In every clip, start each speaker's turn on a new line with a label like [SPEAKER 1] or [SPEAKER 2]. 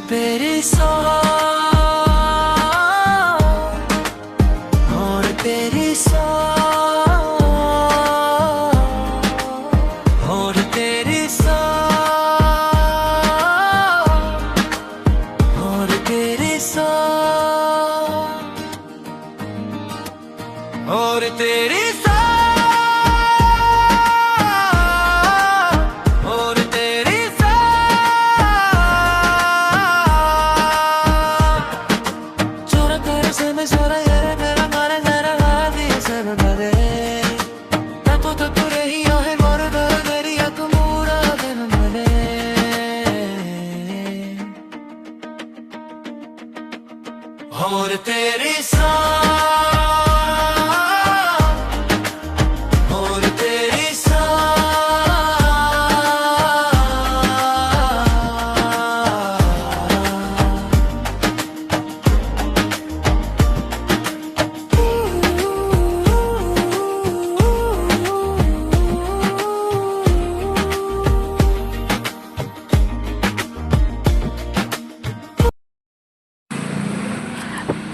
[SPEAKER 1] तेरी सौ और तेरी सौ और तेरी सौ और तेरी सौ और तेरी सौ और तेरी सौ चोरा कर से मैं चोरा यार मेरा मारे जरा हाथी से बदले तब तक रही है मोर दर दरिया तू मूरा दिन मले और तेरी सौ और तेरी सौ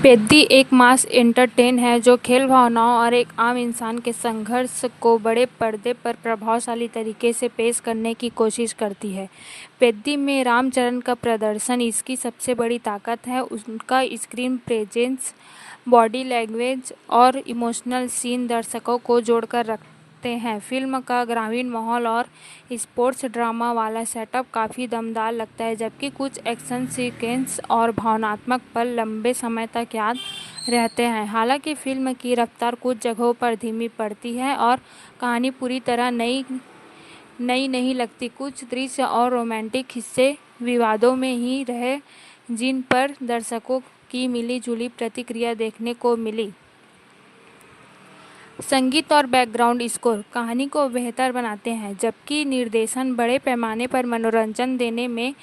[SPEAKER 2] पेद्दी एक मास एंटरटेन है जो खेल भावनाओं और एक आम इंसान के संघर्ष को बड़े पर्दे पर प्रभावशाली तरीके से पेश करने की कोशिश करती है। पेद्दी में रामचरण का प्रदर्शन इसकी सबसे बड़ी ताकत है। उनका स्क्रीन प्रेजेंस, बॉडी लैंग्वेज और इमोशनल सीन दर्शकों को जोड़कर रखते हैं। फिल्म का ग्रामीण माहौल और स्पोर्ट्स ड्रामा वाला सेटअप काफ़ी दमदार लगता है, जबकि कुछ एक्शन सीक्वेंस और भावनात्मक पल लंबे समय तक याद रहते हैं। हालांकि फिल्म की रफ्तार कुछ जगहों पर धीमी पड़ती है और कहानी पूरी तरह नई नहीं लगती। कुछ दृश्य और रोमांटिक हिस्से विवादों में ही रहे, जिन पर दर्शकों की मिली-जुली प्रतिक्रिया देखने को मिली। संगीत और बैकग्राउंड स्कोर कहानी को बेहतर बनाते हैं, जबकि निर्देशन बड़े पैमाने पर मनोरंजन देने में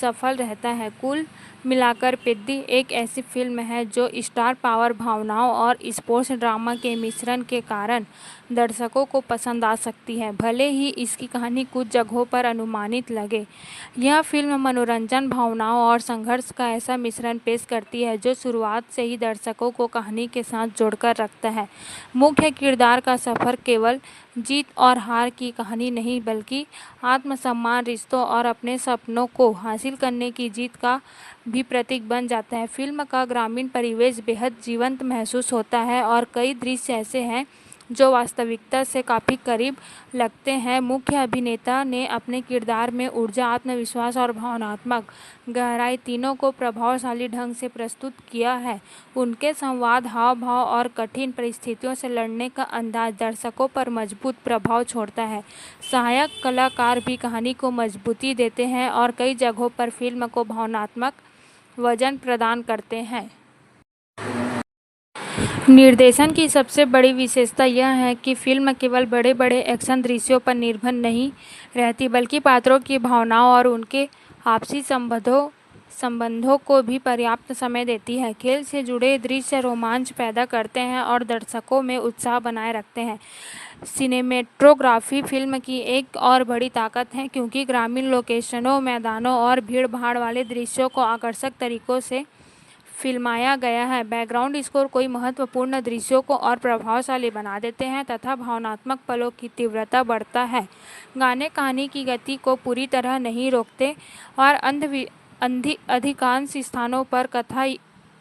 [SPEAKER 2] सफल रहता है। कुल मिलाकर पेद्दी एक ऐसी फिल्म है जो स्टार पावर, भावनाओं और स्पोर्ट्स ड्रामा के मिश्रण के कारण दर्शकों को पसंद आ सकती है, भले ही इसकी कहानी कुछ जगहों पर अनुमानित लगे। यह फिल्म मनोरंजन, भावनाओं और संघर्ष का ऐसा मिश्रण पेश करती है जो शुरुआत से ही दर्शकों को कहानी के साथ जोड़कर रखता है। मुख्य किरदार का सफ़र केवल जीत और हार की कहानी नहीं, बल्कि आत्मसम्मान, रिश्तों और अपने सपनों को हासिल करने की जीत का भी प्रतीक बन जाता है। फिल्म का ग्रामीण परिवेश बेहद जीवंत महसूस होता है और कई दृश्य ऐसे हैं जो वास्तविकता से काफ़ी करीब लगते हैं। मुख्य अभिनेता ने अपने किरदार में ऊर्जा, आत्मविश्वास और भावनात्मक गहराई तीनों को प्रभावशाली ढंग से प्रस्तुत किया है। उनके संवाद, हाव-भाव और कठिन परिस्थितियों से लड़ने का अंदाज दर्शकों पर मजबूत प्रभाव छोड़ता है। सहायक कलाकार भी कहानी को मजबूती देते हैं और कई जगहों पर फिल्म को भावनात्मक वजन प्रदान करते हैं। निर्देशन की सबसे बड़ी विशेषता यह है कि फिल्म केवल बड़े-बड़े एक्शन दृश्यों पर निर्भर नहीं रहती, बल्कि पात्रों की भावनाओं और उनके आपसी संबंधों को भी पर्याप्त समय देती है। खेल से जुड़े दृश्य रोमांच पैदा करते हैं और दर्शकों में उत्साह बनाए रखते हैं। सिनेमेटोग्राफी फिल्म की एक और बड़ी ताकत है, क्योंकि ग्रामीण लोकेशनों, मैदानों और भीड़-भाड़ वाले दृश्यों को आकर्षक तरीकों से फिल्माया गया है। बैकग्राउंड स्कोर कई महत्वपूर्ण दृश्यों को और प्रभावशाली बना देते हैं तथा भावनात्मक पलों की तीव्रता बढ़ता है। गाने कहानी की गति को पूरी तरह नहीं रोकते और अधिकांश स्थानों पर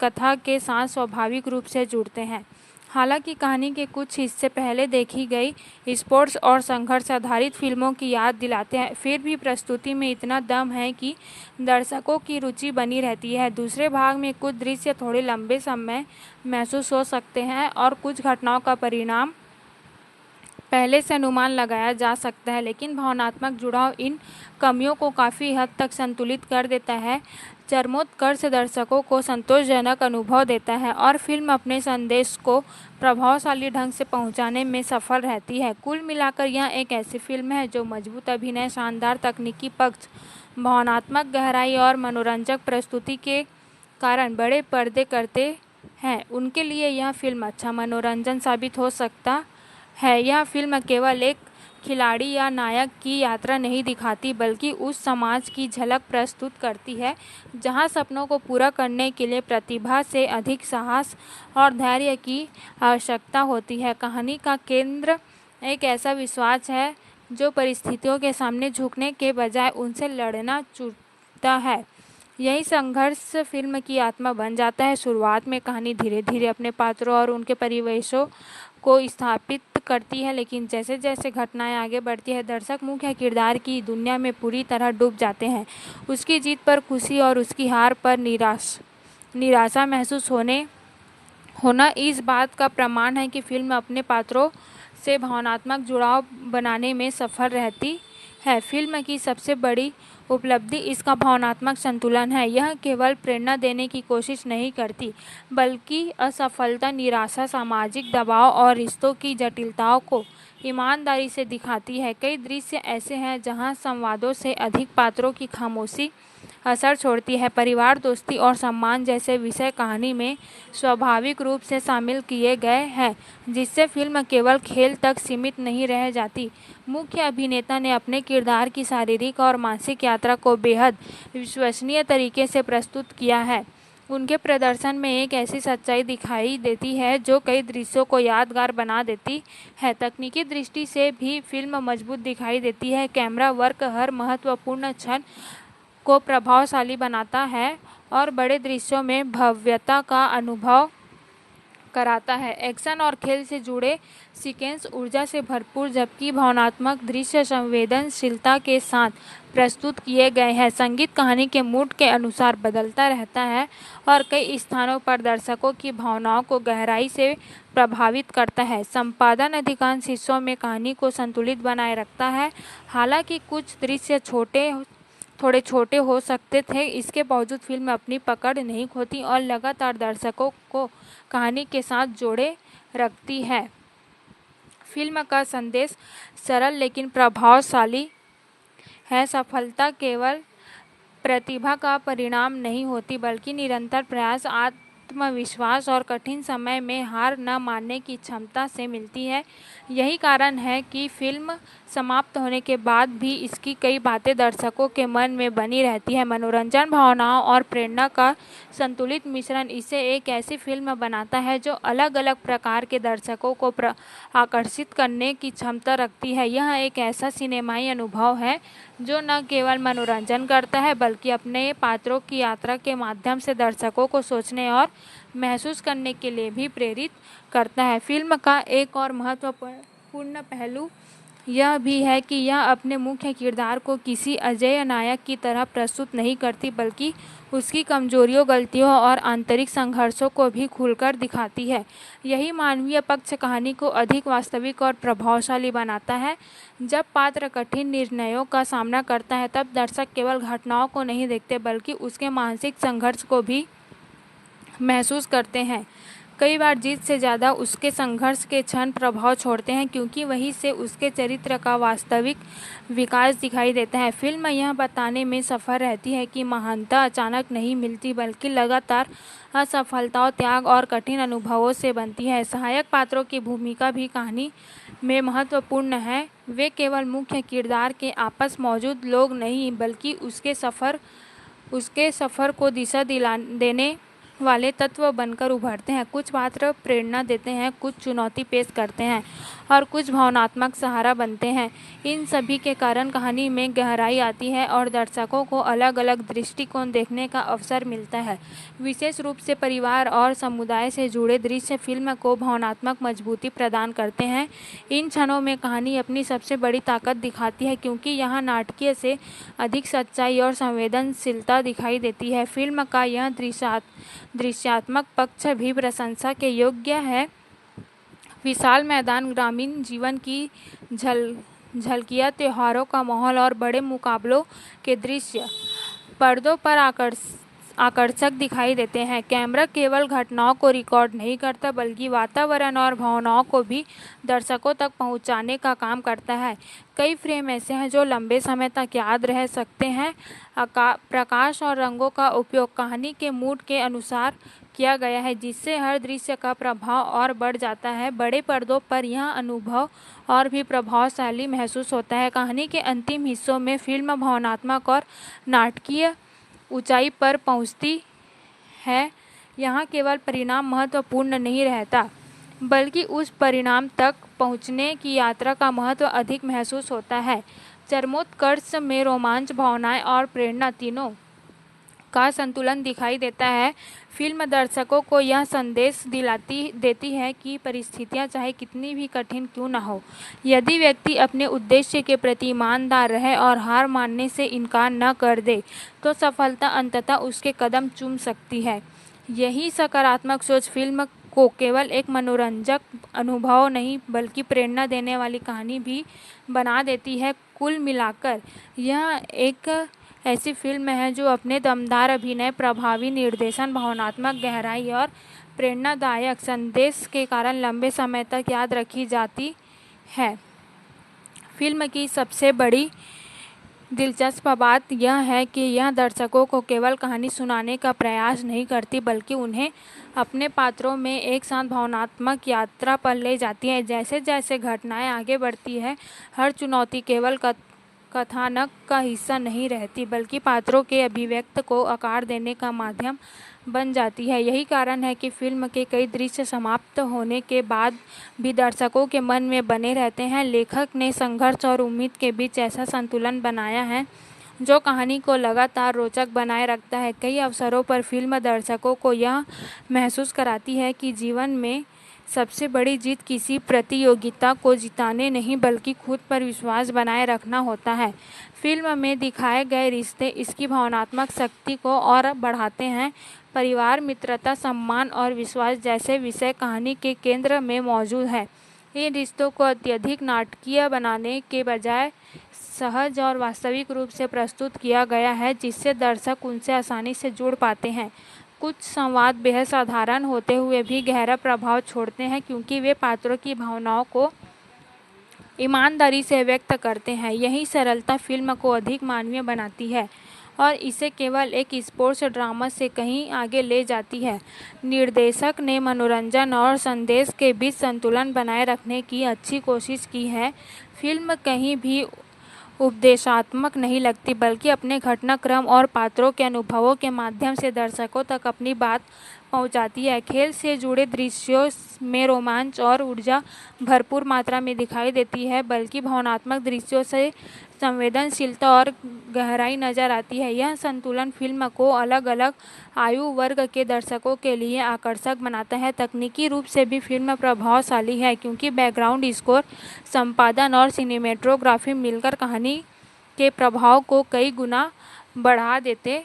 [SPEAKER 2] कथा के साथ स्वाभाविक रूप से जुड़ते हैं। हालांकि कहानी के कुछ हिस्से पहले देखी गई स्पोर्ट्स और संघर्ष आधारित फिल्मों की याद दिलाते हैं, फिर भी प्रस्तुति में इतना दम है कि दर्शकों की रुचि बनी रहती है। दूसरे भाग में कुछ दृश्य थोड़े लंबे समय महसूस हो सकते हैं और कुछ घटनाओं का परिणाम पहले से अनुमान लगाया जा सकता है, लेकिन भावनात्मक जुड़ाव इन कमियों को काफ़ी हद तक संतुलित कर देता है। चरमोत्कर्ष दर्शकों को संतोषजनक अनुभव देता है और फिल्म अपने संदेश को प्रभावशाली ढंग से पहुंचाने में सफल रहती है। कुल मिलाकर यह एक ऐसी फिल्म है जो मजबूत अभिनय, शानदार तकनीकी पक्ष, भावनात्मक गहराई और मनोरंजक प्रस्तुति के कारण बड़े पर्दे करते हैं। उनके लिए यह फिल्म अच्छा मनोरंजन साबित हो सकता है। यह फिल्म केवल एक खिलाड़ी या नायक की यात्रा नहीं दिखाती, बल्कि उस समाज की झलक प्रस्तुत करती है जहां सपनों को पूरा करने के लिए प्रतिभा से अधिक साहस और धैर्य की आवश्यकता होती है। कहानी का केंद्र एक ऐसा विश्वास है जो परिस्थितियों के सामने झुकने के बजाय उनसे लड़ना चुनता है। यही संघर्ष फिल्म की आत्मा बन जाता है। शुरुआत में कहानी धीरे धीरे अपने पात्रों और उनके परिवेशों को स्थापित करती है, लेकिन जैसे जैसे घटनाएं आगे बढ़ती है दर्शक मुख्य किरदार की दुनिया में पूरी तरह डूब जाते हैं। उसकी जीत पर खुशी और उसकी हार पर निराशा महसूस होना इस बात का प्रमाण है कि फिल्म अपने पात्रों से भावनात्मक जुड़ाव बनाने में सफल रहती है। फिल्म की सबसे बड़ी उपलब्धि इसका भावनात्मक संतुलन है। यह केवल प्रेरणा देने की कोशिश नहीं करती, बल्कि असफलता, निराशा, सामाजिक दबाव और रिश्तों की जटिलताओं को ईमानदारी से दिखाती है। कई दृश्य ऐसे हैं जहां संवादों से अधिक पात्रों की खामोशी असर छोड़ती है। परिवार, दोस्ती और सम्मान जैसे विषय कहानी में स्वाभाविक रूप से शामिल किए गए हैं, जिससे फिल्म केवल खेल तक सीमित नहीं रह जाती। मुख्य अभिनेता ने अपने किरदार की शारीरिक और मानसिक यात्रा को बेहद विश्वसनीय तरीके से प्रस्तुत किया है। उनके प्रदर्शन में एक ऐसी सच्चाई दिखाई देती है जो कई दृश्यों को यादगार बना देती है। तकनीकी दृष्टि से भी फिल्म मजबूत दिखाई देती है। कैमरा वर्क हर महत्वपूर्ण क्षण को प्रभावशाली बनाता है और बड़े दृश्यों में भव्यता का अनुभव कराता है। एक्शन और खेल से जुड़े सीक्वेंस ऊर्जा से भरपूर, जबकि भावनात्मक दृश्य संवेदनशीलता के साथ प्रस्तुत किए गए हैं। संगीत कहानी के मूड के अनुसार बदलता रहता है और कई स्थानों पर दर्शकों की भावनाओं को गहराई से प्रभावित करता है। संपादन अधिकांश हिस्सों में कहानी को संतुलित बनाए रखता है। हालांकि कुछ दृश्य थोड़े छोटे हो सकते थे, इसके बावजूद फिल्म अपनी पकड़ नहीं खोती और लगातार दर्शकों को कहानी के साथ जोड़े रखती है। फिल्म का संदेश सरल लेकिन प्रभावशाली है। सफलता केवल प्रतिभा का परिणाम नहीं होती, बल्कि निरंतर प्रयास, आत्मविश्वास और कठिन समय में हार न मानने की क्षमता से मिलती है। यही कारण है कि फिल्म समाप्त होने के बाद भी इसकी कई बातें दर्शकों के मन में बनी रहती है। मनोरंजन, भावनाओं और प्रेरणा का संतुलित मिश्रण इसे एक ऐसी फिल्म बनाता है जो अलग अलग प्रकार के दर्शकों को आकर्षित करने की क्षमता रखती है। यह एक ऐसा सिनेमाई अनुभव है जो न केवल मनोरंजन करता है, बल्कि अपने पात्रों की यात्रा के माध्यम से दर्शकों को सोचने और महसूस करने के लिए भी प्रेरित करता है। फिल्म का एक और महत्वपूर्ण पहलू यह भी है कि यह अपने मुख्य किरदार को किसी अजेय नायक की तरह प्रस्तुत नहीं करती, बल्कि उसकी कमजोरियों, गलतियों और आंतरिक संघर्षों को भी खुलकर दिखाती है। यही मानवीय पक्ष कहानी को अधिक वास्तविक और प्रभावशाली बनाता है। जब पात्र कठिन निर्णयों का सामना करता है, तब दर्शक केवल घटनाओं को नहीं देखते, बल्कि उसके मानसिक संघर्ष को भी महसूस करते हैं। कई बार जीत से ज़्यादा उसके संघर्ष के क्षण प्रभाव छोड़ते हैं, क्योंकि वहीं से उसके चरित्र का वास्तविक विकास दिखाई देता है। फिल्म यह बताने में सफल रहती है कि महानता अचानक नहीं मिलती, बल्कि लगातार असफलताओं, त्याग और कठिन अनुभवों से बनती है। सहायक पात्रों की भूमिका भी कहानी में महत्वपूर्ण है। वे केवल मुख्य किरदार के आपस मौजूद लोग नहीं, बल्कि उसके सफ़र को दिशा देने वाले तत्व बनकर उभरते हैं। कुछ पात्र प्रेरणा देते हैं, कुछ चुनौती पेश करते हैं और कुछ भावनात्मक सहारा बनते हैं। इन सभी के कारण कहानी में गहराई आती है और दर्शकों को अलग अलग दृष्टिकोण देखने का अवसर मिलता है। विशेष रूप से परिवार और समुदाय से जुड़े दृश्य फिल्म को भावनात्मक मजबूती प्रदान करते हैं। इन क्षणों में कहानी अपनी सबसे बड़ी ताकत दिखाती है, क्योंकि यहाँ नाटकीय से अधिक सच्चाई और संवेदनशीलता दिखाई देती है। फिल्म का यह दृश्यात्मक पक्ष भी प्रशंसा के योग्य है। विशाल मैदान, ग्रामीण जीवन की झलकियाँ, त्योहारों का माहौल और बड़े मुकाबलों के दृश्य पर्दों पर आकर्षक दिखाई देते हैं। कैमरा केवल घटनाओं को रिकॉर्ड नहीं करता, बल्कि वातावरण और भावनाओं को भी दर्शकों तक पहुंचाने का काम करता है। कई फ्रेम ऐसे हैं जो लंबे समय तक याद रह सकते हैं। प्रकाश और रंगों का उपयोग कहानी के मूड के अनुसार किया गया है, जिससे हर दृश्य का प्रभाव और बढ़ जाता है। बड़े पर्दों पर यह अनुभव और भी प्रभावशाली महसूस होता है। कहानी के अंतिम हिस्सों में फिल्म भावनात्मक और नाटकीय ऊंचाई पर पहुंचती है। यहाँ केवल परिणाम महत्वपूर्ण नहीं रहता, बल्कि उस परिणाम तक पहुँचने की यात्रा का महत्व अधिक महसूस होता है। चरमोत्कर्ष में रोमांच, भावनाएं और प्रेरणा तीनों का संतुलन दिखाई देता है। फिल्म दर्शकों को यह संदेश देती है कि परिस्थितियां चाहे कितनी भी कठिन क्यों न हो, यदि व्यक्ति अपने उद्देश्य के प्रति ईमानदार रहे और हार मानने से इनकार न कर दे, तो सफलता अंततः उसके कदम चूम सकती है। यही सकारात्मक सोच फिल्म को केवल एक मनोरंजक अनुभव नहीं, बल्कि प्रेरणा देने वाली कहानी भी बना देती है। कुल मिलाकर यह एक ऐसी फिल्म है जो अपने दमदार अभिनय, प्रभावी निर्देशन, भावनात्मक गहराई और प्रेरणादायक संदेश के कारण लंबे समय तक याद रखी जाती है। फिल्म की सबसे बड़ी दिलचस्प बात यह है कि यह दर्शकों को केवल कहानी सुनाने का प्रयास नहीं करती, बल्कि उन्हें अपने पात्रों में एक साथ भावनात्मक यात्रा पर ले जाती है। जैसे जैसे घटनाएं आगे बढ़ती है, हर चुनौती केवल कथानक का हिस्सा नहीं रहती, बल्कि पात्रों के अभिव्यक्ति को आकार देने का माध्यम बन जाती है। यही कारण है कि फिल्म के कई दृश्य समाप्त होने के बाद भी दर्शकों के मन में बने रहते हैं। लेखक ने संघर्ष और उम्मीद के बीच ऐसा संतुलन बनाया है जो कहानी को लगातार रोचक बनाए रखता है। कई अवसरों पर फिल्म दर्शकों को यह महसूस कराती है कि जीवन में सबसे बड़ी जीत किसी प्रतियोगिता को जिताने नहीं, बल्कि खुद पर विश्वास बनाए रखना होता है। फिल्म में दिखाए गए रिश्ते इसकी भावनात्मक शक्ति को और बढ़ाते हैं। परिवार, मित्रता, सम्मान और विश्वास जैसे विषय कहानी के केंद्र में मौजूद है। इन रिश्तों को अत्यधिक नाटकीय बनाने के बजाय सहज और वास्तविक रूप से प्रस्तुत किया गया है, जिससे दर्शक उनसे आसानी से जुड़ पाते हैं। कुछ संवाद बेहद साधारण होते हुए भी गहरा प्रभाव छोड़ते हैं, क्योंकि वे पात्रों की भावनाओं को ईमानदारी से व्यक्त करते हैं। यही सरलता फिल्म को अधिक मानवीय बनाती है और इसे केवल एक स्पोर्ट्स ड्रामा से कहीं आगे ले जाती है। निर्देशक ने मनोरंजन और संदेश के बीच संतुलन बनाए रखने की अच्छी कोशिश की है। फिल्म कहीं भी उपदेशात्मक नहीं लगती, बल्कि अपने घटनाक्रम और पात्रों के अनुभवों के माध्यम से दर्शकों तक अपनी बात पहुंचाती है। खेल से जुड़े दृश्यों में रोमांच और ऊर्जा भरपूर मात्रा में दिखाई देती है, बल्कि भावनात्मक दृश्यों से संवेदनशीलता और गहराई नजर आती है। यह संतुलन फिल्म को अलग अलग आयु वर्ग के दर्शकों के लिए आकर्षक बनाता है। तकनीकी रूप से भी फिल्म प्रभावशाली है, क्योंकि बैकग्राउंड स्कोर, संपादन और सिनेमेटोग्राफी मिलकर कहानी के प्रभाव को कई गुना बढ़ा देते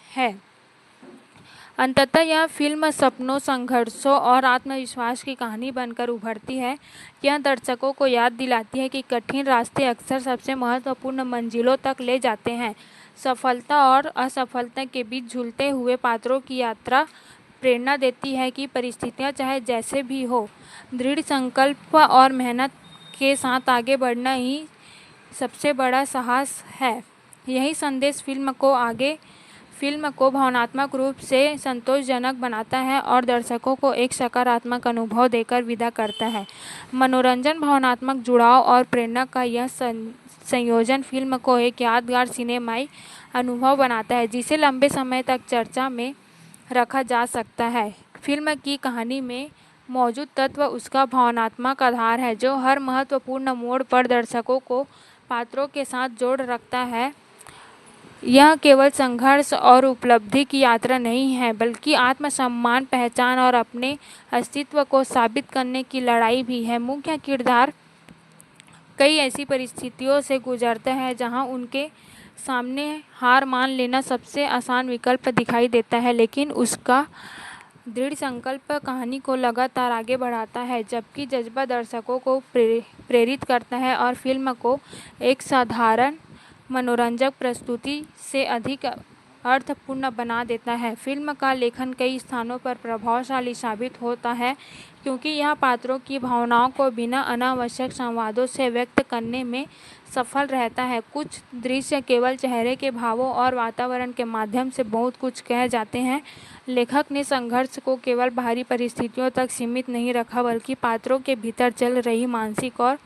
[SPEAKER 2] हैं। अंततः यह फिल्म सपनों, संघर्षों और आत्मविश्वास की कहानी बनकर उभरती है। यह दर्शकों को याद दिलाती है कि कठिन रास्ते अक्सर सबसे महत्वपूर्ण मंजिलों तक ले जाते हैं। सफलता और असफलता के बीच झूलते हुए पात्रों की यात्रा प्रेरणा देती है कि परिस्थितियां चाहे जैसे भी हो, दृढ़ संकल्प और मेहनत के साथ आगे बढ़ना ही सबसे बड़ा साहस है। यही संदेश फिल्म को भावनात्मक रूप से संतोषजनक बनाता है और दर्शकों को एक सकारात्मक अनुभव देकर विदा करता है। मनोरंजन, भावनात्मक जुड़ाव और प्रेरणा का यह संयोजन फिल्म को एक यादगार सिनेमाई अनुभव बनाता है, जिसे लंबे समय तक चर्चा में रखा जा सकता है। फिल्म की कहानी में मौजूद तत्व उसका भावनात्मक आधार है, जो हर महत्वपूर्ण मोड़ पर दर्शकों को पात्रों के साथ जोड़ रखता है। यह केवल संघर्ष और उपलब्धि की यात्रा नहीं है, बल्कि आत्मसम्मान, पहचान और अपने अस्तित्व को साबित करने की लड़ाई भी है। मुख्य किरदार कई ऐसी परिस्थितियों से गुजरता है जहां उनके सामने हार मान लेना सबसे आसान विकल्प दिखाई देता है, लेकिन उसका दृढ़ संकल्प कहानी को लगातार आगे बढ़ाता है, जबकि जज्बा दर्शकों को प्रेरित करता है और फिल्म को एक साधारण मनोरंजक प्रस्तुति से अधिक अर्थपूर्ण बना देता है। फिल्म का लेखन कई स्थानों पर प्रभावशाली साबित होता है क्योंकि यह पात्रों की भावनाओं को बिना अनावश्यक संवादों से व्यक्त करने में सफल रहता है। कुछ दृश्य केवल चेहरे के भावों और वातावरण के माध्यम से बहुत कुछ कह जाते हैं। लेखक ने संघर्ष को केवल बाहरी परिस्थितियों तक सीमित नहीं रखा बल्कि पात्रों के भीतर चल रही मानसिक और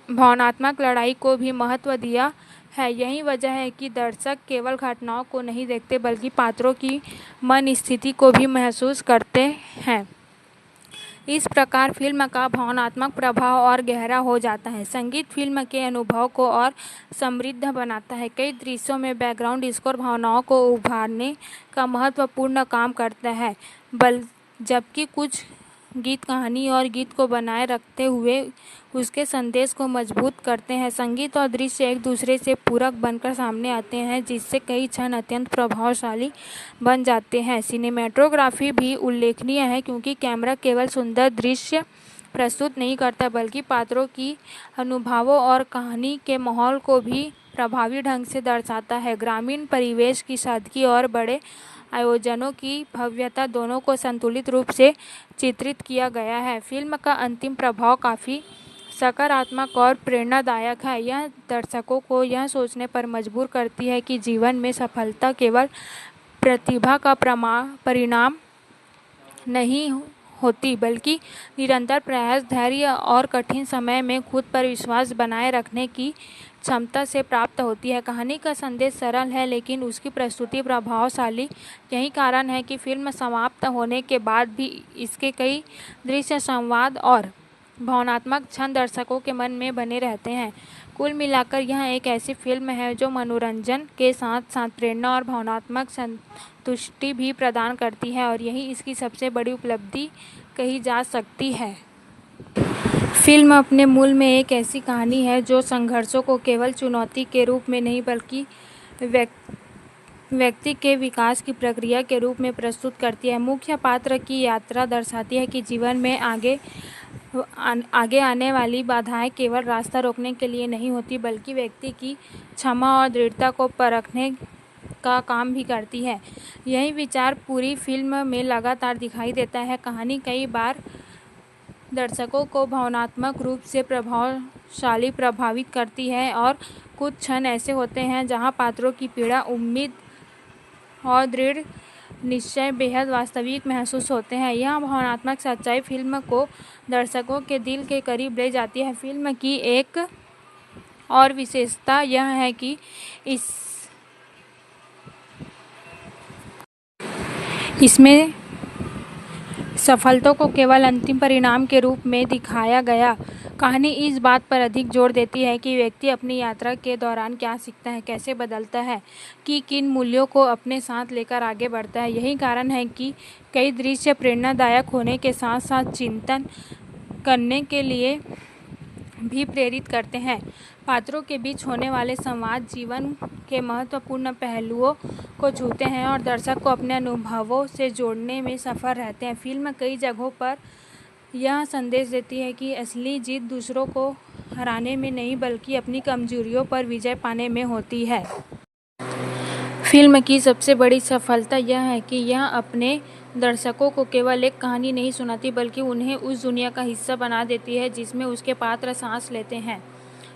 [SPEAKER 2] भावनात्मक लड़ाई को भी महत्व दिया है। यही वजह है कि दर्शक केवल घटनाओं को नहीं देखते बल्कि पात्रों की मन स्थिति को भी महसूस करते हैं। इस प्रकार फिल्म का भावनात्मक प्रभाव और गहरा हो जाता है। संगीत फिल्म के अनुभव को और समृद्ध बनाता है। कई दृश्यों में बैकग्राउंड स्कोर भावनाओं को उभारने का महत्वपूर्ण काम करता है, जबकि कुछ गीत कहानी और गीत को बनाए रखते हुए उसके संदेश को मजबूत करते हैं। संगीत और दृश्य एक दूसरे से पूरक बनकर सामने आते हैं, जिससे कई क्षण अत्यंत प्रभावशाली बन जाते हैं। सिनेमेटोग्राफी भी उल्लेखनीय है क्योंकि कैमरा केवल सुंदर दृश्य प्रस्तुत नहीं करता बल्कि पात्रों की अनुभवों और कहानी के माहौल को भी प्रभावी ढंग से दर्शाता है। ग्रामीण परिवेश की सादगी और बड़े आयोजनों की भव्यता दोनों को संतुलित रूप से चित्रित किया गया है। फिल्म का अंतिम प्रभाव काफ़ी सकारात्मक और प्रेरणादायक है। यह दर्शकों को यह सोचने पर मजबूर करती है कि जीवन में सफलता केवल प्रतिभा का परिणाम नहीं होती बल्कि निरंतर प्रयास, धैर्य और कठिन समय में खुद पर विश्वास बनाए रखने की क्षमता से प्राप्त होती है। कहानी का संदेश सरल है लेकिन उसकी प्रस्तुति प्रभावशाली। यही कारण है कि फिल्म समाप्त होने के बाद भी इसके कई दृश्य, संवाद और भावनात्मक क्षण दर्शकों के मन में बने रहते हैं। कुल मिलाकर यह एक ऐसी फिल्म है जो मनोरंजन के साथ साथ प्रेरणा और भावनात्मक संतुष्टि भी प्रदान करती है और यही इसकी सबसे बड़ी उपलब्धि कही जा सकती है। फिल्म अपने मूल में एक ऐसी कहानी है जो संघर्षों को केवल चुनौती के रूप में नहीं बल्कि व्यक्ति के विकास की प्रक्रिया के रूप में प्रस्तुत करती है। मुख्य पात्र की यात्रा दर्शाती है कि जीवन में आगे आने वाली बाधाएं केवल रास्ता रोकने के लिए नहीं होती बल्कि व्यक्ति की क्षमा और दृढ़ता को परखने का काम भी करती है। यही विचार पूरी फिल्म में लगातार दिखाई देता है। कहानी कई बार दर्शकों को भावनात्मक रूप से प्रभावित करती है और कुछ क्षण ऐसे होते हैं जहां पात्रों की पीड़ा, उम्मीद और दृढ़ निश्चय बेहद वास्तविक महसूस होते हैं। यह भावनात्मक सच्चाई फिल्म को दर्शकों के दिल के करीब ले जाती है। फिल्म की एक और विशेषता यह है कि इसमें सफलता को केवल अंतिम परिणाम के रूप में दिखाया गया। कहानी इस बात पर अधिक जोर देती है कि व्यक्ति अपनी यात्रा के दौरान क्या सीखता है, कैसे बदलता है, कि किन मूल्यों को अपने साथ लेकर आगे बढ़ता है। यही कारण है कि कई दृश्य प्रेरणादायक होने के साथ साथ चिंतन करने के लिए भी प्रेरित करते हैं। पात्रों के बीच होने वाले संवाद जीवन के महत्वपूर्ण पहलुओं को छूते हैं और दर्शक को अपने अनुभवों से जोड़ने में सफल रहते हैं। फिल्म कई जगहों पर यह संदेश देती है कि असली जीत दूसरों को हराने में नहीं बल्कि अपनी कमजोरियों पर विजय पाने में होती है। फिल्म की सबसे बड़ी सफलता यह है कि यह अपने दर्शकों को केवल एक कहानी नहीं सुनाती बल्कि उन्हें उस दुनिया का हिस्सा बना देती है जिसमें उसके पात्र सांस लेते हैं,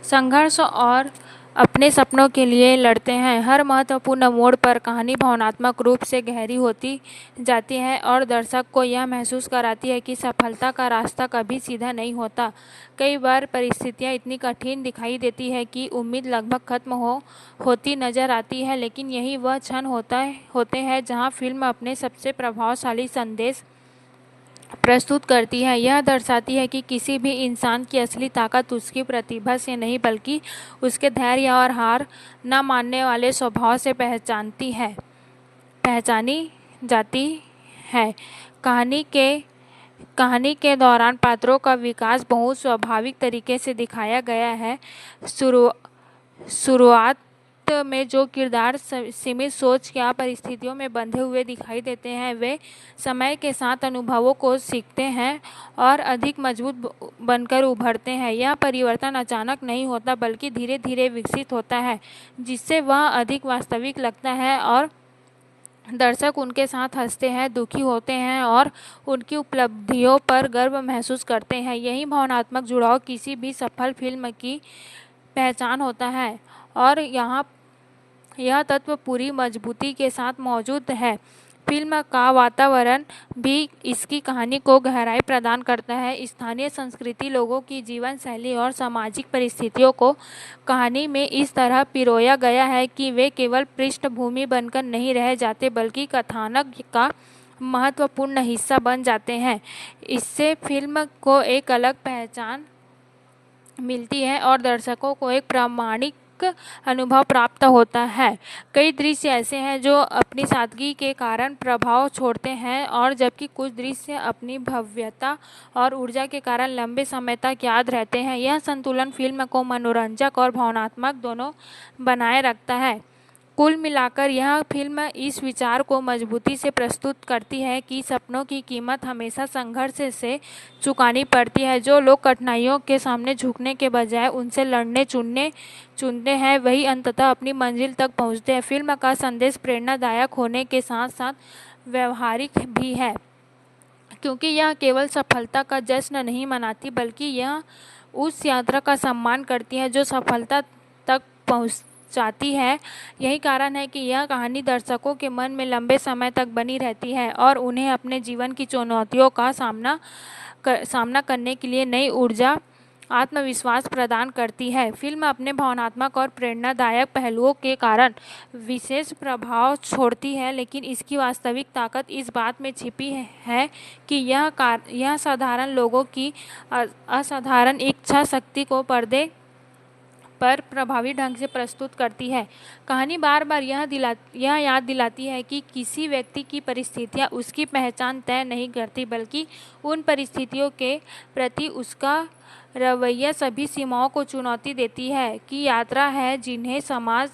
[SPEAKER 2] संघर्ष और अपने सपनों के लिए लड़ते हैं। हर महत्वपूर्ण मोड़ पर कहानी भावनात्मक रूप से गहरी होती जाती है और दर्शक को यह महसूस कराती है कि सफलता का रास्ता कभी सीधा नहीं होता। कई बार परिस्थितियां इतनी कठिन दिखाई देती है कि उम्मीद लगभग खत्म होती नजर आती है, लेकिन यही वह क्षण होते हैं जहां फिल्म अपने सबसे प्रभावशाली संदेश प्रस्तुत करती है। यह दर्शाती है कि किसी भी इंसान की असली ताकत उसकी प्रतिभा से नहीं बल्कि उसके धैर्य और हार न मानने वाले स्वभाव से पहचानी जाती है। कहानी के दौरान पात्रों का विकास बहुत स्वाभाविक तरीके से दिखाया गया है। शुरुआत में जो किरदार सीमित सोच या परिस्थितियों में बंधे हुए दिखाई देते हैं, वे समय के साथ अनुभवों को सीखते हैं और अधिक मजबूत बनकर उभरते हैं। यह परिवर्तन अचानक नहीं होता बल्कि धीरे धीरे विकसित होता है, जिससे वह अधिक वास्तविक लगता है और दर्शक उनके साथ हंसते हैं, दुखी होते हैं और उनकी उपलब्धियों पर गर्व महसूस करते हैं। यही भावनात्मक जुड़ाव किसी भी सफल फिल्म की पहचान होता है और यह तत्व पूरी मजबूती के साथ मौजूद है। फिल्म का वातावरण भी इसकी कहानी को गहराई प्रदान करता है। स्थानीय संस्कृति, लोगों की जीवन शैली और सामाजिक परिस्थितियों को कहानी में इस तरह पिरोया गया है कि वे केवल पृष्ठभूमि बनकर नहीं रह जाते बल्कि कथानक का महत्वपूर्ण हिस्सा बन जाते हैं। इससे फिल्म को एक अलग पहचान मिलती है और दर्शकों को एक प्रामाणिक अनुभव प्राप्त होता है। कई दृश्य ऐसे हैं जो अपनी सादगी के कारण प्रभाव छोड़ते हैं और जबकि कुछ दृश्य अपनी भव्यता और ऊर्जा के कारण लंबे समय तक याद रहते हैं। यह संतुलन फिल्म को मनोरंजक और भावनात्मक दोनों बनाए रखता है। कुल मिलाकर यह फिल्म इस विचार को मजबूती से प्रस्तुत करती है कि सपनों की कीमत हमेशा संघर्ष से चुकानी पड़ती है। जो लोग कठिनाइयों के सामने झुकने के बजाय उनसे लड़ने चुनते हैं, वही अंततः अपनी मंजिल तक पहुंचते हैं। फिल्म का संदेश प्रेरणादायक होने के साथ साथ व्यवहारिक भी है, क्योंकि यह केवल सफलता का जश्न नहीं मनाती बल्कि यह उस यात्रा का सम्मान करती है जो सफलता तक पहुंचाती है। यही कारण है कि यह कहानी दर्शकों के मन में लंबे समय तक बनी रहती है और उन्हें अपने जीवन की चुनौतियों का सामना करने के लिए नई ऊर्जा, आत्मविश्वास प्रदान करती है। फिल्म अपने भावनात्मक और प्रेरणादायक पहलुओं के कारण विशेष प्रभाव छोड़ती है, लेकिन इसकी वास्तविक ताकत इस बात में छिपी है कि यह साधारण लोगों की असाधारण इच्छा शक्ति को पर्दे पर प्रभावी ढंग से प्रस्तुत करती है। कहानी बार बार यह याद दिलाती है कि किसी व्यक्ति की परिस्थितियां उसकी पहचान तय नहीं करती बल्कि उन परिस्थितियों के प्रति उसका रवैया सभी सीमाओं को चुनौती देती है कि यात्रा है जिन्हें समाज,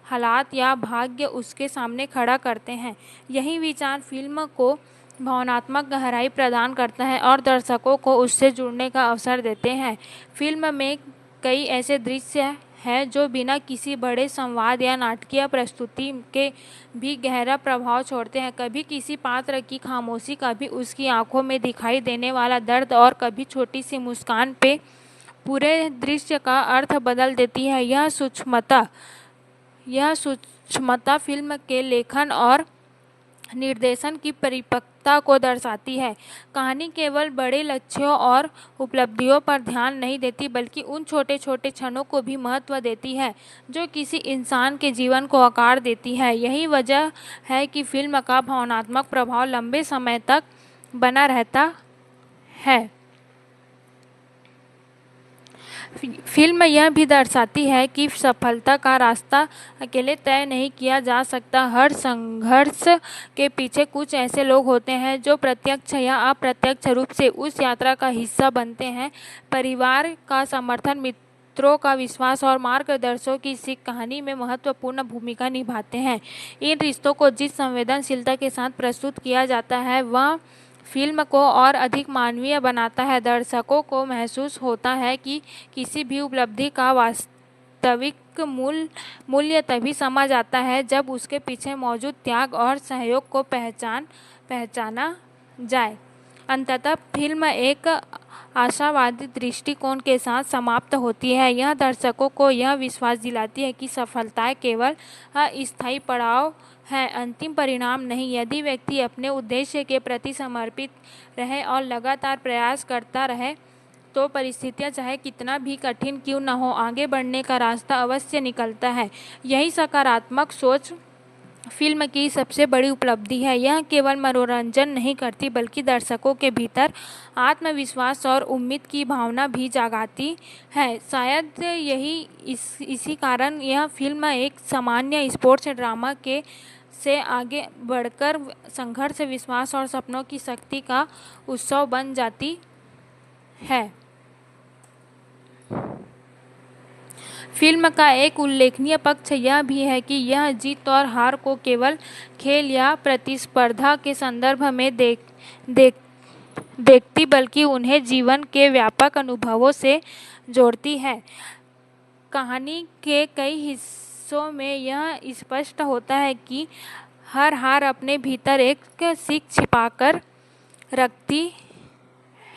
[SPEAKER 2] हालात या भाग्य उसके सामने खड़ा करते हैं। यही विचार फिल्म को भावनात्मक गहराई प्रदान करता है और दर्शकों को उससे जुड़ने का अवसर देते हैं। फिल्म में कई ऐसे दृश्य हैं जो बिना किसी बड़े संवाद या नाटकीय प्रस्तुति के भी गहरा प्रभाव छोड़ते हैं। कभी किसी पात्र की खामोशी, कभी उसकी आंखों में दिखाई देने वाला दर्द और कभी छोटी सी मुस्कान पे पूरे दृश्य का अर्थ बदल देती है। यह सूक्ष्मता फिल्म के लेखन और निर्देशन की परिपक्वता को दर्शाती है। कहानी केवल बड़े लक्ष्यों और उपलब्धियों पर ध्यान नहीं देती बल्कि उन छोटे छोटे क्षणों को भी महत्व देती है जो किसी इंसान के जीवन को आकार देती है। यही वजह है कि फिल्म का भावनात्मक प्रभाव लंबे समय तक बना रहता है। फिल्म यह भी दर्शाती है कि सफलता का रास्ता अकेले तय नहीं किया जा सकता। हर संघर्ष के पीछे कुछ ऐसे लोग होते हैं जो प्रत्यक्ष या अप्रत्यक्ष रूप से उस यात्रा का हिस्सा बनते हैं। परिवार का समर्थन, मित्रों का विश्वास और मार्गदर्शकों की सीख कहानी में महत्वपूर्ण भूमिका निभाते हैं। इन रिश्तों को जिस संवेदनशीलता के साथ प्रस्तुत किया जाता है वह फिल्म को और अधिक मानवीय बनाता है। दर्शकों को महसूस होता है कि किसी भी उपलब्धि का वास्तविक मूल्य तभी समझ आता है जब उसके पीछे मौजूद त्याग और सहयोग को पहचाना जाए। अंततः फिल्म एक आशावादी दृष्टिकोण के साथ समाप्त होती है। यह दर्शकों को यह विश्वास दिलाती है कि सफलता केवल अस्थायी पड़ाव है, अंतिम परिणाम नहीं। यदि व्यक्ति अपने उद्देश्य के प्रति समर्पित रहे और लगातार प्रयास करता रहे तो परिस्थितियां चाहे कितना भी कठिन क्यों न हो, आगे बढ़ने का रास्ता अवश्य निकलता है। यही सकारात्मक सोच फिल्म की सबसे बड़ी उपलब्धि है। यह केवल मनोरंजन नहीं करती बल्कि दर्शकों के भीतर आत्मविश्वास और उम्मीद की भावना भी जगाती है। शायद इसी कारण यह फिल्म एक सामान्य स्पोर्ट्स ड्रामा से आगे बढ़कर संघर्ष, विश्वास और सपनों की शक्ति का उत्सव बन जाती है। फिल्म का एक उल्लेखनीय पक्ष यह भी है कि यह जीत और हार को केवल खेल या प्रतिस्पर्धा के संदर्भ में देखती बल्कि उन्हें जीवन के व्यापक अनुभवों से जोड़ती है। कहानी के कई हिस्सों में यह स्पष्ट होता है कि हर हार अपने भीतर एक सीख छिपाकर रखती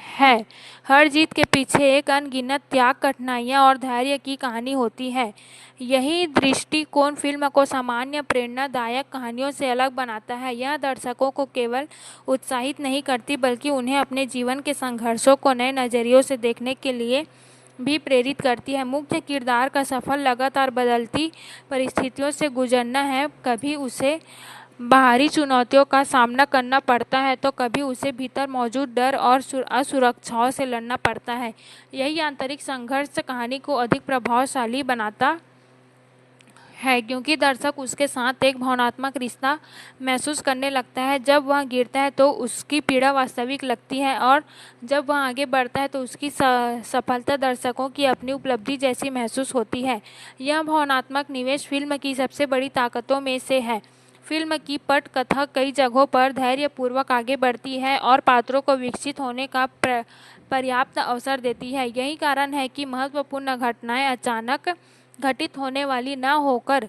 [SPEAKER 2] है। हर जीत के पीछे एक अनगिनत त्याग, कठिनाइयाँ और धैर्य की कहानी होती है। यही दृष्टिकोण फिल्म को सामान्य प्रेरणादायक कहानियों से अलग बनाता है। यह दर्शकों को केवल उत्साहित नहीं करती बल्कि उन्हें अपने जीवन के संघर्षों को नए नज़रियों से देखने के लिए भी प्रेरित करती है। मुख्य किरदार का सफल लगातार बदलती परिस्थितियों से गुजरना है। कभी उसे बाहरी चुनौतियों का सामना करना पड़ता है तो कभी उसे भीतर मौजूद डर और असुरक्षाओं से लड़ना पड़ता है। यही आंतरिक संघर्ष कहानी को अधिक प्रभावशाली बनाता है, क्योंकि दर्शक उसके साथ एक भावनात्मक रिश्ता महसूस करने लगता है। जब वह गिरता है तो उसकी पीड़ा वास्तविक लगती है और जब वह आगे बढ़ता है तो उसकी सफलता दर्शकों की अपनी उपलब्धि जैसी महसूस होती है। यह भावनात्मक निवेश फिल्म की सबसे बड़ी ताकतों में से है। फिल्म की पटकथा कई जगहों पर धैर्यपूर्वक आगे बढ़ती है और पात्रों को विकसित होने का पर्याप्त अवसर देती है। यही कारण है कि महत्वपूर्ण घटनाएं अचानक घटित होने वाली न होकर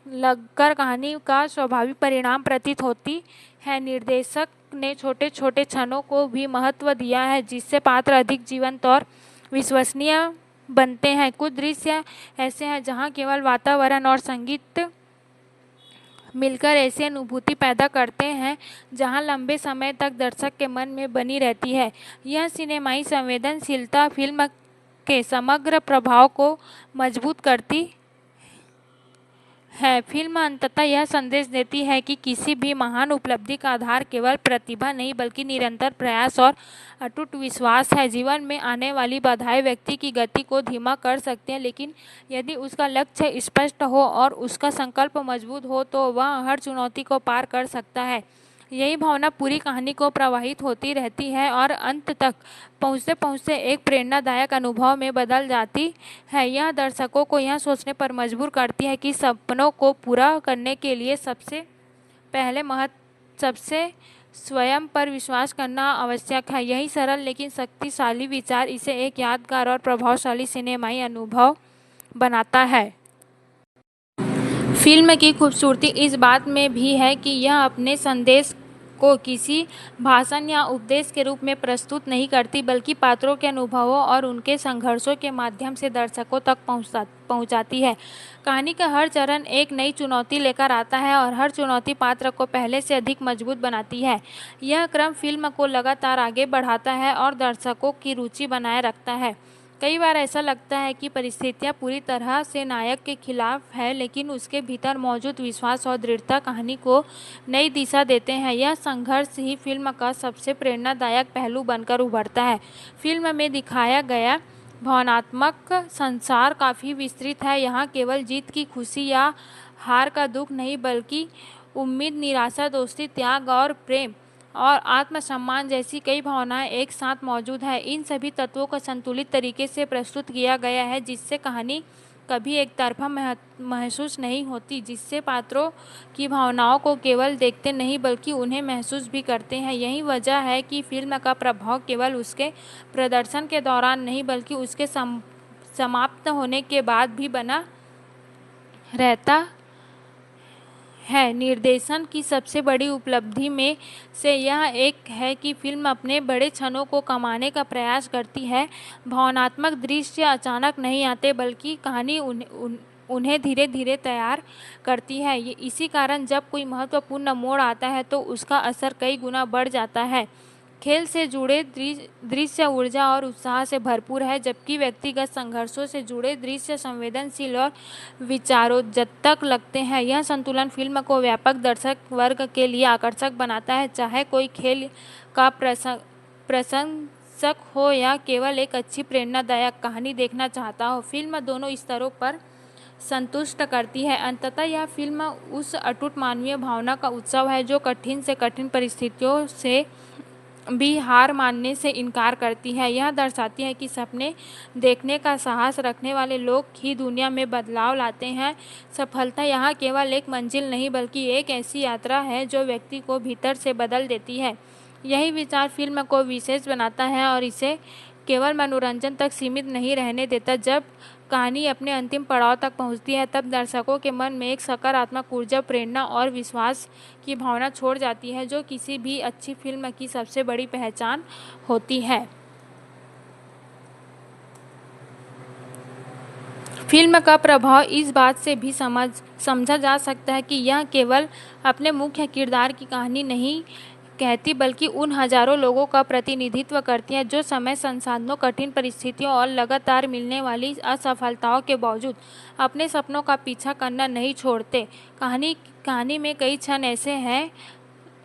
[SPEAKER 2] लगकर कहानी का स्वाभाविक परिणाम प्रतीत होती है। निर्देशक ने छोटे छोटे क्षणों को भी महत्व दिया है, जिससे पात्र अधिक जीवंत और विश्वसनीय बनते हैं। कुछ दृश्य ऐसे हैं जहां केवल वातावरण और संगीत मिलकर ऐसी अनुभूति पैदा करते हैं जहां लंबे समय तक दर्शक के मन में बनी रहती है। यह सिनेमाई संवेदनशीलता फिल्म के समग्र प्रभाव को मजबूत करती है। फिल्म अंततः यह संदेश देती है कि किसी भी महान उपलब्धि का आधार केवल प्रतिभा नहीं बल्कि निरंतर प्रयास और अटूट विश्वास है। जीवन में आने वाली बाधाएं व्यक्ति की गति को धीमा कर सकते हैं, लेकिन यदि उसका लक्ष्य स्पष्ट हो और उसका संकल्प मजबूत हो तो वह हर चुनौती को पार कर सकता है। यही भावना पूरी कहानी को प्रवाहित होती रहती है और अंत तक पहुँचते पहुँचते एक प्रेरणादायक अनुभव में बदल जाती है। यह दर्शकों को यह सोचने पर मजबूर करती है कि सपनों को पूरा करने के लिए सबसे स्वयं पर विश्वास करना आवश्यक है। यही सरल लेकिन शक्तिशाली विचार इसे एक यादगार और प्रभावशाली सिनेमाई अनुभव बनाता है। फिल्म की खूबसूरती इस बात में भी है कि यह अपने संदेश को किसी भाषण या उपदेश के रूप में प्रस्तुत नहीं करती बल्कि पात्रों के अनुभवों और उनके संघर्षों के माध्यम से दर्शकों तक पहुंचाती है। कहानी का हर चरण एक नई चुनौती लेकर आता है और हर चुनौती पात्र को पहले से अधिक मजबूत बनाती है। यह क्रम फिल्म को लगातार आगे बढ़ाता है और दर्शकों की रुचि बनाए रखता है। कई बार ऐसा लगता है कि परिस्थितियाँ पूरी तरह से नायक के खिलाफ है, लेकिन उसके भीतर मौजूद विश्वास और दृढ़ता कहानी को नई दिशा देते हैं। यह संघर्ष ही फिल्म का सबसे प्रेरणादायक पहलू बनकर उभरता है। फिल्म में दिखाया गया भावनात्मक संसार काफ़ी विस्तृत है। यहाँ केवल जीत की खुशी या हार का दुख नहीं बल्कि उम्मीद, निराशा, दोस्ती, त्याग और प्रेम और आत्मसम्मान जैसी कई भावनाएं एक साथ मौजूद है। इन सभी तत्वों को संतुलित तरीके से प्रस्तुत किया गया है, जिससे कहानी कभी एक तरफा महसूस नहीं होती, जिससे पात्रों की भावनाओं को केवल देखते नहीं बल्कि उन्हें महसूस भी करते हैं। यही वजह है कि फिल्म का प्रभाव केवल उसके प्रदर्शन के दौरान नहीं बल्कि उसके समाप्त होने के बाद भी बना रहता है। निर्देशन की सबसे बड़ी उपलब्धि में से यह एक है कि फिल्म अपने बड़े क्षणों को कमाने का प्रयास करती है। भावनात्मक दृश्य अचानक नहीं आते बल्कि कहानी उन्हें धीरे धीरे तैयार करती है। इसी कारण जब कोई महत्वपूर्ण मोड़ आता है तो उसका असर कई गुना बढ़ जाता है। खेल से जुड़े दृश्य ऊर्जा और उत्साह से भरपूर है, जबकि व्यक्तिगत संघर्षों से जुड़े दृश्य संवेदनशील और विचारोत्तेजक लगते हैं। यह संतुलन फिल्म को व्यापक दर्शक वर्ग के लिए आकर्षक बनाता है, चाहे कोई खेल का प्रशंसक हो या केवल एक अच्छी प्रेरणादायक कहानी देखना चाहता हो। फिल्म दोनों स्तरों पर संतुष्ट करती है। अंततः यह फिल्म उस अटूट मानवीय भावना का उत्सव है जो कठिन से कठिन परिस्थितियों से भी हार मानने से इनकार करती है। यह दर्शाती है कि सपने देखने का साहस रखने वाले लोग ही दुनिया में बदलाव लाते हैं। सफलता यहाँ केवल एक मंजिल नहीं बल्कि एक ऐसी यात्रा है जो व्यक्ति को भीतर से बदल देती है। यही विचार फिल्म को विशेष बनाता है और इसे केवल मनोरंजन तक सीमित नहीं रहने देता। जब कहानी अपने अंतिम पड़ाव तक पहुंचती है, तब दर्शकों के मन में एक सकारात्मक ऊर्जा, प्रेरणा और विश्वास की भावना छोड़ जाती है, जो किसी भी अच्छी फिल्म की सबसे बड़ी पहचान होती है। फिल्म का प्रभाव इस बात से भी समझा जा सकता है कि यह केवल अपने मुख्य किरदार की कहानी नहीं कहती, बल्कि उन हजारों लोगों का प्रतिनिधित्व करती है जो समय, संसाधनों, कठिन परिस्थितियों और लगातार मिलने वाली असफलताओं के बावजूद अपने सपनों का पीछा करना नहीं छोड़ते। कहानी में कई क्षण ऐसे हैं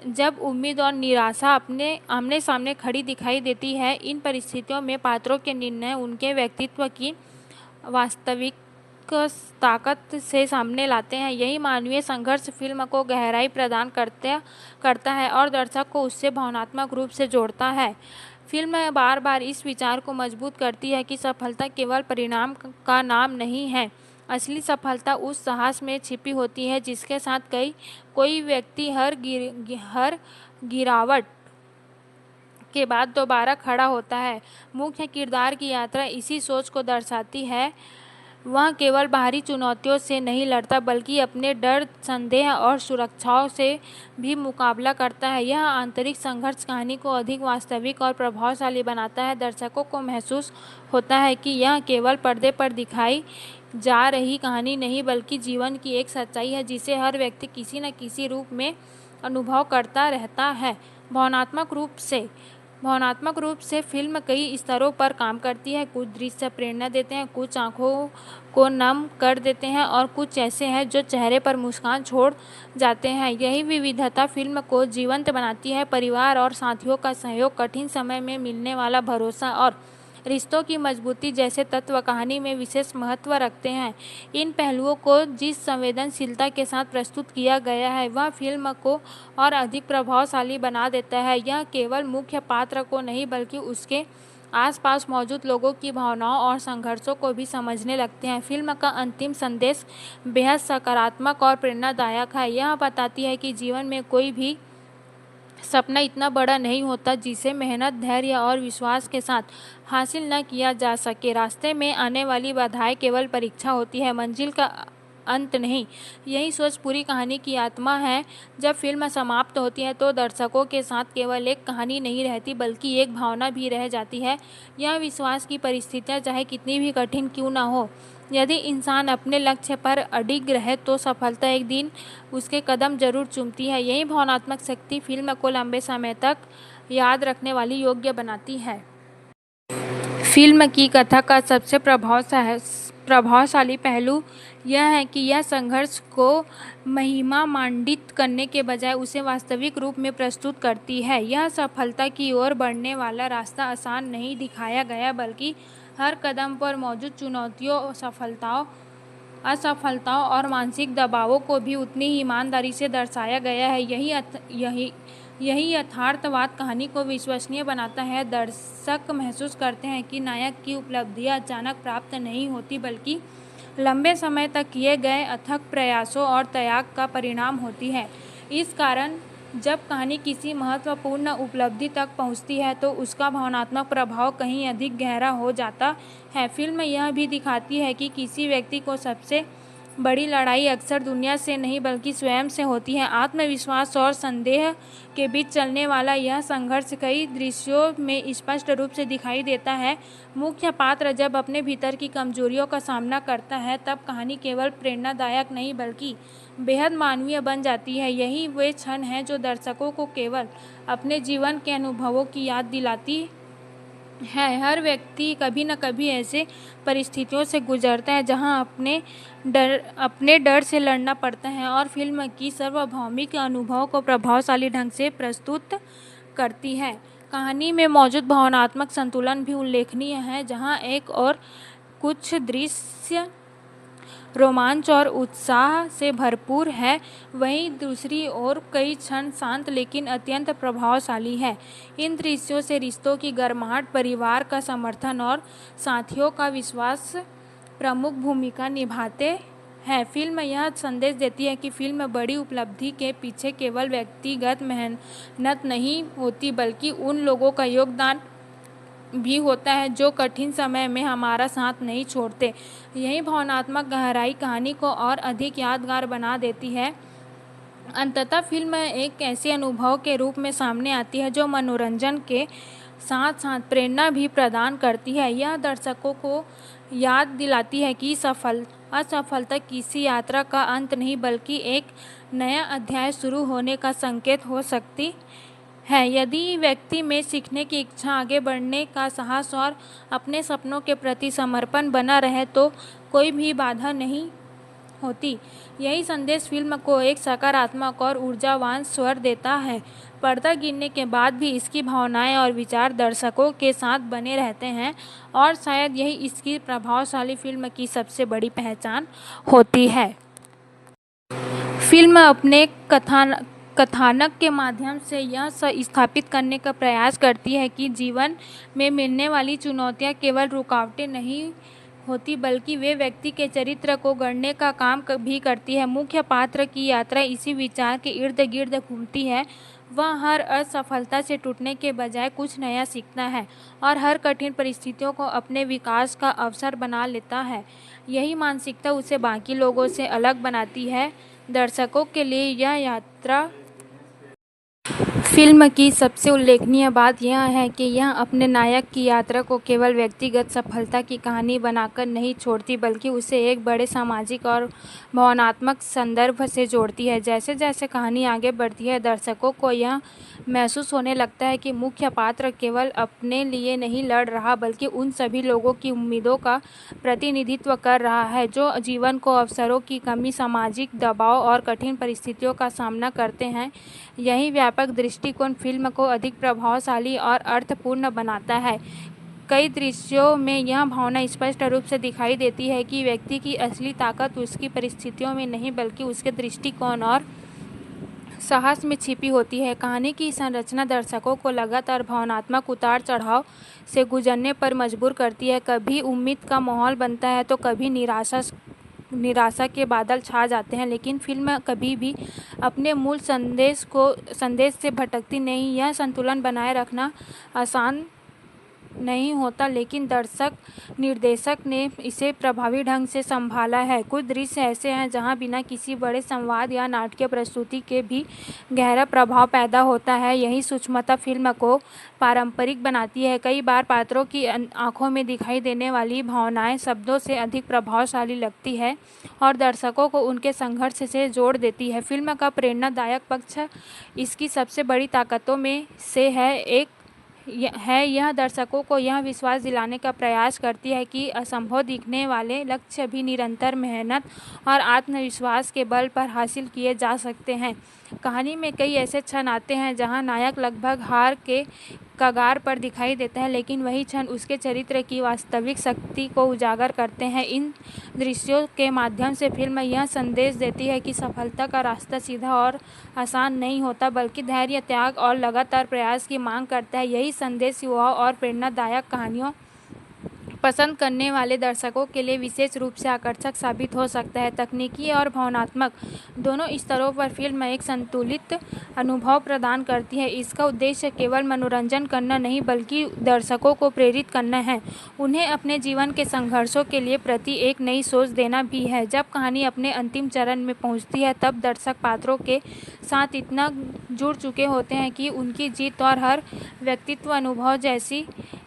[SPEAKER 2] जब उम्मीद और निराशा अपने आमने सामने खड़ी दिखाई देती है। इन परिस्थितियों में पात्रों के निर्णय उनके व्यक्तित्व की वास्तविक ताकत से सामने लाते हैं। यही मानवीय संघर्ष फिल्म को गहराई प्रदान करता है और दर्शक को उससे भावनात्मक रूप से जोड़ता है। फिल्म बार बार इस विचार को मजबूत करती है कि सफलता केवल परिणाम का नाम नहीं है। असली सफलता उस साहस में छिपी होती है जिसके साथ कोई व्यक्ति हर गिरावट के बाद दोबारा खड़ा होता है। मुख्य किरदार की यात्रा इसी सोच को दर्शाती है। वह केवल बाहरी चुनौतियों से नहीं लड़ता, बल्कि अपने डर, संदेह और सुरक्षाओं से भी मुकाबला करता है। यह आंतरिक संघर्ष कहानी को अधिक वास्तविक और प्रभावशाली बनाता है। दर्शकों को महसूस होता है कि यह केवल पर्दे पर दिखाई जा रही कहानी नहीं, बल्कि जीवन की एक सच्चाई है जिसे हर व्यक्ति किसी न किसी रूप में अनुभव करता रहता है। भावनात्मक रूप से फिल्म कई स्तरों पर काम करती है। कुछ दृश्य प्रेरणा देते हैं, कुछ आंखों को नम कर देते हैं और कुछ ऐसे हैं जो चेहरे पर मुस्कान छोड़ जाते हैं। यही विविधता फिल्म को जीवंत बनाती है। परिवार और साथियों का सहयोग, कठिन समय में मिलने वाला भरोसा और रिश्तों की मजबूती जैसे तत्व कहानी में विशेष महत्व रखते हैं। इन पहलुओं को जिस संवेदनशीलता के साथ प्रस्तुत किया गया है, वह फिल्म को और अधिक प्रभावशाली बना देता है। यह केवल मुख्य पात्र को नहीं, बल्कि उसके आसपास मौजूद लोगों की भावनाओं और संघर्षों को भी समझने लगते हैं। फिल्म का अंतिम संदेश बेहद सकारात्मक और प्रेरणादायक है। यह बताती है कि जीवन में कोई भी सपना इतना बड़ा नहीं होता जिसे मेहनत, धैर्य और विश्वास के साथ हासिल न किया जा सके। रास्ते में आने वाली बाधाएं केवल परीक्षा होती है, मंजिल का अंत नहीं। यही सोच पूरी कहानी की आत्मा है। जब फिल्म समाप्त होती है तो दर्शकों के साथ केवल एक कहानी नहीं रहती, बल्कि एक भावना भी रह जाती है। यह विश्वास की परिस्थितियां चाहे कितनी भी कठिन क्यों न हो, यदि इंसान अपने लक्ष्य पर अडिग रहे तो सफलता एक दिन उसके कदम जरूर चूमती है। यही भावनात्मक शक्ति फिल्म को लंबे समय तक याद रखने वाली योग्य बनाती है। फिल्म की कथा का सबसे प्रभावशाली पहलू यह है कि यह संघर्ष को महिमा मंडित करने के बजाय उसे वास्तविक रूप में प्रस्तुत करती है। यह सफलता की ओर बढ़ने वाला रास्ता आसान नहीं दिखाया गया, बल्कि हर कदम पर मौजूद चुनौतियों, असफलताओं और मानसिक दबावों को भी उतनी ही ईमानदारी से दर्शाया गया है। यही यथार्थवाद कहानी को विश्वसनीय बनाता है। दर्शक महसूस करते हैं कि नायक की उपलब्धियां अचानक प्राप्त नहीं होती, बल्कि लंबे समय तक किए गए अथक प्रयासों और त्याग का परिणाम होती है। इस कारण जब कहानी किसी महत्वपूर्ण उपलब्धि तक पहुंचती है तो उसका भावनात्मक प्रभाव कहीं अधिक गहरा हो जाता है। फिल्म यह भी दिखाती है कि किसी व्यक्ति को सबसे बड़ी लड़ाई अक्सर दुनिया से नहीं, बल्कि स्वयं से होती है। आत्मविश्वास और संदेह के बीच चलने वाला यह संघर्ष कई दृश्यों में स्पष्ट रूप से दिखाई देता है। मुख्य पात्र जब अपने भीतर की कमजोरियों का सामना करता है, तब कहानी केवल प्रेरणादायक नहीं, बल्कि बेहद मानवीय बन जाती है। यही वे क्षण हैं जो दर्शकों को केवल अपने जीवन के अनुभवों की याद दिलाती है। हर व्यक्ति कभी न कभी ऐसे परिस्थितियों से गुजरता है जहां अपने डर से लड़ना पड़ता है, और फिल्म की सार्वभौमिक अनुभव को प्रभावशाली ढंग से प्रस्तुत करती है। कहानी में मौजूद भावनात्मक संतुलन भी उल्लेखनीय है। जहां एक और कुछ दृश्य रोमांच और उत्साह से भरपूर है, वहीं दूसरी ओर कई क्षण शांत लेकिन अत्यंत प्रभावशाली है। इन दृश्यों से रिश्तों की गर्माहट, परिवार का समर्थन और साथियों का विश्वास प्रमुख भूमिका निभाते हैं। फिल्म यह संदेश देती है कि फिल्म बड़ी उपलब्धि के पीछे केवल व्यक्तिगत मेहनत नहीं होती, बल्कि उन लोगों का योगदान भी होता है जो कठिन समय में हमारा साथ नहीं छोड़ते। यही भावनात्मक गहराई कहानी को और अधिक यादगार बना देती है। अंततः फिल्म एक ऐसे अनुभव के रूप में सामने आती है जो मनोरंजन के साथ साथ प्रेरणा भी प्रदान करती है। यह दर्शकों को याद दिलाती है कि असफलता किसी यात्रा का अंत नहीं बल्कि एक नया अध्याय शुरू होने का संकेत हो सकती है। यदि व्यक्ति में सीखने की इच्छा, आगे बढ़ने का साहस और अपने सपनों के प्रति समर्पण बना रहे तो कोई भी बाधा नहीं होती। यही संदेश फिल्म को एक सकारात्मक और ऊर्जावान स्वर देता है। पर्दा गिरने के बाद भी इसकी भावनाएं और विचार दर्शकों के साथ बने रहते हैं और शायद यही इसकी प्रभावशाली फिल्म की सबसे बड़ी पहचान होती है। फिल्म अपने कथानक के माध्यम से यह स्थापित करने का प्रयास करती है कि जीवन में मिलने वाली चुनौतियां केवल रुकावटें नहीं होती बल्कि वे व्यक्ति के चरित्र को गढ़ने का काम भी करती है। मुख्य पात्र की यात्रा इसी विचार के इर्द गिर्द घूमती है। वह हर असफलता से टूटने के बजाय कुछ नया सीखता है और हर कठिन परिस्थितियों को अपने विकास का अवसर बना लेता है। यही मानसिकता उसे बाकी लोगों से अलग बनाती है। दर्शकों के लिए यह यात्रा फिल्म की सबसे उल्लेखनीय बात यह है कि यह अपने नायक की यात्रा को केवल व्यक्तिगत सफलता की कहानी बनाकर नहीं छोड़ती बल्कि उसे एक बड़े सामाजिक और भावनात्मक संदर्भ से जोड़ती है। जैसे जैसे कहानी आगे बढ़ती है, दर्शकों को यह महसूस होने लगता है कि मुख्य पात्र केवल अपने लिए नहीं लड़ रहा बल्कि उन सभी लोगों की उम्मीदों का प्रतिनिधित्व कर रहा है जो जीवन को अवसरों की कमी, सामाजिक दबाव और कठिन परिस्थितियों का सामना करते हैं। यही व्यापक दृष्टिकोण फिल्म को अधिक प्रभावशाली और अर्थपूर्ण बनाता है। कई दृश्यों में यह भावना स्पष्ट रूप से दिखाई देती है कि व्यक्ति की असली ताकत उसकी परिस्थितियों में नहीं बल्कि उसके दृष्टिकोण और साहस में छिपी होती है। कहानी की संरचना दर्शकों को लगातार भावनात्मक उतार चढ़ाव से गुजरने पर मजबूर करती है। कभी उम्मीद का माहौल बनता है तो कभी निराशा के बादल छा जाते हैं, लेकिन फिल्म कभी भी अपने मूल संदेश से भटकती नहीं। यह संतुलन बनाए रखना आसान नहीं होता, लेकिन निर्देशक ने इसे प्रभावी ढंग से संभाला है। कुछ दृश्य ऐसे हैं जहां बिना किसी बड़े संवाद या नाटकीय प्रस्तुति के भी गहरा प्रभाव पैदा होता है। यही सूक्ष्मता फिल्म को पारंपरिक बनाती है। कई बार पात्रों की आंखों में दिखाई देने वाली भावनाएं शब्दों से अधिक प्रभावशाली लगती है और दर्शकों को उनके संघर्ष से जोड़ देती है। फिल्म का प्रेरणादायक पक्ष इसकी सबसे बड़ी ताकतों में से यह दर्शकों को यह विश्वास दिलाने का प्रयास करती है कि असंभव दिखने वाले लक्ष्य भी निरंतर मेहनत और आत्मविश्वास के बल पर हासिल किए जा सकते हैं। कहानी में कई ऐसे क्षण आते हैं जहां नायक लगभग हार के कगार पर दिखाई देता है, लेकिन वही क्षण उसके चरित्र की वास्तविक शक्ति को उजागर करते हैं। इन दृश्यों के माध्यम से फिल्म यह संदेश देती है कि सफलता का रास्ता सीधा और आसान नहीं होता बल्कि धैर्य, त्याग और लगातार प्रयास की मांग करता है। यही संदेश युवाओं और प्रेरणादायक कहानियों पसंद करने वाले दर्शकों के लिए विशेष रूप से आकर्षक साबित हो सकता है। तकनीकी और भावनात्मक दोनों स्तरों पर फिल्म एक संतुलित अनुभव प्रदान करती है। इसका उद्देश्य केवल मनोरंजन करना नहीं बल्कि दर्शकों को प्रेरित करना है, उन्हें अपने जीवन के संघर्षों के लिए प्रति एक नई सोच देना भी है। जब कहानी अपने अंतिम चरण में पहुंचती है तब दर्शक पात्रों के साथ इतना जुड़ चुके होते हैं कि उनकी जीत और हर व्यक्तित्व अनुभव जैसी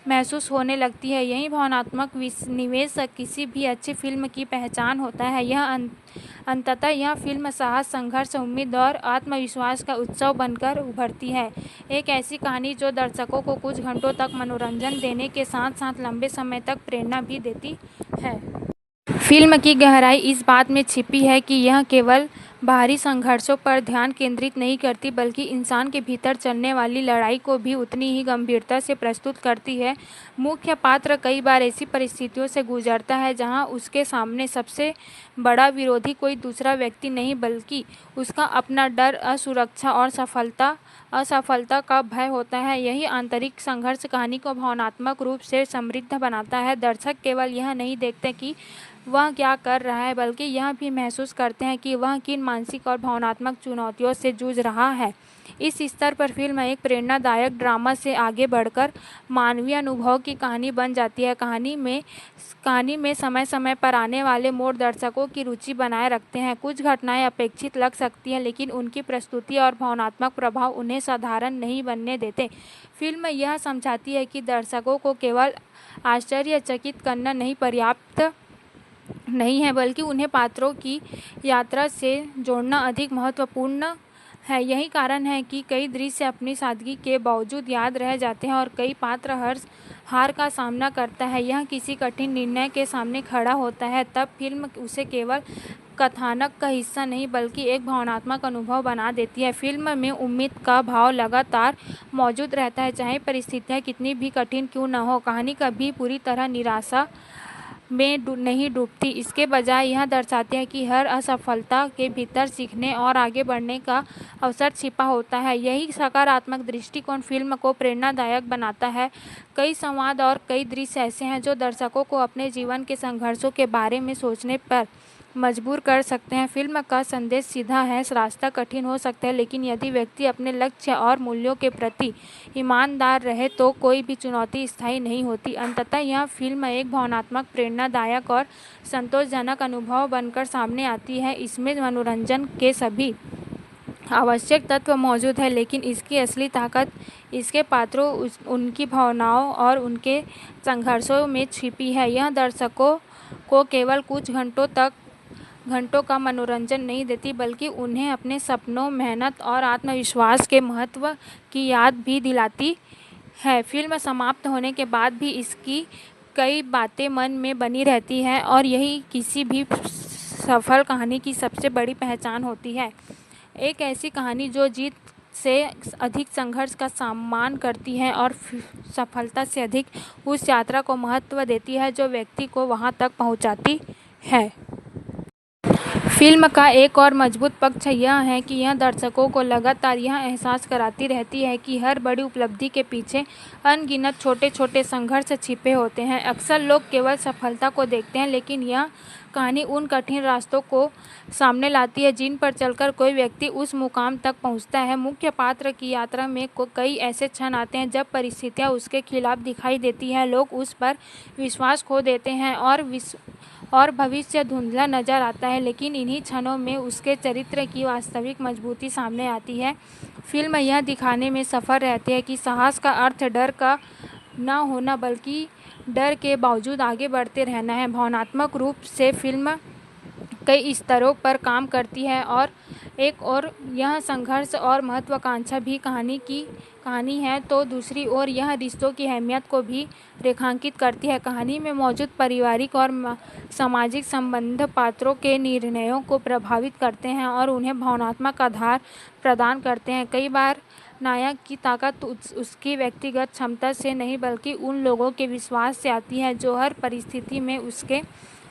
[SPEAKER 2] महसूस होने लगती है। यही भावनात्मक निवेश किसी भी अच्छी फिल्म की पहचान होता है। अंततः यह फिल्म साहस, संघर्ष, उम्मीद और आत्मविश्वास का उत्सव बनकर उभरती है। एक ऐसी कहानी जो दर्शकों को कुछ घंटों तक मनोरंजन देने के साथ साथ लंबे समय तक प्रेरणा भी देती है। फिल्म की गहराई इस बात में छिपी है कि यह केवल बाहरी संघर्षों पर ध्यान केंद्रित नहीं करती बल्कि इंसान के भीतर चलने वाली लड़ाई को भी उतनी ही गंभीरता से प्रस्तुत करती है। मुख्य पात्र कई बार ऐसी परिस्थितियों से गुजरता है जहां उसके सामने सबसे बड़ा विरोधी कोई दूसरा व्यक्ति नहीं बल्कि उसका अपना डर, असुरक्षा और असफलता का भय होता है। यही आंतरिक संघर्ष कहानी को भावनात्मक रूप से समृद्ध बनाता है। दर्शक केवल यह नहीं देखते कि वह क्या कर रहा है, बल्कि यह भी महसूस करते हैं कि वह किन मानसिक और भावनात्मक चुनौतियों से जूझ रहा है। इस स्तर पर फिल्म एक प्रेरणादायक ड्रामा से आगे बढ़कर मानवीय अनुभव की कहानी बन जाती है। कहानी में समय समय पर आने वाले मोड़ दर्शकों की रुचि बनाए रखते हैं। कुछ घटनाएं अपेक्षित लग सकती हैं, लेकिन उनकी प्रस्तुति और भावनात्मक प्रभाव उन्हें साधारण नहीं बनने देते। फिल्म यह समझाती है कि दर्शकों को केवल आश्चर्यचकित करना नहीं पर्याप्त नहीं है, बल्कि उन्हें पात्रों की यात्रा से जोड़ना अधिक महत्वपूर्ण है। यही कारण है कि कई दृश्य अपनी सादगी के बावजूद याद रह जाते हैं और कई पात्र हार का सामना करता है, यह किसी कठिन निर्णय के सामने खड़ा होता है, तब फिल्म उसे केवल कथानक का हिस्सा नहीं बल्कि एक भावनात्मक अनुभव बना देती है। फिल्म में उम्मीद का भाव लगातार मौजूद रहता है, चाहे परिस्थितियाँ कितनी भी कठिन क्यों न हो। कहानी कभी पूरी तरह निराशा में नहीं डूबती, इसके बजाय यह दर्शाती है कि हर असफलता के भीतर सीखने और आगे बढ़ने का अवसर छिपा होता है। यही सकारात्मक दृष्टिकोण फिल्म को प्रेरणादायक बनाता है। कई संवाद और कई दृश्य ऐसे हैं जो दर्शकों को अपने जीवन के संघर्षों के बारे में सोचने पर मजबूर कर सकते हैं। फिल्म का संदेश सीधा है, रास्ता कठिन हो सकता है, लेकिन यदि व्यक्ति अपने लक्ष्य और मूल्यों के प्रति ईमानदार रहे तो कोई भी चुनौती स्थायी नहीं होती। अंततः यह फिल्म एक भावनात्मक, प्रेरणादायक और संतोषजनक अनुभव बनकर सामने आती है। इसमें मनोरंजन के सभी आवश्यक तत्व मौजूद है, लेकिन इसकी असली ताकत इसके पात्रों, उनकी भावनाओं और उनके संघर्षों में छिपी है। यह दर्शकों को केवल कुछ घंटों का मनोरंजन नहीं देती, बल्कि उन्हें अपने सपनों, मेहनत और आत्मविश्वास के महत्व की याद भी दिलाती है। फिल्म समाप्त होने के बाद भी इसकी कई बातें मन में बनी रहती हैं और यही किसी भी सफल कहानी की सबसे बड़ी पहचान होती है। एक ऐसी कहानी जो जीत से अधिक संघर्ष का सम्मान करती है और सफलता से अधिक उस यात्रा को महत्व देती है जो व्यक्ति को वहां तक पहुंचाती है। फिल्म का एक और मजबूत पक्ष यह है कि यह दर्शकों को लगातार यह एहसास कराती रहती है कि हर बड़ी उपलब्धि के पीछे अनगिनत छोटे छोटे संघर्ष छिपे होते हैं। अक्सर लोग केवल सफलता को देखते हैं, लेकिन यह कहानी उन कठिन रास्तों को सामने लाती है जिन पर चलकर कोई व्यक्ति उस मुकाम तक पहुंचता है। मुख्य पात्र की यात्रा में कई ऐसे क्षण आते हैं जब परिस्थितियां उसके खिलाफ दिखाई देती हैं, लोग उस पर विश्वास खो देते हैं और भविष्य धुंधला नजर आता है, लेकिन इन्हीं क्षणों में उसके चरित्र की वास्तविक मजबूती सामने आती है। फिल्म यह दिखाने में सफल रहती है कि साहस का अर्थ डर का न होना, बल्कि डर के बावजूद आगे बढ़ते रहना है। भावनात्मक रूप से फिल्म कई स्तरों पर काम करती है और एक और यह संघर्ष और महत्वाकांक्षा भी कहानी है, तो दूसरी ओर यह रिश्तों की अहमियत को भी रेखांकित करती है। कहानी में मौजूद पारिवारिक और सामाजिक संबंध पात्रों के निर्णयों को प्रभावित करते हैं और उन्हें भावनात्मक आधार प्रदान करते हैं। कई बार नायक की ताकत उसकी व्यक्तिगत क्षमता से नहीं बल्कि उन लोगों के विश्वास से आती है जो हर परिस्थिति में उसके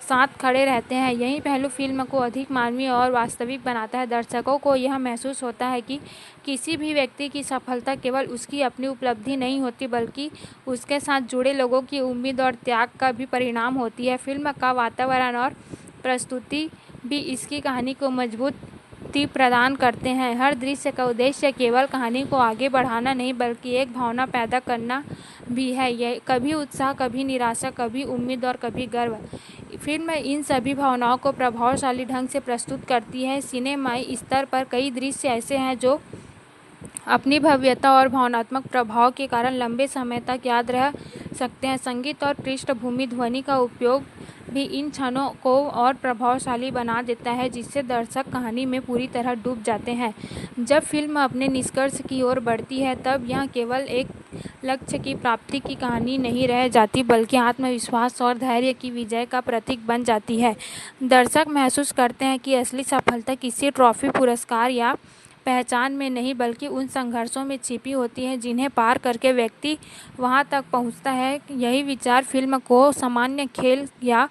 [SPEAKER 2] साथ खड़े रहते हैं। यही पहलू फिल्म को अधिक मानवीय और वास्तविक बनाता है। दर्शकों को यह महसूस होता है कि किसी भी व्यक्ति की सफलता केवल उसकी अपनी उपलब्धि नहीं होती, बल्कि उसके साथ जुड़े लोगों की उम्मीद और त्याग का भी परिणाम होती है। फिल्म का वातावरण और प्रस्तुति भी इसकी कहानी को मजबूती प्रदान करते हैं। हर दृश्य का उद्देश्य केवल कहानी को आगे बढ़ाना नहीं बल्कि एक भावना पैदा करना भी है। यह कभी उत्साह, कभी निराशा, कभी उम्मीद और कभी गर्व। फिल्म इन सभी भावनाओं को प्रभावशाली ढंग से प्रस्तुत करती है। सिनेमाई स्तर पर कई दृश्य ऐसे हैं जो अपनी भव्यता और भावनात्मक प्रभाव के कारण लंबे समय तक याद रह सकते हैं। संगीत और पृष्ठभूमि ध्वनि का उपयोग भी इन क्षणों को और प्रभावशाली बना देता है, जिससे दर्शक कहानी में पूरी तरह डूब जाते हैं। जब फिल्म अपने निष्कर्ष की ओर बढ़ती है तब यह केवल एक लक्ष्य की प्राप्ति की कहानी नहीं रह जाती, बल्कि आत्मविश्वास और धैर्य की विजय का प्रतीक बन जाती है। दर्शक महसूस करते हैं कि असली सफलता किसी ट्रॉफी, पुरस्कार या पहचान में नहीं बल्कि उन संघर्षों में छिपी होती है जिन्हें पार करके व्यक्ति वहां तक पहुंचता है। यही विचार फिल्म को सामान्य खेल या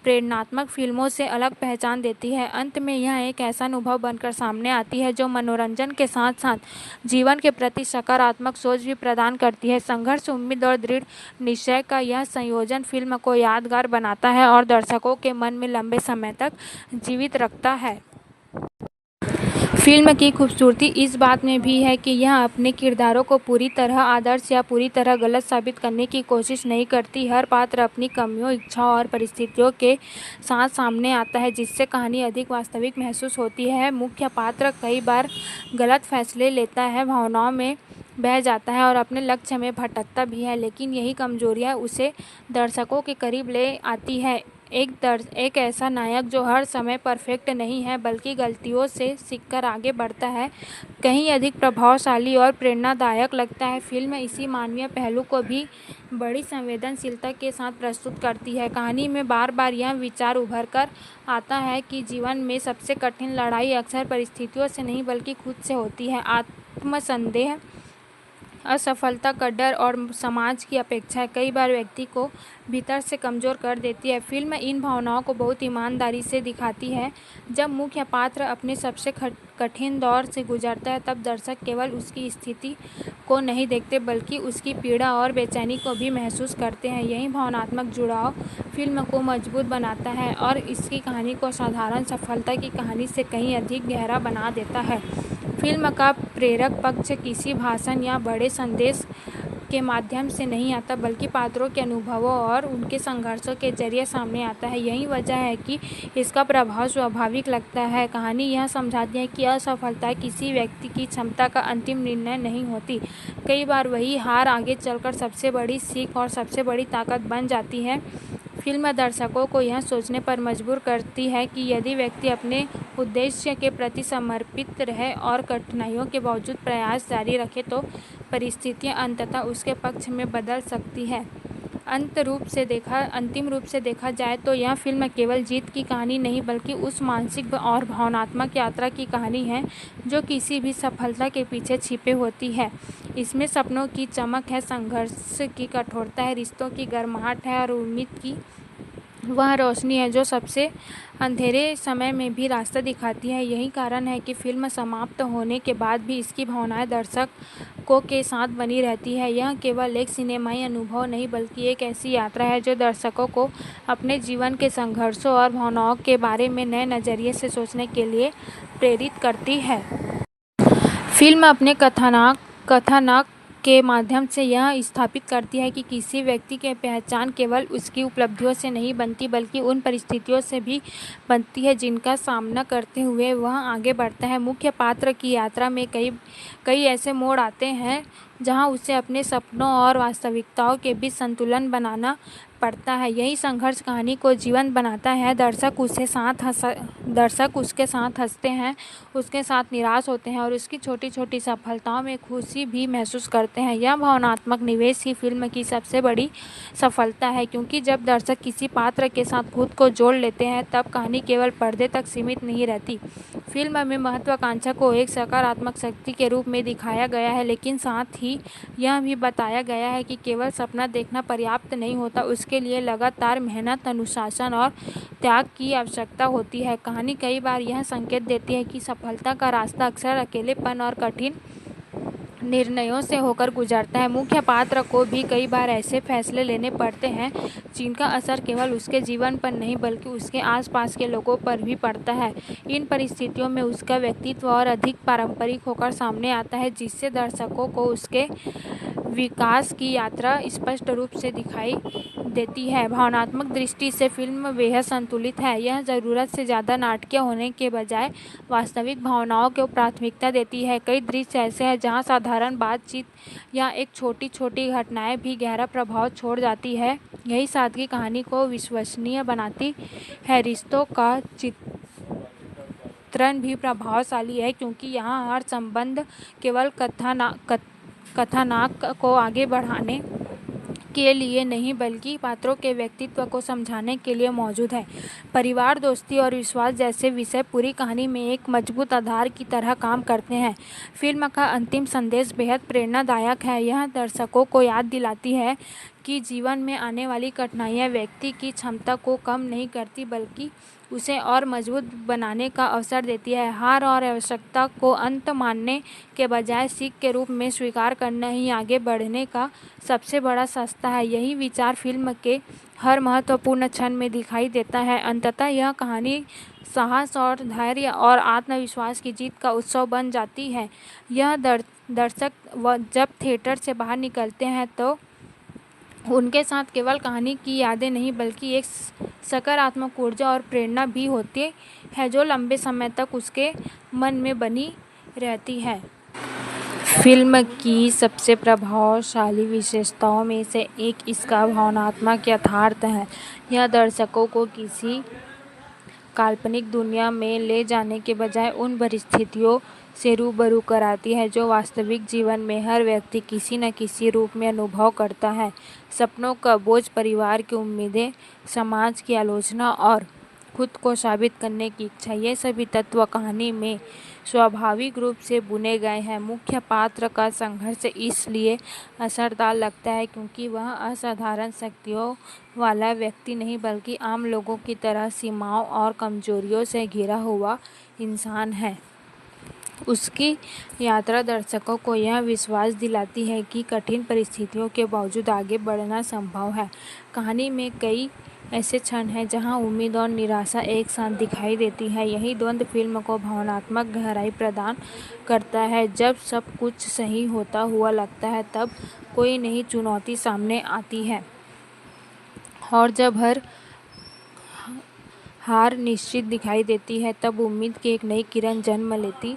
[SPEAKER 2] प्रेरणात्मक फिल्मों से अलग पहचान देती है। अंत में यह एक ऐसा अनुभव बनकर सामने आती है जो मनोरंजन के साथ साथ जीवन के प्रति सकारात्मक सोच भी प्रदान करती है। संघर्ष, उम्मीद और दृढ़ निश्चय का यह संयोजन फिल्म को यादगार बनाता है और दर्शकों के मन में लंबे समय तक जीवित रखता है। फिल्म की खूबसूरती इस बात में भी है कि यह अपने किरदारों को पूरी तरह आदर्श या पूरी तरह गलत साबित करने की कोशिश नहीं करती। हर पात्र अपनी कमियों, इच्छाओं और परिस्थितियों के साथ सामने आता है, जिससे कहानी अधिक वास्तविक महसूस होती है। मुख्य पात्र कई बार गलत फैसले लेता है, भावनाओं में बह जाता है और अपने लक्ष्य में भटकता भी है, लेकिन यही कमजोरियां उसे दर्शकों के करीब ले आती है। एक ऐसा नायक जो हर समय परफेक्ट नहीं है बल्कि गलतियों से सीखकर आगे बढ़ता है, कहीं अधिक प्रभावशाली और प्रेरणादायक लगता है। फिल्म इसी मानवीय पहलू को भी बड़ी संवेदनशीलता के साथ प्रस्तुत करती है। कहानी में बार बार यह विचार उभर कर आता है कि जीवन में सबसे कठिन लड़ाई अक्सर परिस्थितियों से नहीं बल्कि खुद से होती है। आत्मसंदेह, असफलता का डर और समाज की अपेक्षाएं कई बार व्यक्ति को भीतर से कमज़ोर कर देती है। फिल्म इन भावनाओं को बहुत ईमानदारी से दिखाती है। जब मुख्य पात्र अपने सबसे कठिन दौर से गुजरता है, तब दर्शक केवल उसकी स्थिति को नहीं देखते बल्कि उसकी पीड़ा और बेचैनी को भी महसूस करते हैं। यही भावनात्मक जुड़ाव फिल्म को मजबूत बनाता है और इसकी कहानी को साधारण सफलता की कहानी से कहीं अधिक गहरा बना देता है। फिल्म का प्रेरक पक्ष किसी भाषण या बड़े संदेश के माध्यम से नहीं आता बल्कि पात्रों के अनुभवों और उनके संघर्षों के जरिए सामने आता है। यही वजह है कि इसका प्रभाव स्वाभाविक लगता है। कहानी यह समझाती है कि असफलता किसी व्यक्ति की क्षमता का अंतिम निर्णय नहीं होती। कई बार वही हार आगे चलकर सबसे बड़ी सीख और सबसे बड़ी ताकत बन जाती है। फिल्म दर्शकों को यह सोचने पर मजबूर करती है कि यदि व्यक्ति अपने उद्देश्य के प्रति समर्पित रहे और कठिनाइयों के बावजूद प्रयास जारी रखे तो परिस्थितियां अंततः उसके पक्ष में बदल सकती है। अंतिम रूप से देखा जाए तो यह फिल्म केवल जीत की कहानी नहीं बल्कि उस मानसिक और भावनात्मक यात्रा की कहानी है जो किसी भी सफलता के पीछे छिपे होती है। इसमें सपनों की चमक है, संघर्ष की कठोरता है, रिश्तों की गर्माहट है और उम्मीद की वह रोशनी है जो सबसे अंधेरे समय में भी रास्ता दिखाती है। यही कारण है कि फिल्म समाप्त होने के बाद भी इसकी भावनाएं दर्शकों के साथ बनी रहती है। यह केवल एक सिनेमाई अनुभव नहीं बल्कि एक ऐसी यात्रा है जो दर्शकों को अपने जीवन के संघर्षों और भावनाओं के बारे में नए नज़रिए से सोचने के लिए प्रेरित करती है। फिल्म अपने कथानक के माध्यम से यह स्थापित करती है कि किसी व्यक्ति की पहचान केवल उसकी उपलब्धियों से नहीं बनती बल्कि उन परिस्थितियों से भी बनती है जिनका सामना करते हुए वह आगे बढ़ता है। मुख्य पात्र की यात्रा में कई ऐसे मोड़ आते हैं जहां उसे अपने सपनों और वास्तविकताओं के बीच संतुलन बनाना पड़ता है। यही संघर्ष कहानी को जीवंत बनाता है। दर्शक उसके साथ हंसते हैं, उसके साथ निराश होते हैं और उसकी छोटी छोटी सफलताओं में खुशी भी महसूस करते हैं। यह भावनात्मक निवेश ही फिल्म की सबसे बड़ी सफलता है, क्योंकि जब दर्शक किसी पात्र के साथ खुद को जोड़ लेते हैं तब कहानी केवल पर्दे तक सीमित नहीं रहती। फिल्म में महत्वाकांक्षा को एक सकारात्मक शक्ति के रूप में दिखाया गया है, लेकिन साथ ही यह भी बताया गया है कि केवल सपना देखना पर्याप्त नहीं होता, उसके लिए लगातार मेहनत, अनुशासन और त्याग की आवश्यकता होती है। कहानी कई बार यह संकेत देती है कि सफलता का रास्ता अक्सर अकेलेपन और कठिन निर्णयों से होकर गुजरता है। मुख्य पात्र को भी कई बार ऐसे फैसले लेने पड़ते हैं जिनका असर केवल उसके जीवन पर नहीं बल्कि उसके आसपास के लोगों पर भी पड़ता है। इन परिस्थितियों में उसका व्यक्तित्व और अधिक पारंपरिक होकर सामने आता है, जिससे दर्शकों को उसके विकास की यात्रा स्पष्ट रूप से दिखाई देती है। भावनात्मक दृष्टि से फिल्म बेहद संतुलित है। यह ज़रूरत से ज़्यादा नाटकीय होने के बजाय वास्तविक भावनाओं को प्राथमिकता देती है। कई दृश्य ऐसे हैं जहां साधारण बातचीत या एक छोटी छोटी घटनाएं भी गहरा प्रभाव छोड़ जाती है। यही सादगी कहानी को विश्वसनीय बनाती है। रिश्तों का चित्रण भी प्रभावशाली है, क्योंकि यहाँ हर संबंध केवल कथानक को आगे बढ़ाने के लिए नहीं बल्कि पात्रों के व्यक्तित्व को समझाने के लिए मौजूद है। परिवार, दोस्ती और विश्वास जैसे विषय पूरी कहानी में एक मजबूत आधार की तरह काम करते हैं। फिल्म का अंतिम संदेश बेहद प्रेरणादायक है। यह दर्शकों को याद दिलाती है कि जीवन में आने वाली कठिनाइयाँ व्यक्ति की क्षमता को कम नहीं करती बल्कि उसे और मजबूत बनाने का अवसर देती है। हार और आवश्यकता को अंत मानने के बजाय सीख के रूप में स्वीकार करना ही आगे बढ़ने का सबसे बड़ा रास्ता है। यही विचार फिल्म के हर महत्वपूर्ण क्षण में दिखाई देता है। अंततः यह कहानी साहस और धैर्य और आत्मविश्वास की जीत का उत्सव बन जाती है। यह दर्शक जब थिएटर से बाहर निकलते हैं तो उनके साथ केवल कहानी की यादें नहीं बल्कि एक सकारात्मक ऊर्जा और प्रेरणा भी होती है जो लंबे समय तक उसके मन में बनी रहती है। फिल्म की सबसे प्रभावशाली विशेषताओं में से एक इसका भावनात्मक यथार्थ है। यह दर्शकों को किसी काल्पनिक दुनिया में ले जाने के बजाय उन परिस्थितियों से रूबरू कराती है जो वास्तविक जीवन में हर व्यक्ति किसी न किसी रूप में अनुभव करता है। सपनों का बोझ, परिवार की उम्मीदें, समाज की आलोचना और खुद को साबित करने की इच्छा, ये सभी तत्व कहानी में स्वाभाविक रूप से बुने गए हैं। मुख्य पात्र का संघर्ष इसलिए असरदार लगता है क्योंकि वह असाधारण शक्तियों वाला व्यक्ति नहीं बल्कि आम लोगों की तरह सीमाओं और कमजोरियों से घिरा हुआ इंसान है। उसकी यात्रा दर्शकों को यह विश्वास दिलाती है कि कठिन परिस्थितियों के बावजूद आगे बढ़ना संभव है। कहानी में कई ऐसे क्षण हैं जहां उम्मीद और निराशा एक साथ दिखाई देती है। यही द्वंद्व फिल्म को भावनात्मक गहराई प्रदान करता है। जब सब कुछ सही होता हुआ लगता है तब कोई नई चुनौती सामने आती है और जब हर हार निश्चित दिखाई देती है तब उम्मीद की एक नई किरण जन्म लेती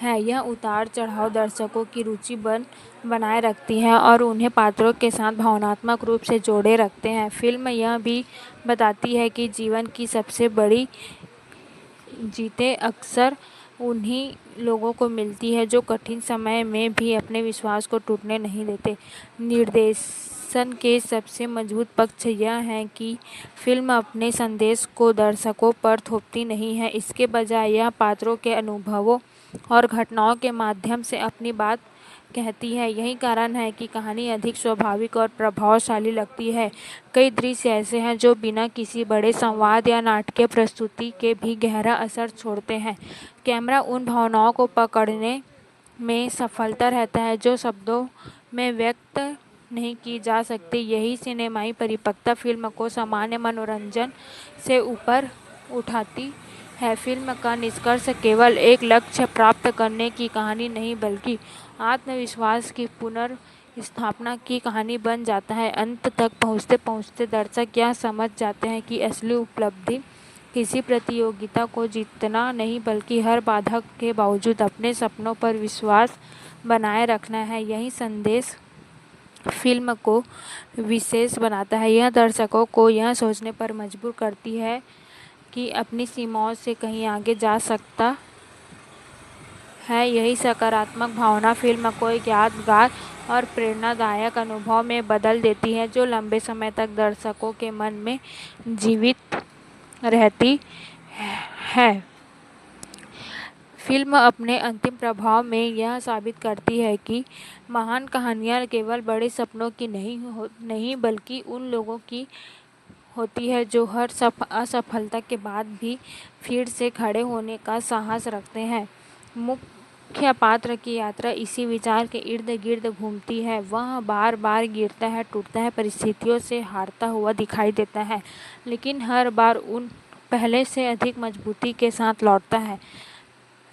[SPEAKER 2] है। यह उतार चढ़ाव दर्शकों की रुचि बनाए रखती है और उन्हें पात्रों के साथ भावनात्मक रूप से जोड़े रखते हैं। फिल्म यह भी बताती है कि जीवन की सबसे बड़ी जीतें अक्सर उन्हीं लोगों को मिलती है जो कठिन समय में भी अपने विश्वास को टूटने नहीं देते। निर्देशन के सबसे मजबूत पक्ष यह है कि फिल्म अपने संदेश को दर्शकों पर थोपती नहीं है। इसके बजाय यह पात्रों के अनुभवों और घटनाओं के माध्यम से अपनी बात कहती है। यही कारण है कि कहानी अधिक स्वाभाविक और प्रभावशाली लगती है। कई दृश्य ऐसे हैं जो बिना किसी बड़े संवाद या नाटकीय प्रस्तुति के भी गहरा असर छोड़ते हैं। कैमरा उन भावनाओं को पकड़ने में सफलता रहता है जो शब्दों में व्यक्त नहीं की जा सकती। यही सिनेमाई परिपक्वता फिल्म को सामान्य मनोरंजन से ऊपर उठाती है। फिल्म का निष्कर्ष केवल एक लक्ष्य प्राप्त करने की कहानी नहीं बल्कि आत्मविश्वास की पुनर्स्थापना की कहानी बन जाता है। अंत तक पहुँचते पहुँचते दर्शक यह समझ जाते हैं कि असली उपलब्धि किसी प्रतियोगिता को जीतना नहीं बल्कि हर बाधा के बावजूद अपने सपनों पर विश्वास बनाए रखना है। यही संदेश फिल्म को विशेष बनाता है। यह दर्शकों को यह सोचने पर मजबूर करती है कि अपनी सीमाओं से कहीं आगे जा सकता है। यही सकारात्मक भावना फिल्म को एक यादगार और प्रेरणादायक अनुभव में बदल देती है जो लंबे समय तक दर्शकों के मन में जीवित रहती है। फिल्म अपने अंतिम प्रभाव में यह साबित करती है कि महान कहानियाँ केवल बड़े सपनों की नहीं बल्कि उन लोगों की होती है जो हर असफलता के बाद भी फिर से खड़े होने का साहस रखते हैं। मुख्य पात्र की यात्रा इसी विचार के इर्द गिर्द घूमती है। वह बार बार गिरता है, टूटता है, परिस्थितियों से हारता हुआ दिखाई देता है, लेकिन हर बार उन पहले से अधिक मजबूती के साथ लौटता है।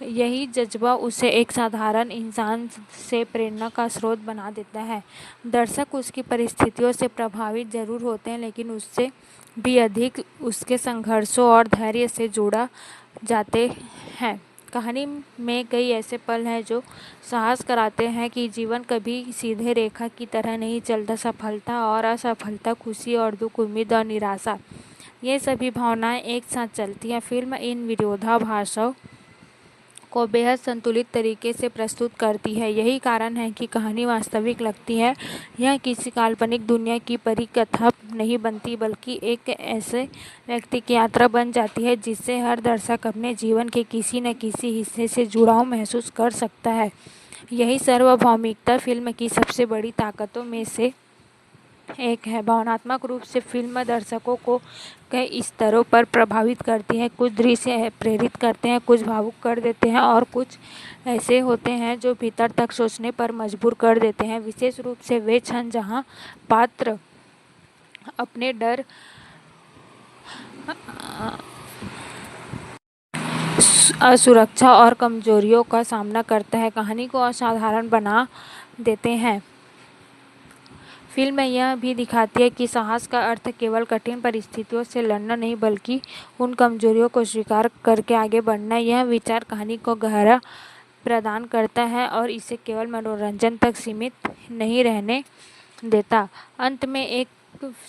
[SPEAKER 2] यही जज्बा उसे एक साधारण इंसान से प्रेरणा का स्रोत बना देता है। दर्शक उसकी परिस्थितियों से प्रभावित जरूर होते हैं लेकिन उससे भी अधिक उसके संघर्षों और धैर्य से जुड़ा जाते हैं। कहानी में कई ऐसे पल हैं जो साहस कराते हैं कि जीवन कभी सीधे रेखा की तरह नहीं चलता। सफलता और असफलता, खुशी और दुख, उम्मीद और निराशा, ये सभी भावनाएं एक साथ चलती हैं। फिल्म इन विरोधाभासों को बेहद संतुलित तरीके से प्रस्तुत करती है। यही कारण है कि कहानी वास्तविक लगती है। यह किसी काल्पनिक दुनिया की परिकथा नहीं बनती, बल्कि एक ऐसे व्यक्ति की यात्रा बन जाती है जिससे हर दर्शक अपने जीवन के किसी न किसी हिस्से से जुड़ाव महसूस कर सकता है। यही सार्वभौमिकता फिल्म की सबसे बड़ी ताकतों में से एक है। भावनात्मक रूप से फिल्म दर्शकों को कई स्तरों पर प्रभावित करती है। कुछ दृश्य प्रेरित करते हैं, कुछ भावुक कर देते हैं और कुछ ऐसे होते हैं जो भीतर तक सोचने पर मजबूर कर देते हैं। विशेष रूप से वे क्षण जहां पात्र अपने डर, असुरक्षा और कमजोरियों का सामना करता है, कहानी को असाधारण बना देते हैं। फिल्म यह भी दिखाती है कि साहस का अर्थ केवल कठिन परिस्थितियों से लड़ना नहीं, बल्कि उन कमजोरियों को स्वीकार करके आगे बढ़ना। यह विचार कहानी को गहरा प्रदान करता है और इसे केवल मनोरंजन तक सीमित नहीं रहने देता। अंत में एक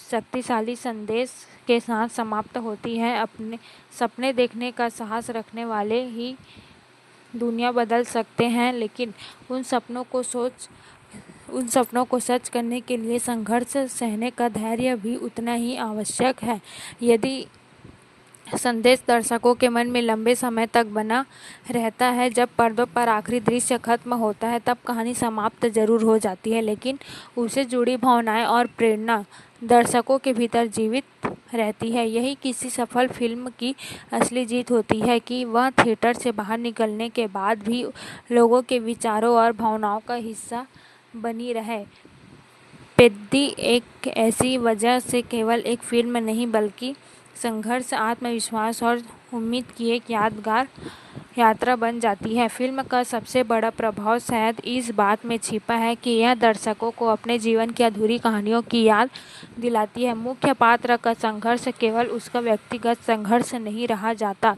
[SPEAKER 2] शक्तिशाली संदेश के साथ समाप्त होती है। अपने सपने देखने का साहस रखने वाले ही दुनिया बदल सकते हैं, लेकिन उन सपनों को सच करने के लिए संघर्ष सहने का धैर्य भी उतना ही आवश्यक है। यदि संदेश दर्शकों के मन में लंबे समय तक बना रहता है, जब पर्दों पर आखिरी दृश्य खत्म होता है तब कहानी समाप्त जरूर हो जाती है, लेकिन उससे जुड़ी भावनाएं और प्रेरणा दर्शकों के भीतर जीवित रहती है। यही किसी सफल फिल्म की असली जीत होती है कि वह थिएटर से बाहर निकलने के बाद भी लोगों के विचारों और भावनाओं का हिस्सा बनी रहे। पेद्दी एक ऐसी वजह से केवल एक फिल्म नहीं, बल्कि संघर्ष, आत्मविश्वास और उम्मीद की एक यादगार यात्रा बन जाती है। फिल्म का सबसे बड़ा प्रभाव शायद इस बात में छिपा है कि यह दर्शकों को अपने जीवन की अधूरी कहानियों की याद दिलाती है। मुख्य पात्र का संघर्ष केवल उसका व्यक्तिगत संघर्ष नहीं रह जाता,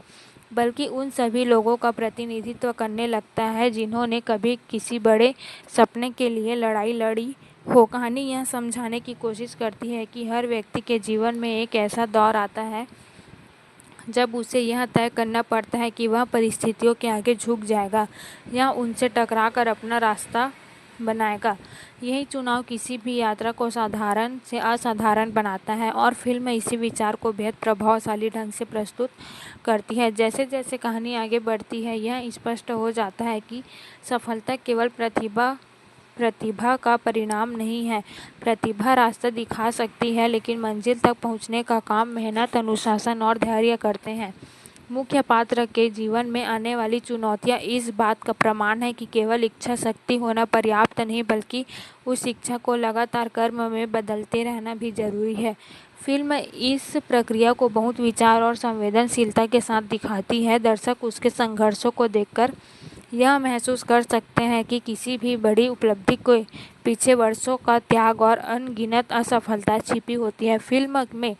[SPEAKER 2] बल्कि उन सभी लोगों का प्रतिनिधित्व करने लगता है जिन्होंने कभी किसी बड़े सपने के लिए लड़ाई लड़ी हो। कहानी यह समझाने की कोशिश करती है कि हर व्यक्ति के जीवन में एक ऐसा दौर आता है जब उसे यह तय करना पड़ता है कि वह परिस्थितियों के आगे झुक जाएगा या उनसे टकराकर अपना रास्ता बनाएगा। यही चुनाव किसी भी यात्रा को साधारण से असाधारण बनाता है और फिल्म इसी विचार को बेहद प्रभावशाली ढंग से प्रस्तुत करती है। जैसे जैसे कहानी आगे बढ़ती है, यह स्पष्ट हो जाता है कि सफलता केवल प्रतिभा का परिणाम नहीं है। प्रतिभा रास्ता दिखा सकती है, लेकिन मंजिल तक पहुंचने का काम मेहनत, अनुशासन और धैर्य करते हैं। मुख्य पात्र के जीवन में आने वाली चुनौतियां इस बात का प्रमाण है कि केवल इच्छा शक्ति होना पर्याप्त नहीं, बल्कि उस इच्छा को लगातार कर्म में बदलते रहना भी जरूरी है। फिल्म इस प्रक्रिया को बहुत विचार और संवेदनशीलता के साथ दिखाती है। दर्शक उसके संघर्षों को देखकर यह महसूस कर सकते हैं कि किसी भी बड़ी उपलब्धि के पीछे वर्षों का त्याग और अनगिनत असफलता छिपी होती है। फिल्म में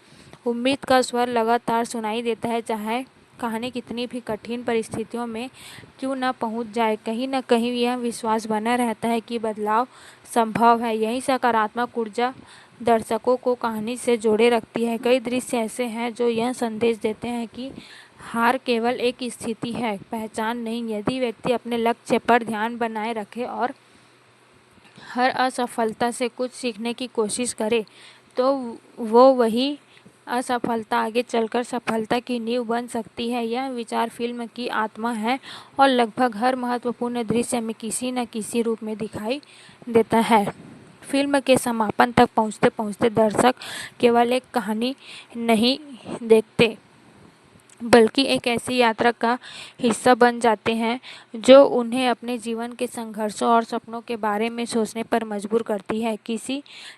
[SPEAKER 2] उम्मीद का स्वर लगातार सुनाई देता है, चाहे कहानी कितनी भी कठिन परिस्थितियों में क्यों न पहुंच जाए। कहीं न कहीं यह विश्वास बना रहता है कि बदलाव संभव है। यही सकारात्मक ऊर्जा दर्शकों को कहानी से जोड़े रखती है। कई दृश्य ऐसे हैं जो यह संदेश देते हैं कि हार केवल एक स्थिति है, पहचान नहीं। यदि व्यक्ति अपने लक्ष्य पर ध्यान बनाए रखे और हर असफलता से कुछ सीखने की कोशिश करे, तो वो वही असफलता आगे चलकर सफलता की नींव बन सकती है। यह विचार फिल्म की आत्मा है और लगभग हर महत्वपूर्ण दृश्य में किसी न किसी रूप में दिखाई देता है। फिल्म के समापन तक पहुंचते पहुंचते दर्शक केवल एक कहानी नहीं देखते, बल्कि एक ऐसी यात्रा का हिस्सा बन जाते हैं जो उन्हें अपने जीवन के संघर्षों और सपनों के बारे में सोचने पर मजबूर करती है।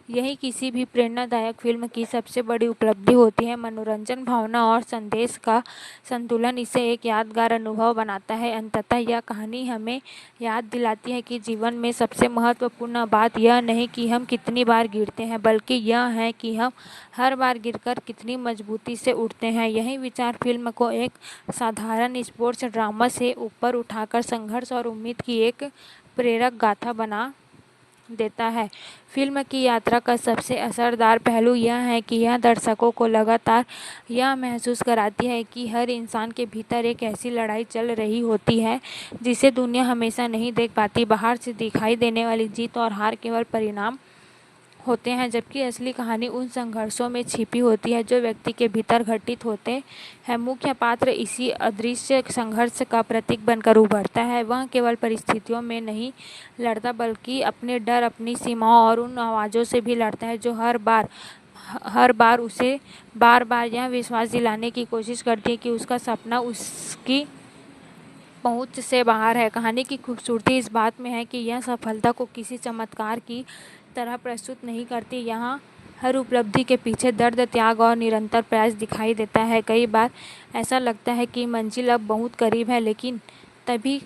[SPEAKER 2] यही किसी भी प्रेरणादायक फिल्म की सबसे बड़ी उपलब्धि होती है। मनोरंजन, भावना और संदेश का संतुलन इसे एक यादगार अनुभव बनाता है। अंततः यह कहानी हमें याद दिलाती है कि जीवन में सबसे महत्वपूर्ण बात यह नहीं कि हम कितनी बार गिरते हैं, बल्कि यह है कि हम हर बार गिरकर कितनी मजबूती से उठते हैं। यही विचार फिल्म को एक साधारण स्पोर्ट्स ड्रामा से ऊपर उठाकर संघर्ष और उम्मीद की एक प्रेरक गाथा बना देता है। फिल्म की यात्रा का सबसे असरदार पहलू यह है कि यह दर्शकों को लगातार यह महसूस कराती है कि हर इंसान के भीतर एक ऐसी लड़ाई चल रही होती है जिसे दुनिया हमेशा नहीं देख पाती। बाहर से दिखाई देने वाली जीत और हार केवल परिणाम होते हैं, जबकि असली कहानी उन संघर्षों में छिपी होती है जो व्यक्ति के भीतर घटित होते हैं। मुख्य पात्र इसी अदृश्य संघर्ष का प्रतीक बनकर उभरता है। वह केवल परिस्थितियों में नहीं लड़ता बल्कि अपने डर, अपनी सीमाओं और उन आवाज़ों से भी लड़ता है जो हर बार उसे बार बार यह विश्वास दिलाने की कोशिश करती है कि उसका सपना उसकी पहुंच से बाहर है। कहानी की खूबसूरती इस बात में है कि यह सफलता को किसी चमत्कार की तरह प्रस्तुत नहीं करती। यहाँ हर उपलब्धि के पीछे दर्द, त्याग और निरंतर प्रयास दिखाई देता है। कई बार ऐसा लगता है कि मंजिल अब बहुत करीब है, लेकिन तभी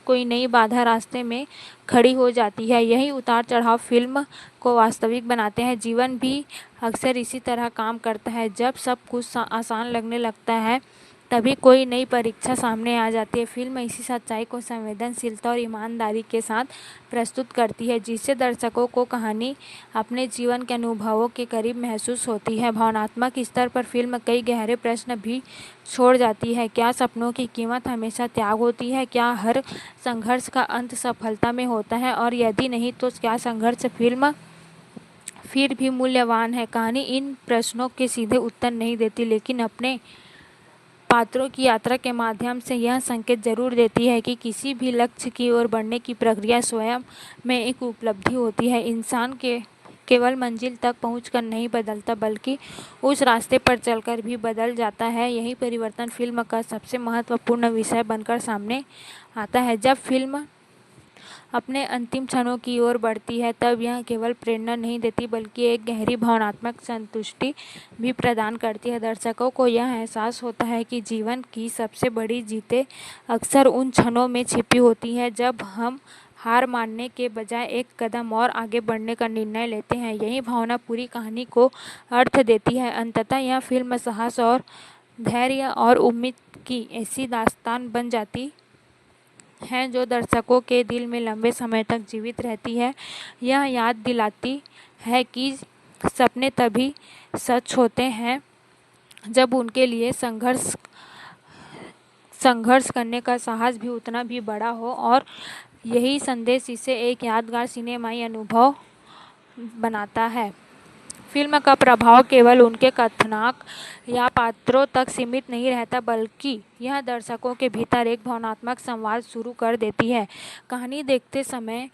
[SPEAKER 2] कोई नई बाधा रास्ते में खड़ी हो जाती है। यही उतार चढ़ाव फिल्म को वास्तविक बनाते हैं। जीवन भी अक्सर इसी तरह काम करता है। जब सब कुछ आसान लगने लगता है तभी कोई नई परीक्षा सामने आ जाती है। फिल्म इसी सच्चाई को संवेदनशीलता और ईमानदारी के साथ प्रस्तुत करती है, जिससे दर्शकों को कहानी अपने जीवन के अनुभवों के करीब महसूस होती है। भावनात्मक स्तर पर फिल्म कई गहरे प्रश्न भी छोड़ जाती है। क्या सपनों की कीमत हमेशा त्याग होती है? क्या हर संघर्ष का अंत सफलता में होता है? और यदि नहीं तो क्या संघर्ष फिल्म फिर भी मूल्यवान है? कहानी इन प्रश्नों के सीधे उत्तर नहीं देती, लेकिन अपने पात्रों की यात्रा के माध्यम से यह संकेत जरूर देती है कि किसी भी लक्ष्य की ओर बढ़ने की प्रक्रिया स्वयं में एक उपलब्धि होती है। इंसान के केवल मंजिल तक पहुंचकर नहीं बदलता, बल्कि उस रास्ते पर चलकर भी बदल जाता है। यही परिवर्तन फिल्म का सबसे महत्वपूर्ण विषय बनकर सामने आता है। जब फिल्म अपने अंतिम क्षणों की ओर बढ़ती है तब यह केवल प्रेरणा नहीं देती बल्कि एक गहरी भावनात्मक संतुष्टि भी प्रदान करती है। दर्शकों को यह एहसास होता है कि जीवन की सबसे बड़ी जीतें अक्सर उन क्षणों में छिपी होती है जब हम हार मानने के बजाय एक कदम और आगे बढ़ने का निर्णय लेते हैं। यही भावना पूरी कहानी को अर्थ देती है। अंततः यह फिल्म साहस और धैर्य और उम्मीद की ऐसी दास्तान बन जाती हैं जो दर्शकों के दिल में लंबे समय तक जीवित रहती है। यह याद दिलाती है कि सपने तभी सच होते हैं जब उनके लिए संघर्ष करने का साहस भी उतना भी बड़ा हो, और यही संदेश इसे एक यादगार सिनेमाई अनुभव बनाता है। फिल्म का प्रभाव केवल उनके कथानक या पात्रों तक सीमित नहीं रहता, बल्कि यह दर्शकों के भीतर एक भावनात्मक संवाद शुरू कर देती है। कहानी देखते समय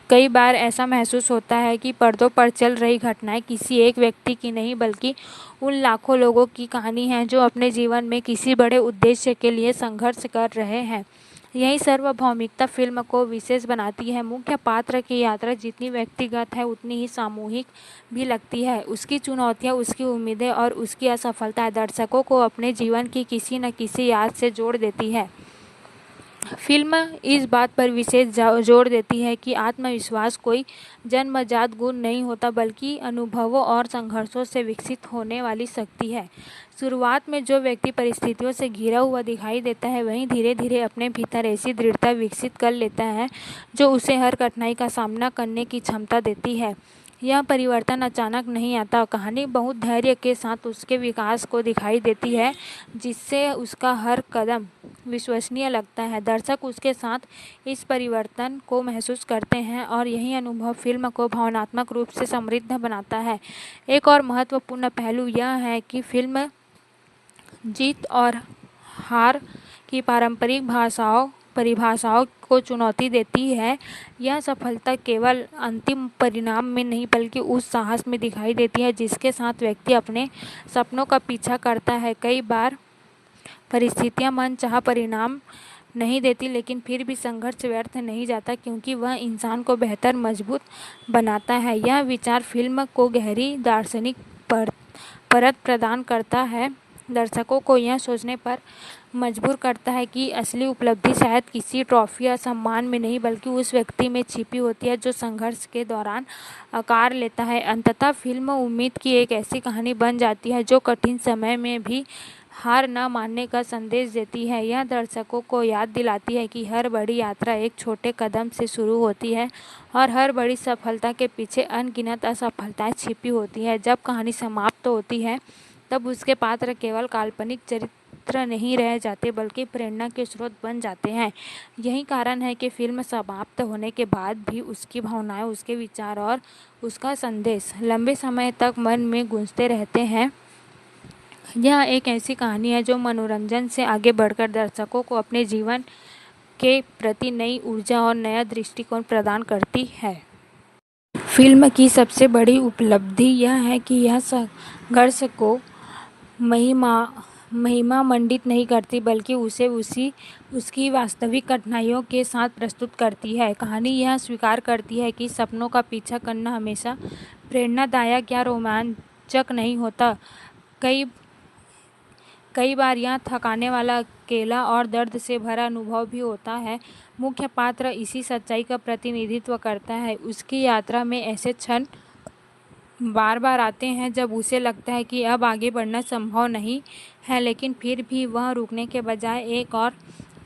[SPEAKER 2] कई बार ऐसा महसूस होता है कि पर्दों पर चल रही घटनाएं किसी एक व्यक्ति की नहीं बल्कि उन लाखों लोगों की कहानी है जो अपने जीवन में किसी बड़े उद्देश्य के लिए संघर्ष कर रहे हैं। यही सार्वभौमिकता फिल्म को विशेष बनाती है। मुख्य पात्र की यात्रा जितनी व्यक्तिगत है उतनी ही सामूहिक भी लगती है। उसकी चुनौतियां, उसकी उम्मीदें और उसकी असफलता दर्शकों को अपने जीवन की किसी न किसी याद से जोड़ देती है। फिल्म इस बात पर विशेष जोर देती है कि आत्मविश्वास कोई जन्मजात गुण नहीं होता बल्कि अनुभवों और संघर्षों से विकसित होने वाली शक्ति है। शुरुआत में जो व्यक्ति परिस्थितियों से घिरा हुआ दिखाई देता है वहीं धीरे धीरे अपने भीतर ऐसी दृढ़ता विकसित कर लेता है जो उसे हर कठिनाई का सामना करने की क्षमता देती है। यह परिवर्तन अचानक नहीं आता। कहानी बहुत धैर्य के साथ उसके विकास को दिखाई देती है, जिससे उसका हर कदम विश्वसनीय लगता है। दर्शक उसके साथ इस परिवर्तन को महसूस करते हैं और यही अनुभव फिल्म को भावनात्मक रूप से समृद्ध बनाता है। एक और महत्वपूर्ण पहलू यह है कि फिल्म जीत और हार की पारंपरिक परिभाषाओं को चुनौती देती है। यह सफलता केवल अंतिम परिणाम में नहीं बल्कि उस साहस में दिखाई देती है जिसके साथ व्यक्ति अपने सपनों का पीछा करता है। कई बार परिस्थितियां मनचाहा परिणाम नहीं देती, लेकिन फिर भी संघर्ष व्यर्थ नहीं जाता क्योंकि वह इंसान को बेहतर मजबूत बनाता है। यह विचार फिल्म को गहरी दार्शनिक परत प्रदान करता है। दर्शकों को यह सोचने पर मजबूर करता है कि असली उपलब्धि शायद किसी ट्रॉफी या सम्मान में नहीं बल्कि उस व्यक्ति में छिपी होती है जो संघर्ष के दौरान आकार लेता है। अंततः फिल्म उम्मीद की एक ऐसी कहानी बन जाती है जो कठिन समय में भी हार न मानने का संदेश देती है। यह दर्शकों को याद दिलाती है कि हर बड़ी यात्रा एक छोटे कदम से शुरू होती है और हर बड़ी सफलता के पीछे अनगिनत असफलताएं छिपी होती है। जब कहानी समाप्त होती है तब उसके पात्र केवल काल्पनिक चरित्र नहीं रह जाते बल्कि प्रेरणा के स्रोत बन जाते हैं। यही कारण है कि फिल्म समाप्त होने के बाद भी उसकी भावनाएं, उसके विचार और उसका संदेश लंबे समय तक मन में गूंजते रहते हैं। यह एक ऐसी कहानी है जो मनोरंजन से आगे बढ़कर दर्शकों को अपने जीवन के प्रति नई ऊर्जा और नया दृष्टिकोण प्रदान करती है। फिल्म की सबसे बड़ी उपलब्धि यह है कि यह संघर्ष को महिमा मंडित नहीं करती बल्कि उसे उसकी वास्तविक कठिनाइयों के साथ प्रस्तुत करती है। कहानी यह स्वीकार करती है कि सपनों का पीछा करना हमेशा प्रेरणादायक या रोमांचक नहीं होता। कई बार यह थकाने वाला, अकेला और दर्द से भरा अनुभव भी होता है। मुख्य पात्र इसी सच्चाई का प्रतिनिधित्व करता है। उसकी यात्रा में ऐसे क्षण बार बार आते हैं जब उसे लगता है कि अब आगे बढ़ना संभव नहीं है, लेकिन फिर भी वह रुकने के बजाय एक और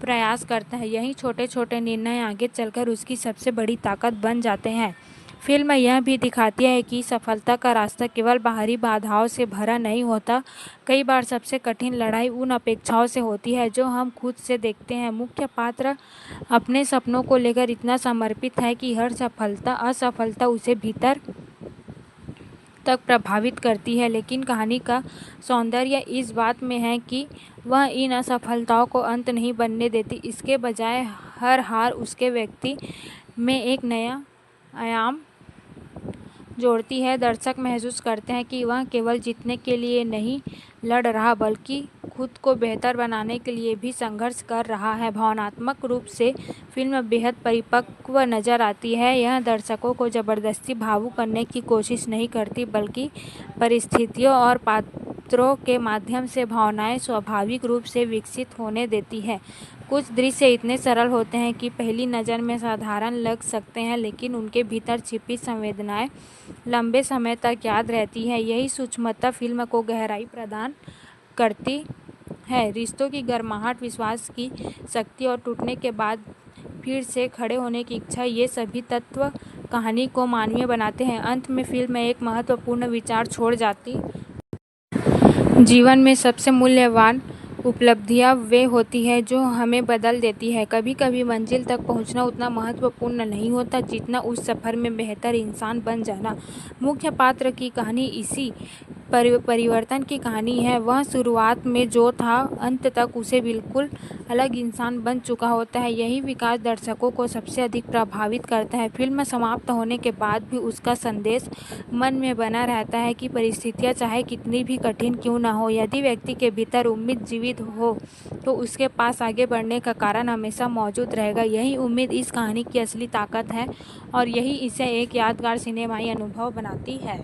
[SPEAKER 2] प्रयास करता है। यही छोटे छोटे निर्णय आगे चलकर उसकी सबसे बड़ी ताकत बन जाते हैं। फिल्म यह भी दिखाती है कि सफलता का रास्ता केवल बाहरी बाधाओं से भरा नहीं होता। कई बार सबसे कठिन लड़ाई उन अपेक्षाओं से होती है जो हम खुद से देखते हैं। मुख्य पात्र अपने सपनों को लेकर इतना समर्पित है कि हर सफलता असफलता उसे भीतर तक प्रभावित करती है, लेकिन कहानी का सौंदर्य इस बात में है कि वह इन असफलताओं को अंत नहीं बनने देती। इसके बजाय हर हार उसके व्यक्ति में एक नया आयाम जोड़ती है। दर्शक महसूस करते हैं कि वह केवल जीतने के लिए नहीं लड़ रहा बल्कि खुद को बेहतर बनाने के लिए भी संघर्ष कर रहा है। भावनात्मक रूप से फिल्म बेहद परिपक्व नजर आती है। यह दर्शकों को जबरदस्ती भावुक करने की कोशिश नहीं करती बल्कि परिस्थितियों और पात्रों के माध्यम से भावनाएं स्वाभाविक रूप से विकसित होने देती है। कुछ दृश्य इतने सरल होते हैं कि पहली नज़र में साधारण लग सकते हैं, लेकिन उनके भीतर छिपी संवेदनाएं लंबे समय तक याद रहती है। यही सूक्ष्मता फिल्म को गहराई प्रदान करती है। रिश्तों की गर्माहट, विश्वास की शक्ति और टूटने के बाद फिर से खड़े होने की इच्छा, ये सभी तत्व कहानी को मानवीय बनाते हैं। अंत में फिल्म एक महत्वपूर्ण विचार छोड़ जाती। जीवन में सबसे मूल्यवान उपलब्धियां वे होती है जो हमें बदल देती है। कभी कभी मंजिल तक पहुंचना उतना महत्वपूर्ण नहीं होता जितना उस सफ़र में बेहतर इंसान बन जाना। मुख्य पात्र की कहानी इसी परिवर्तन की कहानी है। वह शुरुआत में जो था, अंत तक उसे बिल्कुल अलग इंसान बन चुका होता है। यही विकास दर्शकों को सबसे अधिक प्रभावित करता है। फिल्म समाप्त होने के बाद भी उसका संदेश मन में बना रहता है कि परिस्थितियां चाहे कितनी भी कठिन क्यों न हो, यदि व्यक्ति के भीतर उम्मीद जीवित हो तो उसके पास आगे बढ़ने का कारण हमेशा मौजूद रहेगा। यही उम्मीद इस कहानी की असली ताकत है और यही इसे एक यादगार सिनेमाई अनुभव बनाती है।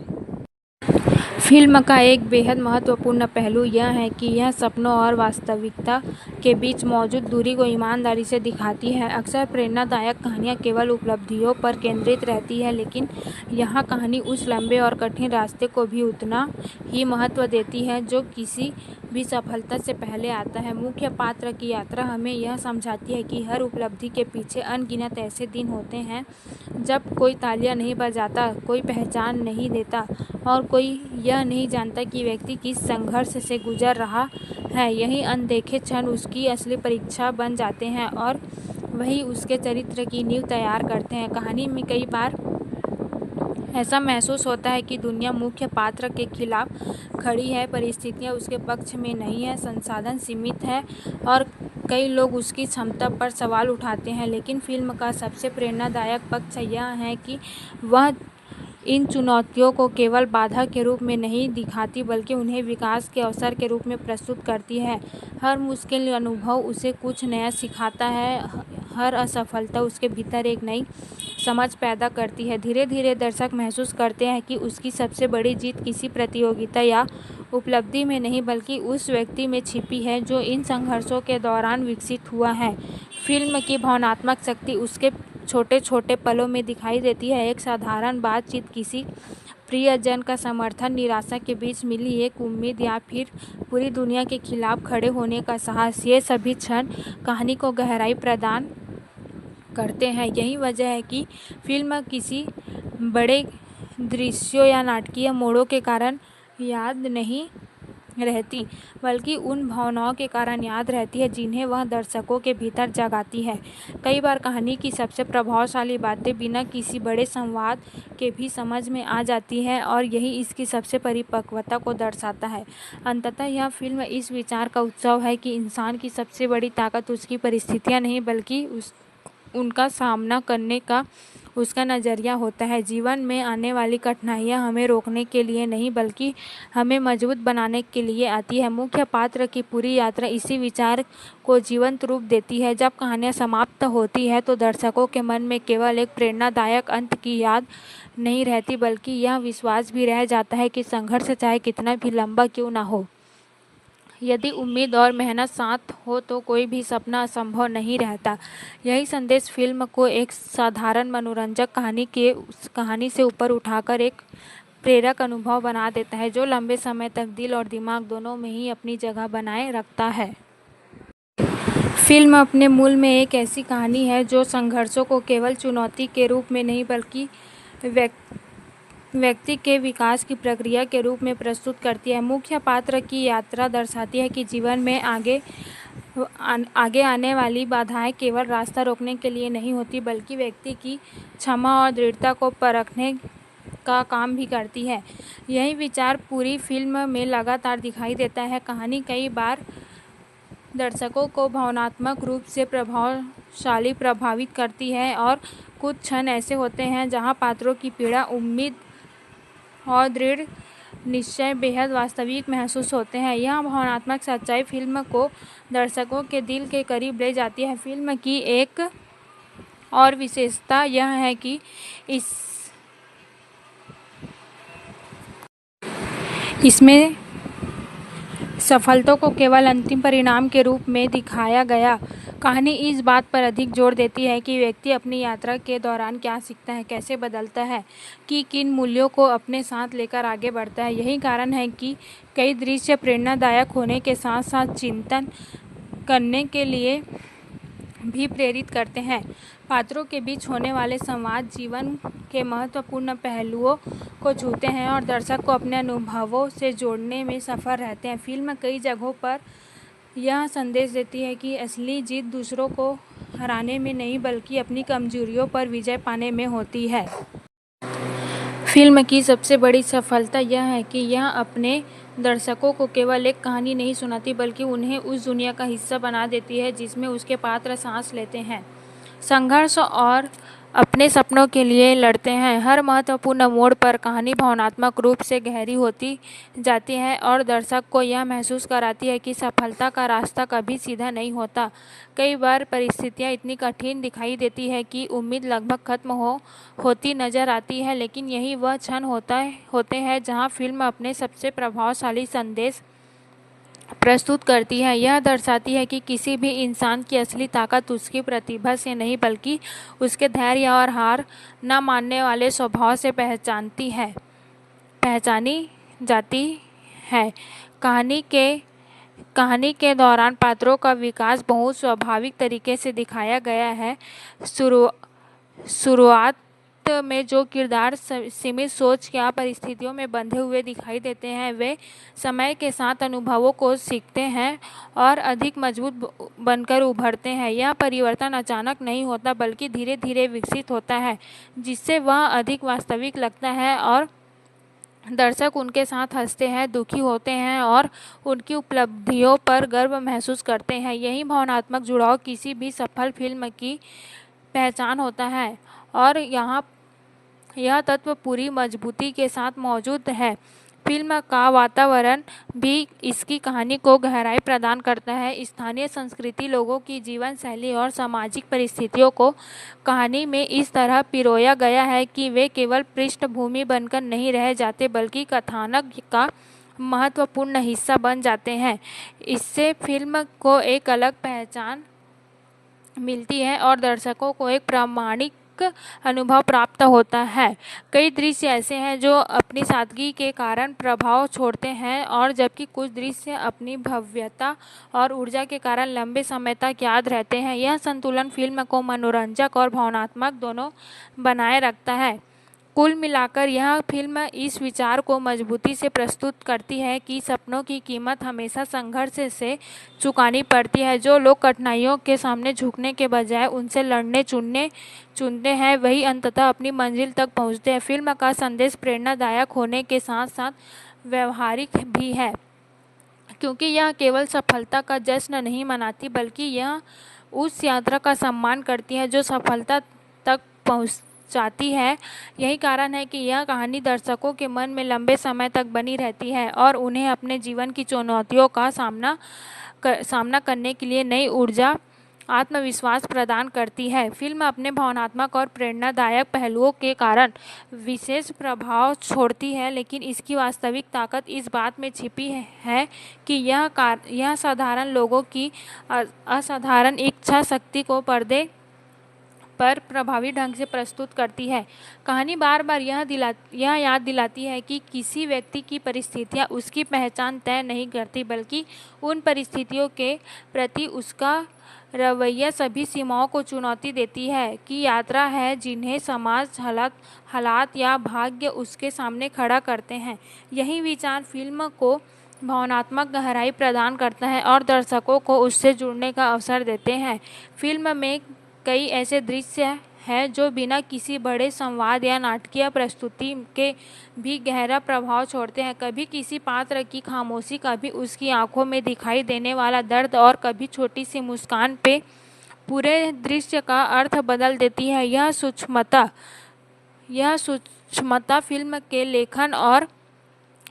[SPEAKER 2] फिल्म का एक बेहद महत्वपूर्ण पहलू यह है कि यह सपनों और वास्तविकता के बीच मौजूद दूरी को ईमानदारी से दिखाती है। अक्सर प्रेरणादायक कहानियाँ केवल उपलब्धियों पर केंद्रित रहती है, लेकिन यहाँ कहानी उस लंबे और कठिन रास्ते को भी उतना ही महत्व देती है जो किसी भी सफलता से पहले आता है। मुख्य पात्र की यात्रा हमें यह समझाती है कि हर उपलब्धि के पीछे अनगिनत ऐसे दिन होते हैं जब कोई तालियां नहीं बजाता, कोई पहचान नहीं देता और कोई यह नहीं जानता कि व्यक्ति किस संघर्ष से गुजर रहा है। यही अनदेखे क्षण उसकी असली परीक्षा बन जाते हैं और वही उसके चरित्र की नींव तैयार करते हैं। कहानी में कई बार ऐसा महसूस होता है कि दुनिया मुख्य पात्र के खिलाफ खड़ी है, परिस्थितियां उसके पक्ष में नहीं है, संसाधन सीमित है और कई लोग उसकी क्षमता पर सवाल उठाते हैं। लेकिन फिल्म का सबसे प्रेरणादायक पक्ष यह है कि वह इन चुनौतियों को केवल बाधा के रूप में नहीं दिखाती बल्कि उन्हें विकास के अवसर के रूप में प्रस्तुत करती है। हर मुश्किल अनुभव उसे कुछ नया सिखाता है, हर असफलता उसके भीतर एक नई समझ पैदा करती है। धीरे धीरे दर्शक महसूस करते हैं कि उसकी सबसे बड़ी जीत किसी प्रतियोगिता या उपलब्धि में नहीं बल्कि उस व्यक्ति में छिपी है जो इन संघर्षों के दौरान विकसित हुआ है। फिल्म की भावनात्मक शक्ति उसके छोटे छोटे पलों में दिखाई देती है। एक साधारण बातचीत किसी प्रियजन का समर्थन, निराशा के बीच मिली एक उम्मीद या फिर पूरी दुनिया के खिलाफ खड़े होने का साहस, ये सभी क्षण कहानी को गहराई प्रदान करते हैं। यही वजह है कि फिल्म किसी बड़े दृश्यों या नाटकीय मोड़ों के कारण याद नहीं रहती, बल्कि उन भावनाओं के कारण याद रहती है जिन्हें वह दर्शकों के भीतर जगाती है। कई बार कहानी की सबसे प्रभावशाली बातें बिना किसी बड़े संवाद के भी समझ में आ जाती है और यही इसकी सबसे परिपक्वता को दर्शाता है। अंततः यह फिल्म इस विचार का उत्सव है कि इंसान की सबसे बड़ी ताकत उसकी परिस्थितियां नहीं, बल्कि उनका सामना करने का उसका नज़रिया होता है। जीवन में आने वाली कठिनाइयाँ हमें रोकने के लिए नहीं, बल्कि हमें मजबूत बनाने के लिए आती है। मुख्य पात्र की पूरी यात्रा इसी विचार को जीवंत रूप देती है। जब कहानियाँ समाप्त होती है तो दर्शकों के मन में केवल एक प्रेरणादायक अंत की याद नहीं रहती, बल्कि यह विश्वास भी रह जाता है कि संघर्ष चाहे कितना भी लंबा क्यों ना हो, यदि उम्मीद और मेहनत साथ हो तो कोई भी सपना असंभव नहीं रहता। यही संदेश फिल्म को एक साधारण मनोरंजक कहानी से ऊपर उठाकर एक प्रेरक अनुभव बना देता है, जो लंबे समय तक दिल और दिमाग दोनों में ही अपनी जगह बनाए रखता है। फिल्म अपने मूल में एक ऐसी कहानी है जो संघर्षों को केवल चुनौती के रूप में नहीं, बल्कि व्यक्ति के विकास की प्रक्रिया के रूप में प्रस्तुत करती है। मुख्य पात्र की यात्रा दर्शाती है कि जीवन में आगे आने वाली बाधाएं केवल रास्ता रोकने के लिए नहीं होती, बल्कि व्यक्ति की क्षमा और दृढ़ता को परखने का काम भी करती है। यही विचार पूरी फिल्म में लगातार दिखाई देता है। कहानी कई बार दर्शकों को भावनात्मक रूप से प्रभावित करती है और कुछ क्षण ऐसे होते हैं जहां पात्रों की पीड़ा, उम्मीद और दृढ़ निश्चय बेहद वास्तविक महसूस होते हैं। यह भावनात्मक सच्चाई फिल्म को दर्शकों के दिल के करीब ले जाती है। फिल्म की एक और विशेषता यह है कि इसमें सफलता को केवल अंतिम परिणाम के रूप में दिखाया गया। कहानी इस बात पर अधिक जोर देती है कि व्यक्ति अपनी यात्रा के दौरान क्या सीखता है, कैसे बदलता है, कि किन मूल्यों को अपने साथ लेकर आगे बढ़ता है। यही कारण है कि कई दृश्य प्रेरणादायक होने के साथ साथ चिंतन करने के लिए भी प्रेरित करते हैं। पात्रों के बीच होने वाले संवाद जीवन के महत्वपूर्ण पहलुओं को छूते हैं और दर्शक को अपने अनुभवों से जोड़ने में सफल रहते हैं। फिल्म कई जगहों पर यह संदेश देती है कि असली जीत दूसरों को हराने में नहीं, बल्कि अपनी कमजोरियों पर विजय पाने में होती है। फिल्म की सबसे बड़ी सफलता यह है कि यह अपने दर्शकों को केवल एक कहानी नहीं सुनाती, बल्कि उन्हें उस दुनिया का हिस्सा बना देती है जिसमें उसके पात्र सांस लेते हैं, संघर्ष और अपने सपनों के लिए लड़ते हैं। हर महत्वपूर्ण मोड़ पर कहानी भावनात्मक रूप से गहरी होती जाती है और दर्शक को यह महसूस कराती है कि सफलता का रास्ता कभी सीधा नहीं होता। कई बार परिस्थितियां इतनी कठिन दिखाई देती है कि उम्मीद लगभग खत्म होती नजर आती है, लेकिन यही वह क्षण होते हैं जहां फिल्म अपने सबसे प्रभावशाली संदेश प्रस्तुत करती है। यह दर्शाती है कि किसी भी इंसान की असली ताकत उसकी प्रतिभा से नहीं, बल्कि उसके धैर्य और हार न मानने वाले स्वभाव से पहचानी जाती है। कहानी के दौरान पात्रों का विकास बहुत स्वाभाविक तरीके से दिखाया गया है। शुरुआत में जो किरदार सीमित सोच या परिस्थितियों में बंधे हुए दिखाई देते हैं, वे समय के साथ अनुभवों को सीखते हैं और अधिक मजबूत बनकर उभरते हैं। यह परिवर्तन अचानक नहीं होता, बल्कि धीरे धीरे विकसित होता है, जिससे वह अधिक वास्तविक लगता है और दर्शक उनके साथ हंसते हैं, दुखी होते हैं और उनकी उपलब्धियों पर गर्व महसूस करते हैं। यही भावनात्मक जुड़ाव किसी भी सफल फिल्म की पहचान होता है और यह तत्व पूरी मजबूती के साथ मौजूद है। फिल्म का वातावरण भी इसकी कहानी को गहराई प्रदान करता है। स्थानीय संस्कृति, लोगों की जीवन शैली और सामाजिक परिस्थितियों को कहानी में इस तरह पिरोया गया है कि वे केवल पृष्ठभूमि बनकर नहीं रह जाते, बल्कि कथानक का महत्वपूर्ण हिस्सा बन जाते हैं। इससे फिल्म को एक अलग पहचान मिलती है और दर्शकों को एक प्रामाणिक अनुभव प्राप्त होता है। कई दृश्य ऐसे हैं जो अपनी सादगी के कारण प्रभाव छोड़ते हैं और जबकि कुछ दृश्य अपनी भव्यता और ऊर्जा के कारण लंबे समय तक याद रहते हैं। यह संतुलन फिल्म को मनोरंजक और भावनात्मक दोनों बनाए रखता है। कुल मिलाकर यह फिल्म इस विचार को मजबूती से प्रस्तुत करती है कि सपनों की कीमत हमेशा संघर्ष से चुकानी पड़ती है। जो लोग कठिनाइयों के सामने झुकने के बजाय उनसे लड़ने चुनते हैं वही अंततः अपनी मंजिल तक पहुंचते हैं। फिल्म का संदेश प्रेरणादायक होने के साथ साथ व्यवहारिक भी है, क्योंकि यह केवल सफलता का जश्न नहीं मनाती बल्कि यह उस यात्रा का सम्मान करती है जो सफलता तक पहुंचाती है। यही कारण है कि यह कहानी दर्शकों के मन में लंबे समय तक बनी रहती है और उन्हें अपने जीवन की चुनौतियों का सामना करने के लिए नई ऊर्जा आत्मविश्वास प्रदान करती है। फिल्म अपने भावनात्मक और प्रेरणादायक पहलुओं के कारण विशेष प्रभाव छोड़ती है, लेकिन इसकी वास्तविक ताकत इस बात में छिपी है कि यह साधारण लोगों की असाधारण इच्छा शक्ति को पर्दे पर प्रभावी ढंग से प्रस्तुत करती है। कहानी बार बार यह याद दिलाती है कि किसी व्यक्ति की परिस्थितियां उसकी पहचान तय नहीं करती, बल्कि उन परिस्थितियों के प्रति उसका रवैया सभी सीमाओं को चुनौती देती है कि यात्रा है जिन्हें समाज हालात या भाग्य उसके सामने खड़ा करते हैं। यही विचार फिल्म को भावनात्मक गहराई प्रदान करता है और दर्शकों को उससे जुड़ने का अवसर देते हैं। फिल्म में कई ऐसे दृश्य हैं जो बिना किसी बड़े संवाद या नाटकीय प्रस्तुति के भी गहरा प्रभाव छोड़ते हैं। कभी किसी पात्र की खामोशी, कभी उसकी आंखों में दिखाई देने वाला दर्द और कभी छोटी सी मुस्कान पे पूरे दृश्य का अर्थ बदल देती है। यह सूक्ष्मता फिल्म के लेखन और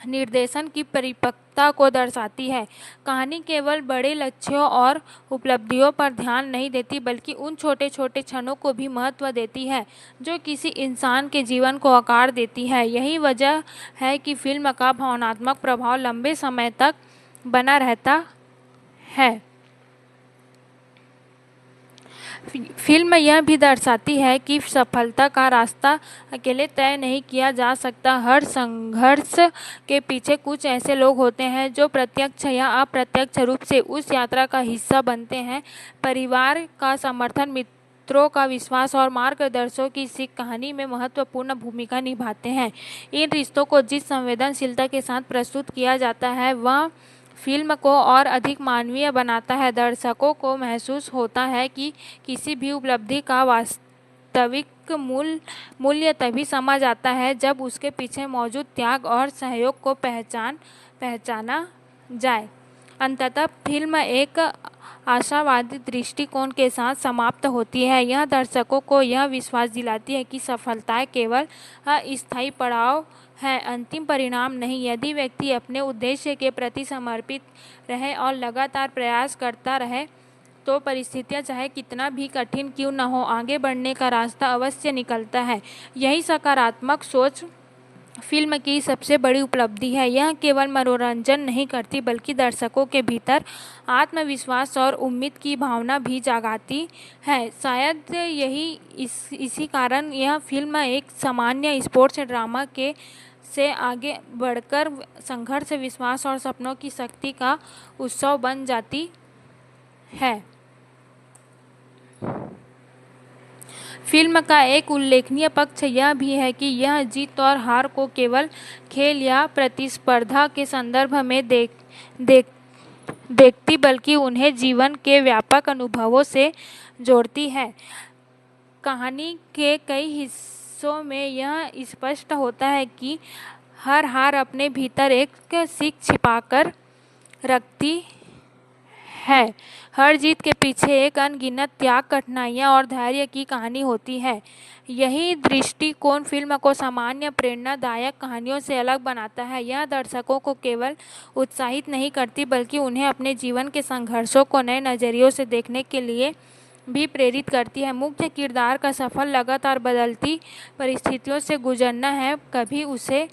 [SPEAKER 2] निर्देशन की परिपक्वता को दर्शाती है। कहानी केवल बड़े लक्ष्यों और उपलब्धियों पर ध्यान नहीं देती बल्कि उन छोटे छोटे क्षणों को भी महत्व देती है जो किसी इंसान के जीवन को आकार देती है। यही वजह है कि फिल्म का भावनात्मक प्रभाव लंबे समय तक बना रहता है। फिल्म यह भी दर्शाती है कि सफलता का रास्ता अकेले तय नहीं किया जा सकता। हर संघर्ष के पीछे कुछ ऐसे लोग होते हैं जो प्रत्यक्ष या अप्रत्यक्ष रूप से उस यात्रा का हिस्सा बनते हैं। परिवार का समर्थन, मित्रों का विश्वास और मार्गदर्शकों की सीख कहानी में महत्वपूर्ण भूमिका निभाते हैं। इन रिश्तों को जिस संवेदनशीलता के साथ प्रस्तुत किया जाता है वह फिल्म को और अधिक मानवीय बनाता है। दर्शकों को महसूस होता है कि किसी भी उपलब्धि का वास्तविक मूल्य तभी समझ आता है जब उसके पीछे मौजूद त्याग और सहयोग को पहचाना जाए। अंततः फिल्म एक आशावादी दृष्टिकोण के साथ समाप्त होती है। यह दर्शकों को यह विश्वास दिलाती है कि सफलता केवल अस्थायी पड़ाव है, अंतिम परिणाम नहीं। यदि व्यक्ति अपने उद्देश्य के प्रति समर्पित रहे और लगातार प्रयास करता रहे तो परिस्थितियां चाहे कितना भी कठिन क्यों न हो, आगे बढ़ने का रास्ता अवश्य निकलता है। यही सकारात्मक सोच फिल्म की सबसे बड़ी उपलब्धि है। यह केवल मनोरंजन नहीं करती बल्कि दर्शकों के भीतर आत्मविश्वास और उम्मीद की भावना भी जगाती है। शायद इसी कारण यह फिल्म एक सामान्य स्पोर्ट्स ड्रामा से आगे बढ़कर संघर्ष, विश्वास और सपनों की शक्ति का उत्सव बन जाती है। फिल्म का एक उल्लेखनीय पक्ष यह भी है कि यह जीत और हार को केवल खेल या प्रतिस्पर्धा के संदर्भ में देखती बल्कि उन्हें जीवन के व्यापक अनुभवों से जोड़ती है। कहानी के कई हिस्सों में यह स्पष्ट होता है कि हर हार अपने भीतर एक सीख छिपाकर रखती है। हर जीत के पीछे एक अनगिनत त्याग, कठिनाइयाँ और धैर्य की कहानी होती है। यही दृष्टिकोण फिल्म को सामान्य प्रेरणादायक कहानियों से अलग बनाता है। यह दर्शकों को केवल उत्साहित नहीं करती बल्कि उन्हें अपने जीवन के संघर्षों को नए नज़रियों से देखने के लिए भी प्रेरित करती है। मुख्य किरदार का सफर लगातार बदलती परिस्थितियों से गुजरना है। कभी उसे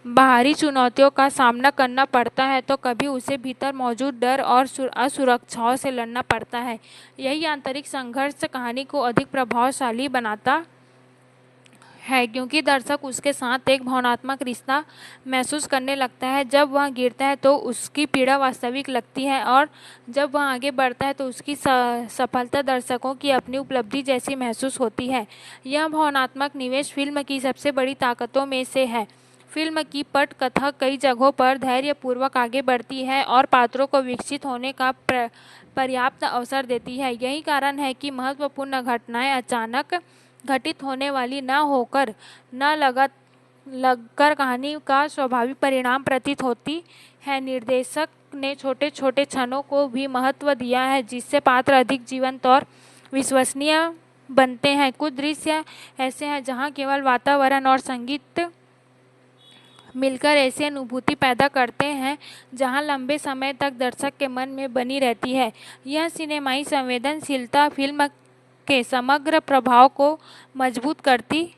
[SPEAKER 2] बाहरी चुनौतियों का सामना करना पड़ता है तो कभी उसे भीतर मौजूद डर और असुरक्षाओं से लड़ना पड़ता है। यही आंतरिक संघर्ष कहानी को अधिक प्रभावशाली बनाता है, क्योंकि दर्शक उसके साथ एक भावनात्मक रिश्ता महसूस करने लगता है। जब वह गिरता है तो उसकी पीड़ा वास्तविक लगती है, और जब वह आगे बढ़ता है तो उसकी सफलता दर्शकों की अपनी उपलब्धि जैसी महसूस होती है। यह भावनात्मक निवेश फिल्म की सबसे बड़ी ताकतों में से है। फिल्म की पटकथा कई जगहों पर धैर्यपूर्वक आगे बढ़ती है और पात्रों को विकसित होने का पर्याप्त अवसर देती है। यही कारण है कि महत्वपूर्ण घटनाएं अचानक घटित होने वाली न होकर लगकर कहानी का स्वाभाविक परिणाम प्रतीत होती है। निर्देशक ने छोटे छोटे क्षणों को भी महत्व दिया है, जिससे पात्र अधिक जीवंत और विश्वसनीय बनते हैं। कुछ दृश्य ऐसे हैं जहां केवल वातावरण और संगीत मिलकर ऐसी अनुभूति पैदा करते हैं जहां लंबे समय तक दर्शक के मन में बनी रहती है। यह सिनेमाई संवेदनशीलता फिल्म के समग्र प्रभाव को मजबूत करती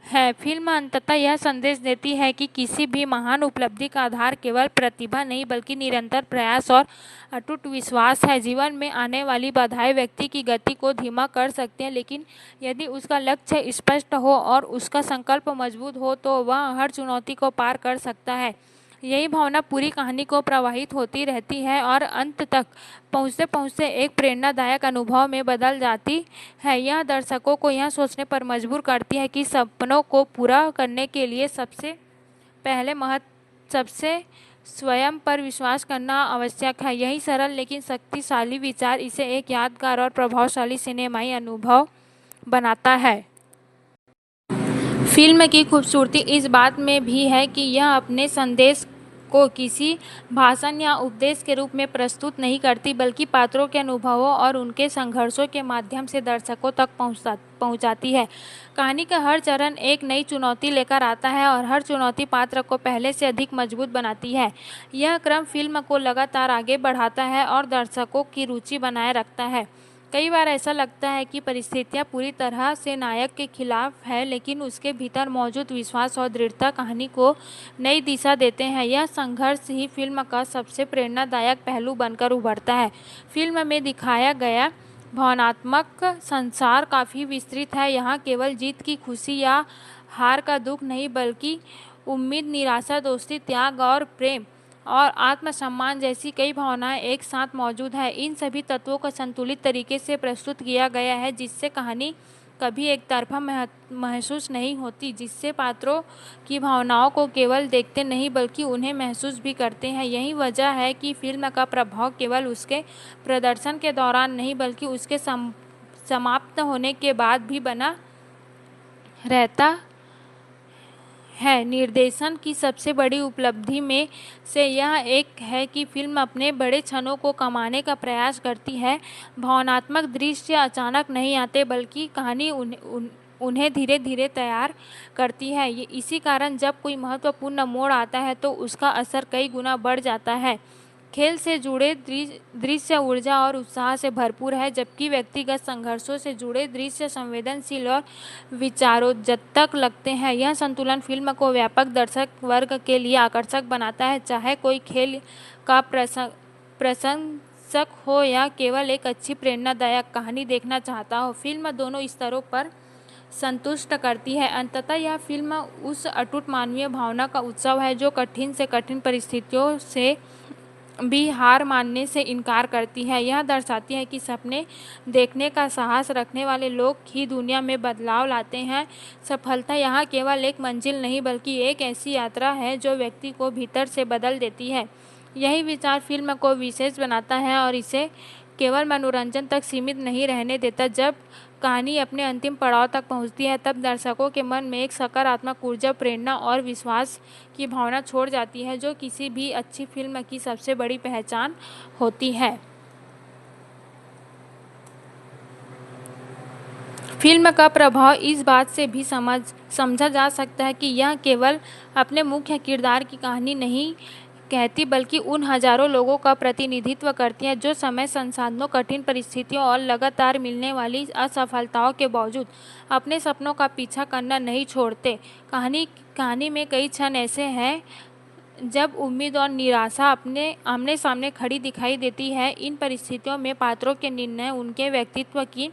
[SPEAKER 2] है। फिल्म अंततः यह संदेश देती है कि किसी भी महान उपलब्धि का आधार केवल प्रतिभा नहीं, बल्कि निरंतर प्रयास और अटूट विश्वास है। जीवन में आने वाली बाधाएं व्यक्ति की गति को धीमा कर सकते हैं, लेकिन यदि उसका लक्ष्य स्पष्ट हो और उसका संकल्प मजबूत हो तो वह हर चुनौती को पार कर सकता है। यही भावना पूरी कहानी को प्रवाहित होती रहती है और अंत तक पहुँचते पहुँचते एक प्रेरणादायक अनुभव में बदल जाती है। यह दर्शकों को यह सोचने पर मजबूर करती है कि सपनों को पूरा करने के लिए सबसे स्वयं पर विश्वास करना आवश्यक है। यही सरल लेकिन शक्तिशाली विचार इसे एक यादगार और प्रभावशाली सिनेमाई अनुभव बनाता है। फिल्म की खूबसूरती इस बात में भी है कि यह अपने संदेश को किसी भाषण या उपदेश के रूप में प्रस्तुत नहीं करती, बल्कि पात्रों के अनुभवों और उनके संघर्षों के माध्यम से दर्शकों तक पहुंचाती है। कहानी का हर चरण एक नई चुनौती लेकर आता है और हर चुनौती पात्र को पहले से अधिक मजबूत बनाती है। यह क्रम फिल्म को लगातार आगे बढ़ाता है और दर्शकों की रुचि बनाए रखता है। कई बार ऐसा लगता है कि परिस्थितियां पूरी तरह से नायक के खिलाफ है, लेकिन उसके भीतर मौजूद विश्वास और दृढ़ता कहानी को नई दिशा देते हैं। यह संघर्ष ही फिल्म का सबसे प्रेरणादायक पहलू बनकर उभरता है। फिल्म में दिखाया गया भावनात्मक संसार काफ़ी विस्तृत है। यहाँ केवल जीत की खुशी या हार का दुख नहीं, बल्कि उम्मीद, निराशा, दोस्ती, त्याग और प्रेम और आत्मसम्मान जैसी कई भावनाएं एक साथ मौजूद है। इन सभी तत्वों को संतुलित तरीके से प्रस्तुत किया गया है, जिससे कहानी कभी एक तरफा महसूस नहीं होती, जिससे पात्रों की भावनाओं को केवल देखते नहीं बल्कि उन्हें महसूस भी करते हैं। यही वजह है कि फिल्म का प्रभाव केवल उसके प्रदर्शन के दौरान नहीं, बल्कि उसके समाप्त होने के बाद भी बना रहता है। निर्देशन की सबसे बड़ी उपलब्धि में से यह एक है कि फिल्म अपने बड़े क्षणों को कमाने का प्रयास करती है। भावनात्मक दृश्य अचानक नहीं आते, बल्कि कहानी उन्हें धीरे धीरे तैयार करती है। इसी कारण जब कोई महत्वपूर्ण मोड़ आता है तो उसका असर कई गुना बढ़ जाता है। खेल से जुड़े दृश्य ऊर्जा और उत्साह से भरपूर है, जबकि व्यक्तिगत संघर्षों से जुड़े दृश्य संवेदनशील और विचारोत्तेजक लगते हैं। यह संतुलन फिल्म को व्यापक दर्शक वर्ग के लिए आकर्षक बनाता है, चाहे कोई खेल का प्रशंसक हो या केवल एक अच्छी प्रेरणादायक कहानी देखना चाहता हो। फिल्म दोनों स्तरों पर संतुष्ट करती है। अंततः यह फिल्म उस अटूट मानवीय भावना का उत्सव है जो कठिन से कठिन परिस्थितियों से भी हार मानने से इनकार करती है। यह दर्शाती है कि सपने देखने का साहस रखने वाले लोग ही दुनिया में बदलाव लाते हैं। सफलता यहाँ केवल एक मंजिल नहीं, बल्कि एक ऐसी यात्रा है जो व्यक्ति को भीतर से बदल देती है। यही विचार फिल्म को विशेष बनाता है और इसे केवल मनोरंजन तक सीमित नहीं रहने देता। जब कहानी अपने अंतिम पड़ाव तक पहुंचती है, तब दर्शकों के मन में एक सकारात्मक ऊर्जा, प्रेरणा और विश्वास की भावना छोड़ जाती है, जो किसी भी अच्छी फिल्म की सबसे बड़ी पहचान होती है। फिल्म का प्रभाव इस बात से भी समझा जा सकता है कि यह केवल अपने मुख्य किरदार की कहानी नहीं कहती, बल्कि उन हजारों लोगों का प्रतिनिधित्व करती है जो समय, संसाधनों, कठिन परिस्थितियों और लगातार मिलने वाली असफलताओं के बावजूद अपने सपनों का पीछा करना नहीं छोड़ते। कहानी में कई क्षण ऐसे हैं जब उम्मीद और निराशा अपने आमने सामने खड़ी दिखाई देती है। इन परिस्थितियों में पात्रों के निर्णय उनके व्यक्तित्व की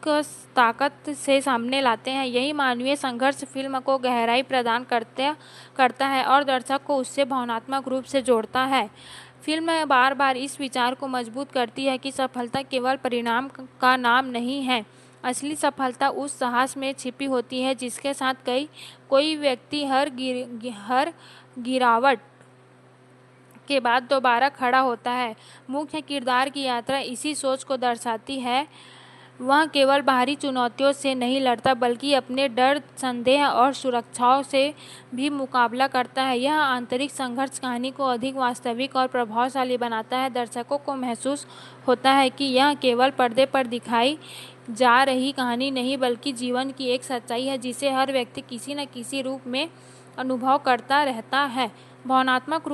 [SPEAKER 2] ताकत से सामने लाते हैं। यही मानवीय संघर्ष फिल्म को गहराई प्रदान करता है और दर्शक को उससे भावनात्मक रूप से जोड़ता है। फिल्म बार बार इस विचार को मजबूत करती है कि सफलता केवल परिणाम का नाम नहीं है। असली सफलता उस साहस में छिपी होती है जिसके साथ कोई व्यक्ति हर गिरावट के बाद दोबारा खड़ा होता है। मुख्य किरदार की यात्रा इसी सोच को दर्शाती है। वह केवल बाहरी चुनौतियों से नहीं लड़ता बल्कि अपने डर, संदेह और सुरक्षाओं से भी मुकाबला करता है। यह आंतरिक संघर्ष कहानी को अधिक वास्तविक और प्रभावशाली बनाता है। दर्शकों को महसूस होता है कि यह केवल पर्दे पर दिखाई जा रही कहानी नहीं बल्कि जीवन की एक सच्चाई है जिसे हर व्यक्ति किसी न किसी रूप में अनुभव करता रहता है। भावनात्मक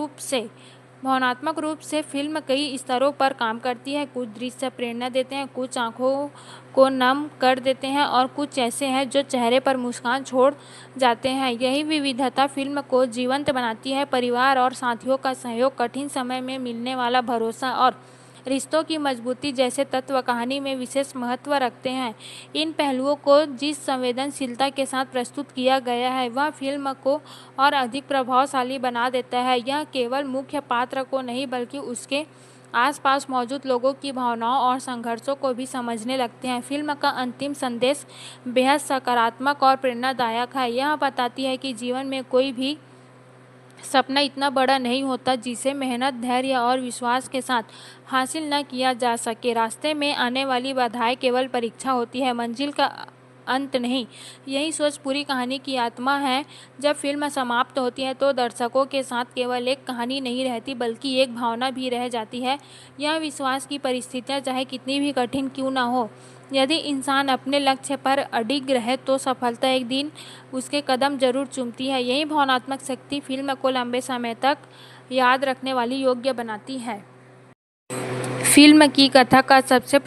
[SPEAKER 2] रूप से फिल्म कई स्तरों पर काम करती है। कुछ दृश्य प्रेरणा देते हैं, कुछ आंखों को नम कर देते हैं और कुछ ऐसे हैं जो चेहरे पर मुस्कान छोड़ जाते हैं। यही विविधता फिल्म को जीवंत बनाती है। परिवार और साथियों का सहयोग, कठिन समय में मिलने वाला भरोसा और रिश्तों की मजबूती जैसे तत्व कहानी में विशेष महत्व रखते हैं। इन पहलुओं को जिस संवेदनशीलता के साथ प्रस्तुत किया गया है वह फिल्म को और अधिक प्रभावशाली बना देता है। यह केवल मुख्य पात्र को नहीं बल्कि उसके आसपास मौजूद लोगों की भावनाओं और संघर्षों को भी समझने लगते हैं। फिल्म का अंतिम संदेश बेहद सकारात्मक और प्रेरणादायक है। यह बताती है कि जीवन में कोई भी सपना इतना बड़ा नहीं होता जिसे मेहनत, धैर्य और विश्वास के साथ हासिल न किया जा सके। रास्ते में आने वाली बाधाएं केवल परीक्षा होती है, मंजिल का अंत नहीं। यही सोच पूरी कहानी की आत्मा है। जब फिल्म समाप्त होती है तो दर्शकों के साथ केवल एक कहानी नहीं रहती बल्कि एक भावना भी रह जाती है। यह विश्वास की परिस्थितियां चाहे कितनी भी कठिन क्यों न हो, यदि इंसान अपने लक्ष्य पर अडिग रहे तो सफलता एक दिन उसके कदम जरूर चूमती है। यही भावनात्मक शक्ति फिल्म को लंबे समय तक याद रखने वाली योग्य बनाती है। फिल्म की कथा का सबसे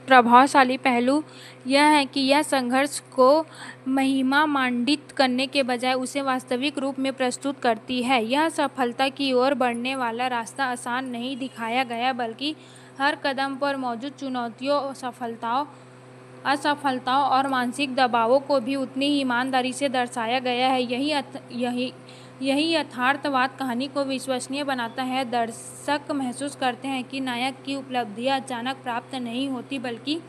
[SPEAKER 2] प्रभावशाली पहलू यह है कि यह संघर्ष को महिमामंडित करने के बजाय उसे वास्तविक रूप में प्रस्तुत करती है। यह सफलता की ओर बढ़ने वाला रास्ता आसान नहीं दिखाया गया बल्कि हर कदम पर मौजूद चुनौतियों, असफलताओं और मानसिक दबावों को भी उतनी ही ईमानदारी से दर्शाया गया है। यही यथार्थवाद कहानी को विश्वसनीय बनाता है। दर्शक महसूस करते हैं कि नायक की उपलब्धियां अचानक प्राप्त नहीं होती बल्कि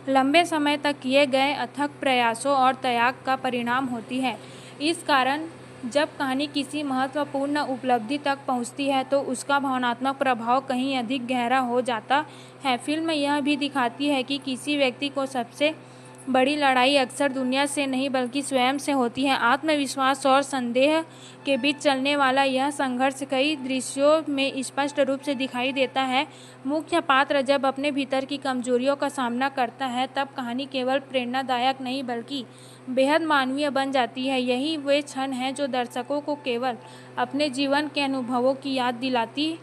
[SPEAKER 2] लंबे समय तक किए गए अथक प्रयासों और त्याग का परिणाम होती है। इस कारण जब कहानी किसी महत्वपूर्ण उपलब्धि तक पहुंचती है तो उसका भावनात्मक प्रभाव कहीं अधिक गहरा हो जाता है। फिल्म यह भी दिखाती है कि किसी व्यक्ति को सबसे बड़ी लड़ाई अक्सर दुनिया से नहीं बल्कि स्वयं से होती है। आत्मविश्वास और संदेह के बीच चलने वाला यह संघर्ष कई दृश्यों में स्पष्ट रूप से दिखाई देता है। मुख्य पात्र जब अपने भीतर की कमजोरियों का सामना करता है तब कहानी केवल प्रेरणादायक नहीं बल्कि बेहद मानवीय बन जाती है। यही वे क्षण हैं जो दर्शकों को केवल अपने जीवन के अनुभवों की याद दिलाती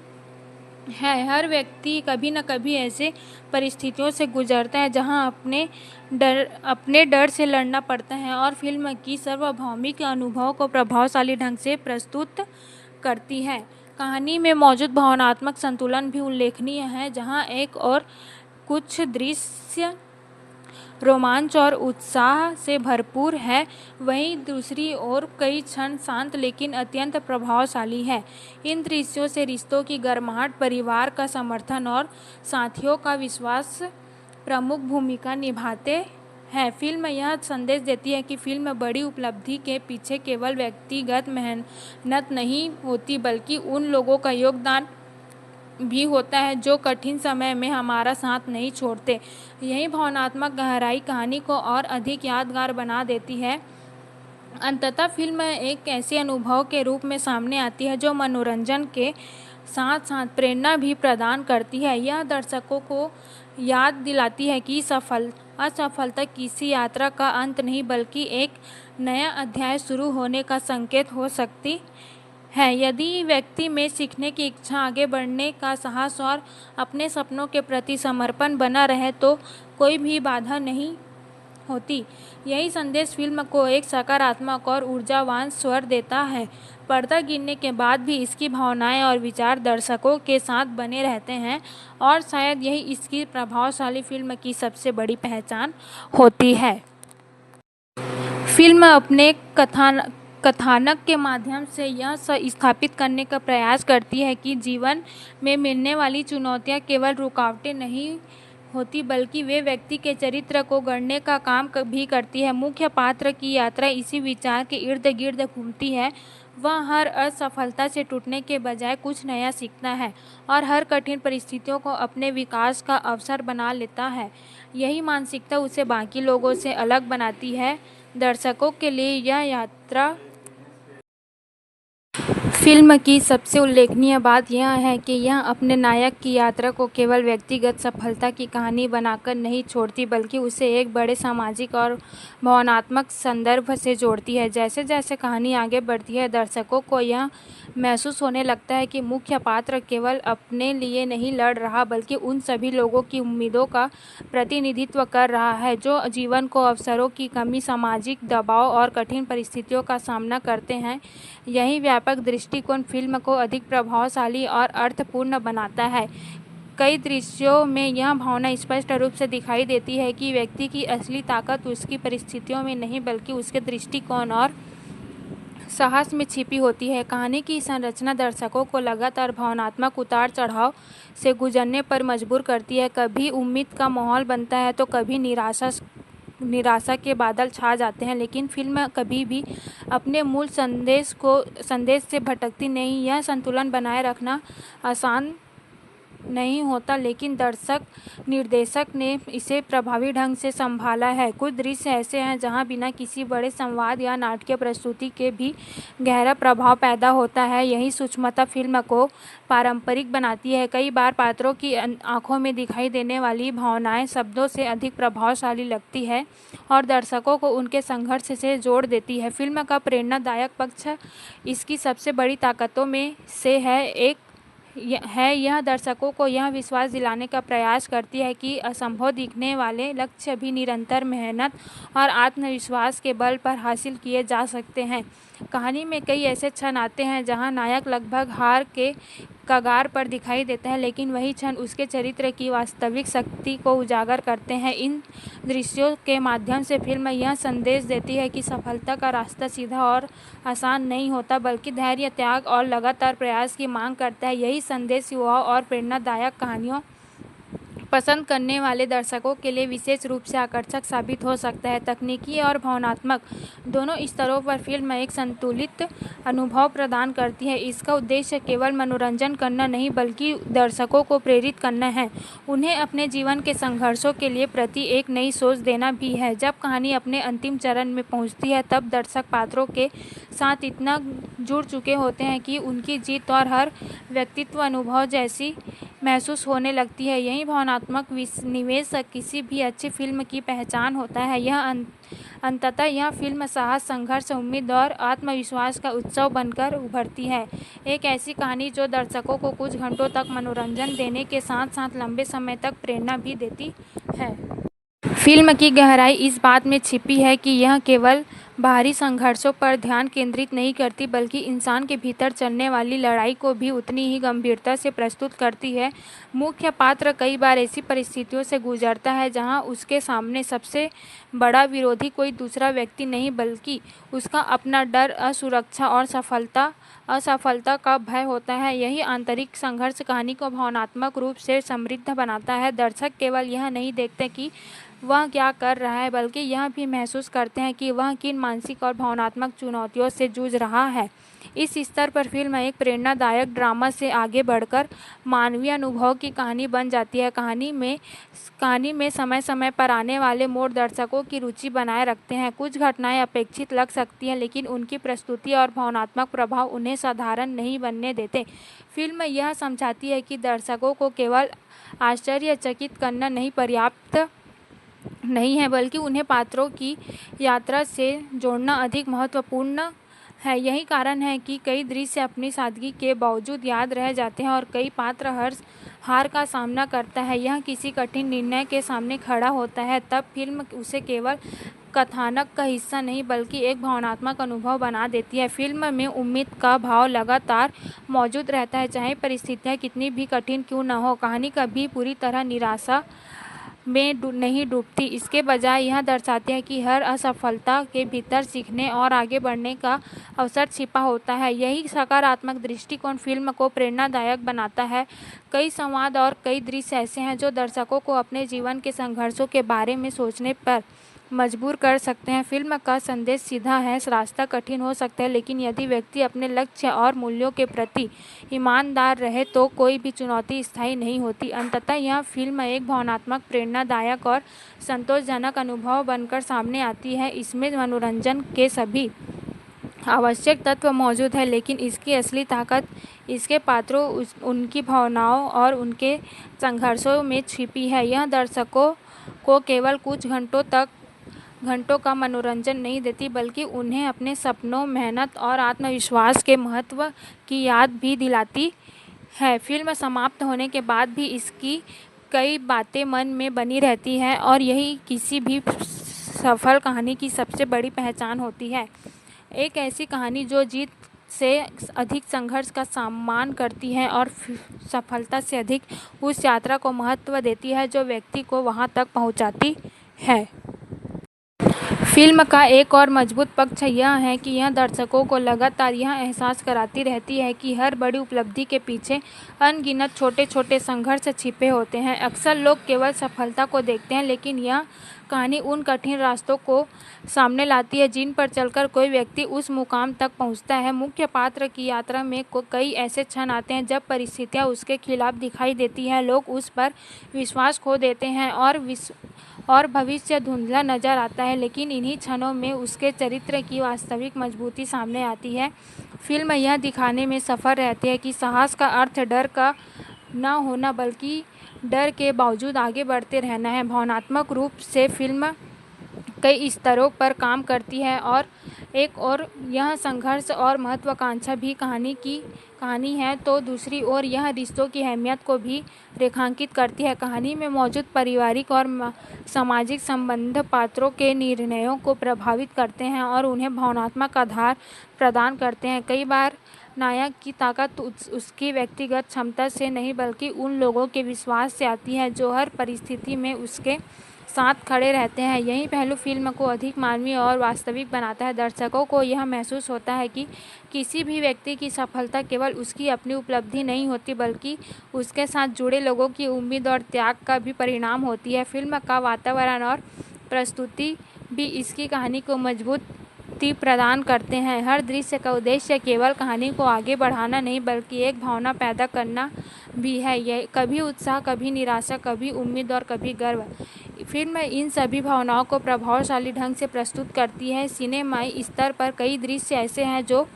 [SPEAKER 2] है। हर व्यक्ति कभी न कभी ऐसे परिस्थितियों से गुजरता है जहां अपने डर से लड़ना पड़ता है और फिल्म की सार्वभौमिक अनुभव को प्रभावशाली ढंग से प्रस्तुत करती है। कहानी में मौजूद भावनात्मक संतुलन भी उल्लेखनीय है। जहां एक और कुछ दृश्य रोमांच और उत्साह से भरपूर है वहीं दूसरी ओर कई क्षण शांत लेकिन अत्यंत प्रभावशाली है। इन दृश्यों से रिश्तों की गर्माहट, परिवार का समर्थन और साथियों का विश्वास प्रमुख भूमिका निभाते हैं। फिल्म यह संदेश देती है कि फिल्म बड़ी उपलब्धि के पीछे केवल व्यक्तिगत मेहनत नहीं होती बल्कि उन लोगों का योगदान भी होता है जो कठिन समय में हमारा साथ नहीं छोड़ते। यही भावनात्मक गहराई कहानी को और अधिक यादगार बना देती है। अंततः फिल्म एक ऐसे अनुभव के रूप में सामने आती है जो मनोरंजन के साथ साथ प्रेरणा भी प्रदान करती है। यह दर्शकों को याद दिलाती है कि असफलता किसी यात्रा का अंत नहीं बल्कि एक नया अध्याय शुरू होने का संकेत हो सकती है। यदि व्यक्ति में सीखने की इच्छा, आगे बढ़ने का साहस और अपने सपनों के प्रति समर्पण बना रहे तो कोई भी बाधा नहीं होती। यही संदेश फिल्म को एक सकारात्मक और ऊर्जावान स्वर देता है। पर्दा गिरने के बाद भी इसकी भावनाएं और विचार दर्शकों के साथ बने रहते हैं और शायद यही इसकी प्रभावशाली फिल्म की सबसे बड़ी पहचान होती है। फिल्म अपने कथानक के माध्यम से यह स्थापित करने का प्रयास करती है कि जीवन में मिलने वाली चुनौतियां केवल रुकावटें नहीं होती बल्कि वे व्यक्ति के चरित्र को गढ़ने का काम भी करती है। मुख्य पात्र की यात्रा इसी विचार के इर्द गिर्द घूमती है। वह हर असफलता से टूटने के बजाय कुछ नया सीखता है और हर कठिन परिस्थितियों को अपने विकास का अवसर बना लेता है। यही मानसिकता उसे बाकी लोगों से अलग बनाती है। दर्शकों के लिए यह यात्रा फिल्म की सबसे उल्लेखनीय बात यह है कि यह अपने नायक की यात्रा को केवल व्यक्तिगत सफलता की कहानी बनाकर नहीं छोड़ती बल्कि उसे एक बड़े सामाजिक और भावनात्मक संदर्भ से जोड़ती है। जैसे जैसे कहानी आगे बढ़ती है दर्शकों को यह महसूस होने लगता है कि मुख्य पात्र केवल अपने लिए नहीं लड़ रहा बल्कि उन सभी लोगों की उम्मीदों का प्रतिनिधित्व कर रहा है जो जीवन को अवसरों की कमी, सामाजिक दबाव और कठिन परिस्थितियों का सामना करते हैं। यही व्यापक दृष्टिकोण फिल्म को अधिक प्रभावशाली और अर्थपूर्ण बनाता है। कई दृश्यों में यह भावना स्पष्ट रूप से दिखाई देती है कि व्यक्ति की असली ताकत उसकी परिस्थितियों में नहीं बल्कि उसके दृष्टिकोण और साहस में छिपी होती है। कहानी की संरचना दर्शकों को लगातार भावनात्मक उतार चढ़ाव से गुजरने पर मजबूर करती है। कभी उम्मीद का माहौल बनता है तो कभी निराशा के बादल छा जाते हैं, लेकिन फिल्म कभी भी अपने मूल संदेश से भटकती नहीं। यह संतुलन बनाए रखना आसान नहीं होता लेकिन निर्देशक ने इसे प्रभावी ढंग से संभाला है। कुछ दृश्य ऐसे हैं जहां बिना किसी बड़े संवाद या नाटकीय प्रस्तुति के भी गहरा प्रभाव पैदा होता है। यही सूक्ष्मता फिल्म को पारंपरिक बनाती है। कई बार पात्रों की आंखों में दिखाई देने वाली भावनाएं शब्दों से अधिक प्रभावशाली लगती है और दर्शकों को उनके संघर्ष से जोड़ देती है। फिल्म का प्रेरणादायक पक्ष इसकी सबसे बड़ी ताकतों में से यह दर्शकों को यह विश्वास दिलाने का प्रयास करती है कि असंभव दिखने वाले लक्ष्य भी निरंतर मेहनत और आत्मविश्वास के बल पर हासिल किए जा सकते हैं। कहानी में कई ऐसे क्षण आते हैं जहां नायक लगभग हार के कगार पर दिखाई देता है, लेकिन वही क्षण उसके चरित्र की वास्तविक शक्ति को उजागर करते हैं। इन दृश्यों के माध्यम से फिल्म यह संदेश देती है कि सफलता का रास्ता सीधा और आसान नहीं होता बल्कि धैर्य, त्याग और लगातार प्रयास की मांग करता है। यही संदेश युवाओं और प्रेरणादायक कहानियों पसंद करने वाले दर्शकों के लिए विशेष रूप से आकर्षक साबित हो सकता है। तकनीकी और भावनात्मक दोनों स्तरों पर फिल्म एक संतुलित अनुभव प्रदान करती है। इसका उद्देश्य केवल मनोरंजन करना नहीं बल्कि दर्शकों को प्रेरित करना है, उन्हें अपने जीवन के संघर्षों के लिए प्रति एक नई सोच देना भी है। जब कहानी अपने अंतिम चरण में पहुंचती है तब दर्शक पात्रों के साथ इतना जुड़ चुके होते हैं कि उनकी जीत और हर व्यक्तित्व अनुभव जैसी महसूस होने लगती है। यही भावनात्मक निवेश किसी भी अच्छी फिल्म की पहचान होता है। अंततः यह फिल्म साहस, संघर्ष, उम्मीद और आत्मविश्वास का उत्सव बनकर उभरती है। एक ऐसी कहानी जो दर्शकों को कुछ घंटों तक मनोरंजन देने के साथ साथ लंबे समय तक प्रेरणा भी देती है। फिल्म की गहराई इस बात में छिपी है कि यह केवल बाहरी संघर्षों पर ध्यान केंद्रित नहीं करती बल्कि इंसान के भीतर चलने वाली लड़ाई को भी उतनी ही गंभीरता से प्रस्तुत करती है। मुख्य पात्र कई बार ऐसी परिस्थितियों से गुजरता है जहां उसके सामने सबसे बड़ा विरोधी कोई दूसरा व्यक्ति नहीं बल्कि उसका अपना डर, असुरक्षा और असफलता का भय होता है। यही आंतरिक संघर्ष कहानी को भावनात्मक रूप से समृद्ध बनाता है। दर्शक केवल यह नहीं देखते कि वह क्या कर रहा है बल्कि यह भी महसूस करते हैं कि वह किन मानसिक और भावनात्मक चुनौतियों से जूझ रहा है। इस स्तर पर फिल्म एक प्रेरणादायक ड्रामा से आगे बढ़कर मानवीय अनुभव की कहानी बन जाती है। कहानी में समय समय पर आने वाले मोड़ दर्शकों की रुचि बनाए रखते हैं। कुछ घटनाएं अपेक्षित लग सकती हैं लेकिन उनकी प्रस्तुति और भावनात्मक प्रभाव उन्हें साधारण नहीं बनने देते। फिल्म यह समझाती है कि दर्शकों को केवल आश्चर्यचकित करना नहीं पर्याप्त नहीं है बल्कि उन्हें पात्रों की यात्रा से जोड़ना अधिक महत्वपूर्ण है। यही कारण है कि कई दृश्य अपनी सादगी के बावजूद याद रह जाते हैं और कई पात्र हार का सामना करता है, यह किसी कठिन निर्णय के सामने खड़ा होता है, तब फिल्म उसे केवल कथानक का हिस्सा नहीं बल्कि एक भावनात्मक अनुभव बना देती है। फिल्म में उम्मीद का भाव लगातार मौजूद रहता है, चाहे परिस्थितियाँ कितनी भी कठिन क्यों न हो। कहानी कभी पूरी तरह निराशा में नहीं डूबती, इसके बजाय यह दर्शाती है कि हर असफलता के भीतर सीखने और आगे बढ़ने का अवसर छिपा होता है। यही सकारात्मक दृष्टिकोण फिल्म को प्रेरणादायक बनाता है। कई संवाद और कई दृश्य ऐसे हैं जो दर्शकों को अपने जीवन के संघर्षों के बारे में सोचने पर मजबूर कर सकते हैं। फिल्म का संदेश सीधा है, रास्ता कठिन हो सकता है, लेकिन यदि व्यक्ति अपने लक्ष्य और मूल्यों के प्रति ईमानदार रहे तो कोई भी चुनौती स्थायी नहीं होती। अंततः यह फिल्म एक भावनात्मक, प्रेरणादायक और संतोषजनक अनुभव बनकर सामने आती है। इसमें मनोरंजन के सभी आवश्यक तत्व मौजूद है, लेकिन इसकी असली ताकत इसके पात्रों, उनकी भावनाओं और उनके संघर्षों में छिपी है। यह दर्शकों को केवल कुछ घंटों का मनोरंजन नहीं देती बल्कि उन्हें अपने सपनों, मेहनत और आत्मविश्वास के महत्व की याद भी दिलाती है। फिल्म समाप्त होने के बाद भी इसकी कई बातें मन में बनी रहती हैं और यही किसी भी सफल कहानी की सबसे बड़ी पहचान होती है। एक ऐसी कहानी जो जीत से अधिक संघर्ष का सम्मान करती है और सफलता से अधिक उस यात्रा को महत्व देती है जो व्यक्ति को वहां तक पहुंचाती है। फिल्म का एक और मजबूत पक्ष यह है कि यह दर्शकों को लगातार यह एहसास कराती रहती है कि हर बड़ी उपलब्धि के पीछे अनगिनत छोटे छोटे संघर्ष छिपे होते हैं। अक्सर लोग केवल सफलता को देखते हैं, लेकिन यह कहानी उन कठिन रास्तों को सामने लाती है जिन पर चलकर कोई व्यक्ति उस मुकाम तक पहुंचता है। मुख्य पात्र की यात्रा में कई ऐसे क्षण आते हैं जब परिस्थितियां उसके खिलाफ दिखाई देती हैं, लोग उस पर विश्वास खो देते हैं और भविष्य धुंधला नजर आता है, लेकिन इन्हीं क्षणों में उसके चरित्र की वास्तविक मजबूती सामने आती है। फिल्म यह दिखाने में सफल रहती है कि साहस का अर्थ डर का न होना बल्कि डर के बावजूद आगे बढ़ते रहना है। भावनात्मक रूप से फिल्म कई स्तरों पर काम करती है और एक और यह संघर्ष और महत्वाकांक्षा भी कहानी है, तो दूसरी ओर यह रिश्तों की अहमियत को भी रेखांकित करती है। कहानी में मौजूद पारिवारिक और सामाजिक संबंध पात्रों के निर्णयों को प्रभावित करते हैं और उन्हें भावनात्मक आधार प्रदान करते हैं। कई बार नायक की ताकत उसकी व्यक्तिगत क्षमता से नहीं बल्कि उन लोगों के विश्वास से आती है जो हर परिस्थिति में उसके साथ खड़े रहते हैं। यही पहलू फिल्म को अधिक मानवीय और वास्तविक बनाता है। दर्शकों को यह महसूस होता है कि किसी भी व्यक्ति की सफलता केवल उसकी अपनी उपलब्धि नहीं होती बल्कि उसके साथ जुड़े लोगों की उम्मीद और त्याग का भी परिणाम होती है। फिल्म का वातावरण और प्रस्तुति भी इसकी कहानी को मजबूती प्रदान करते हैं। हर दृश्य का उद्देश्य केवल कहानी को आगे बढ़ाना नहीं बल्कि एक भावना पैदा करना भी है। यह कभी उत्साह, कभी निराशा, कभी उम्मीद और कभी गर्व। फिल्म इन सभी भावनाओं को प्रभावशाली ढंग से प्रस्तुत करती है। सिनेमाई स्तर पर कई दृश्य ऐसे हैं जो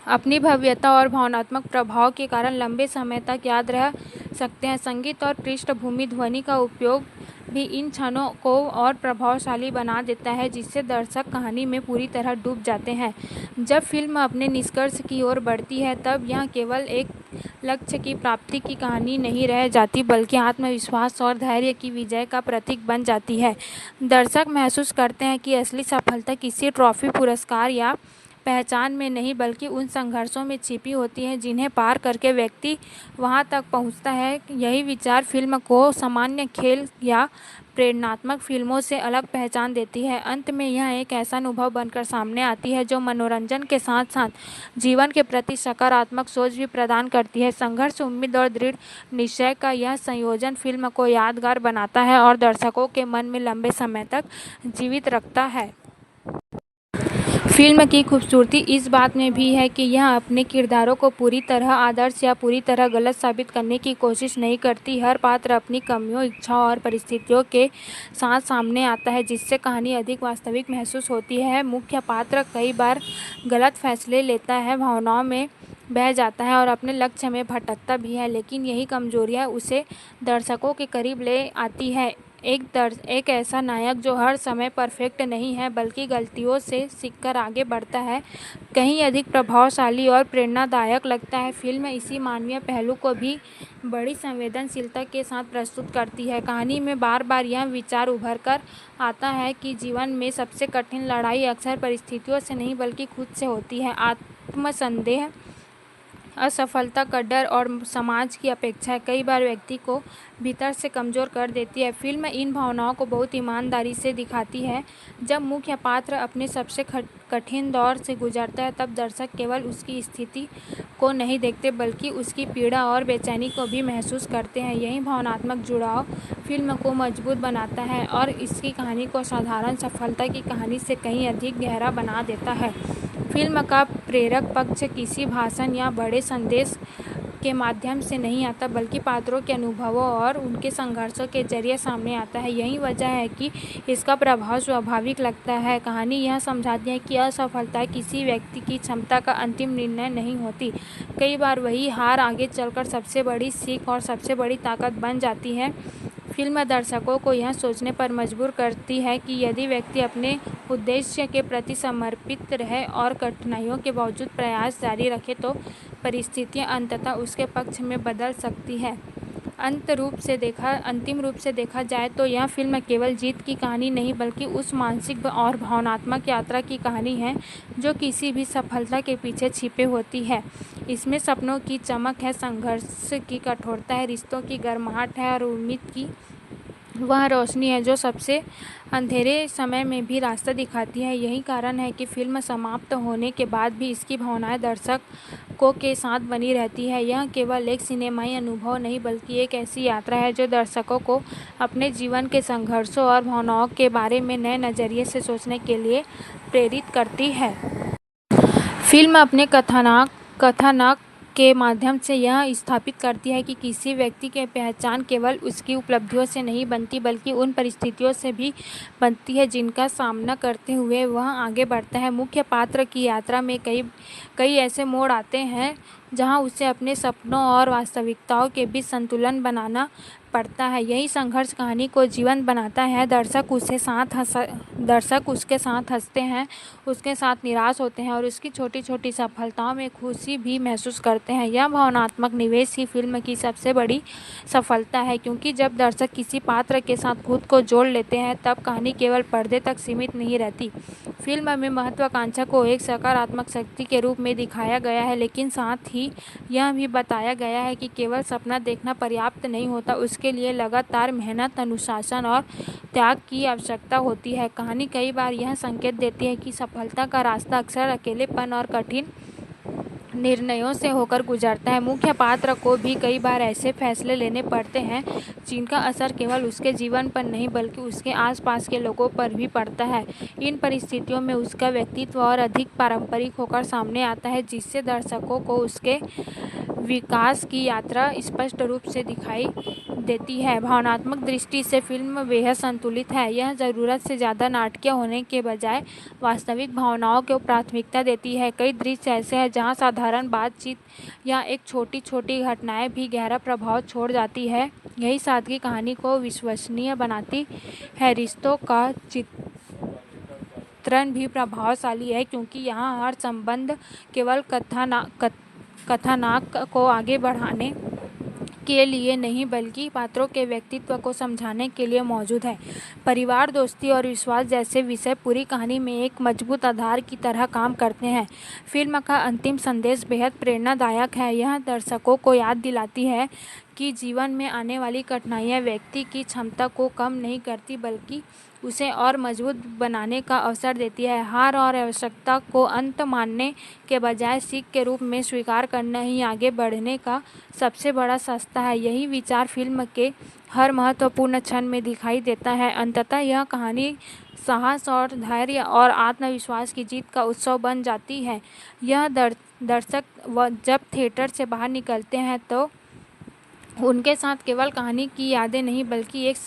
[SPEAKER 2] अपनी भव्यता और भावनात्मक प्रभाव के कारण लंबे समय तक याद रह सकते हैं। संगीत और पृष्ठभूमि ध्वनि का उपयोग भी इन क्षणों को और प्रभावशाली बना देता है जिससे दर्शक कहानी में पूरी तरह डूब जाते हैं। जब फिल्म अपने निष्कर्ष की ओर बढ़ती है तब यह केवल एक लक्ष्य की प्राप्ति की कहानी नहीं रह जाती बल्कि आत्मविश्वास और धैर्य की विजय का प्रतीक बन जाती है। दर्शक महसूस करते हैं कि असली सफलता किसी ट्रॉफी, पुरस्कार या पहचान में नहीं बल्कि उन संघर्षों में छिपी होती है जिन्हें पार करके व्यक्ति वहां तक पहुंचता है। यही विचार फिल्म को सामान्य खेल या प्रेरणात्मक फिल्मों से अलग पहचान देती है। अंत में यह एक ऐसा अनुभव बनकर सामने आती है जो मनोरंजन के साथ साथ जीवन के प्रति सकारात्मक सोच भी प्रदान करती है। संघर्ष, उम्मीद और दृढ़ निश्चय का यह संयोजन फिल्म को यादगार बनाता है और दर्शकों के मन में लंबे समय तक जीवित रखता है। फिल्म की खूबसूरती इस बात में भी है कि यह अपने किरदारों को पूरी तरह आदर्श या पूरी तरह गलत साबित करने की कोशिश नहीं करती। हर पात्र अपनी कमियों, इच्छाओं और परिस्थितियों के साथ सामने आता है जिससे कहानी अधिक वास्तविक महसूस होती है। मुख्य पात्र कई बार गलत फैसले लेता है, भावनाओं में बह जाता है और अपने लक्ष्य में भटकता भी है, लेकिन यही कमजोरियां उसे दर्शकों के करीब ले आती है। एक ऐसा नायक जो हर समय परफेक्ट नहीं है बल्कि गलतियों से सीखकर आगे बढ़ता है, कहीं अधिक प्रभावशाली और प्रेरणादायक लगता है। फिल्म इसी मानवीय पहलू को भी बड़ी संवेदनशीलता के साथ प्रस्तुत करती है। कहानी में बार बार यह विचार उभर कर आता है कि जीवन में सबसे कठिन लड़ाई अक्सर परिस्थितियों से नहीं बल्कि खुद से होती है। आत्मसंदेह, असफलता का डर और समाज की अपेक्षाएं कई बार व्यक्ति को भीतर से कमज़ोर कर देती है। फिल्म इन भावनाओं को बहुत ईमानदारी से दिखाती है। जब मुख्य पात्र अपने सबसे कठिन दौर से गुजरता है तब दर्शक केवल उसकी स्थिति को नहीं देखते बल्कि उसकी पीड़ा और बेचैनी को भी महसूस करते हैं। यही भावनात्मक जुड़ाव फिल्म को मजबूत बनाता है और इसकी कहानी को साधारण सफलता की कहानी से कहीं अधिक गहरा बना देता है। फिल्म का प्रेरक पक्ष किसी भाषण या बड़े संदेश के माध्यम से नहीं आता बल्कि पात्रों के अनुभवों और उनके संघर्षों के जरिए सामने आता है। यही वजह है कि इसका प्रभाव स्वाभाविक लगता है। कहानी यह समझाती है कि असफलता किसी व्यक्ति की क्षमता का अंतिम निर्णय नहीं होती। कई बार वही हार आगे चलकर सबसे बड़ी सीख और सबसे बड़ी ताकत बन जाती है। फिल्म दर्शकों को यह सोचने पर मजबूर करती है कि यदि व्यक्ति अपने उद्देश्य के प्रति समर्पित रहे और कठिनाइयों के बावजूद प्रयास जारी रखे तो परिस्थितियां अंततः उसके पक्ष में बदल सकती है। अंतिम रूप से देखा जाए तो यह फिल्म केवल जीत की कहानी नहीं बल्कि उस मानसिक और भावनात्मक यात्रा की कहानी है जो किसी भी सफलता के पीछे छिपे होती है। इसमें सपनों की चमक है, संघर्ष की कठोरता है, रिश्तों की गर्माहट है और उम्मीद की वह रोशनी है जो सबसे अंधेरे समय में भी रास्ता दिखाती है। यही कारण है कि फिल्म समाप्त होने के बाद भी इसकी भावनाएं दर्शकों के साथ बनी रहती है। यह केवल एक सिनेमाई अनुभव नहीं बल्कि एक ऐसी यात्रा है जो दर्शकों को अपने जीवन के संघर्षों और भावनाओं के बारे में नए नज़रिए से सोचने के लिए प्रेरित करती है। फिल्म अपने कथानक के माध्यम से यह स्थापित करती है कि किसी व्यक्ति की पहचान केवल उसकी उपलब्धियों से नहीं बनती बल्कि उन परिस्थितियों से भी बनती है जिनका सामना करते हुए वह आगे बढ़ता है। मुख्य पात्र की यात्रा में कई ऐसे मोड़ आते हैं जहां उसे अपने सपनों और वास्तविकताओं के बीच संतुलन बनाना पड़ता है। यही संघर्ष कहानी को जीवंत बनाता है। दर्शक उसके साथ हंसते हैं, उसके साथ निराश होते हैं और उसकी छोटी छोटी सफलताओं में खुशी भी महसूस करते हैं। यह भावनात्मक निवेश ही फिल्म की सबसे बड़ी सफलता है क्योंकि जब दर्शक किसी पात्र के साथ खुद को जोड़ लेते हैं तब कहानी केवल पर्दे तक सीमित नहीं रहती। फिल्म में महत्वाकांक्षा को एक सकारात्मक शक्ति के रूप में दिखाया गया है, लेकिन साथ ही यह भी बताया गया है कि केवल सपना देखना पर्याप्त नहीं होता, उसके लिए लगातार मेहनत, अनुशासन और त्याग की आवश्यकता होती है। कहानी कई बार यह संकेत देती है कि सफलता का रास्ता अक्सर अकेलेपन और कठिन निर्णयों से होकर गुजरता है। मुख्य पात्र को भी कई बार ऐसे फैसले लेने पड़ते हैं जिनका असर केवल उसके जीवन पर नहीं बल्कि उसके आसपास के लोगों पर भी पड़ता है। इन परिस्थितियों में उसका व्यक्तित्व और अधिक पारंपरिक होकर सामने आता है जिससे दर्शकों को उसके विकास की यात्रा स्पष्ट रूप से दिखाई देती है। भावनात्मक दृष्टि से फिल्म बेहद संतुलित है। यह ज़रूरत से ज़्यादा नाटकीय होने के बजाय वास्तविक भावनाओं को प्राथमिकता देती है। कई दृश्य ऐसे हैं जहां साधारण बातचीत या एक छोटी छोटी घटनाएं भी गहरा प्रभाव छोड़ जाती है। यही सादगी कहानी को विश्वसनीय बनाती है। रिश्तों का चित्रण भी प्रभावशाली है क्योंकि यहाँ हर संबंध केवल कथानक को आगे बढ़ाने के लिए नहीं बल्कि पात्रों के व्यक्तित्व को समझाने के लिए मौजूद है। परिवार, दोस्ती और विश्वास जैसे विषय पूरी कहानी में एक मजबूत आधार की तरह काम करते हैं। फिल्म का अंतिम संदेश बेहद प्रेरणादायक है। यह दर्शकों को याद दिलाती है कि जीवन में आने वाली कठिनाइयाँ व्यक्ति की क्षमता को कम नहीं करती बल्कि उसे और मजबूत बनाने का अवसर देती है। हार और आवश्यकता को अंत मानने के बजाय सीख के रूप में स्वीकार करना ही आगे बढ़ने का सबसे बड़ा रास्ता है। यही विचार फिल्म के हर महत्वपूर्ण क्षण में दिखाई देता है। अंततः यह कहानी साहस और धैर्य और आत्मविश्वास की जीत का उत्सव बन जाती है। यह दर्शक जब थिएटर से बाहर निकलते हैं तो उनके साथ केवल कहानी की यादें नहीं बल्कि एक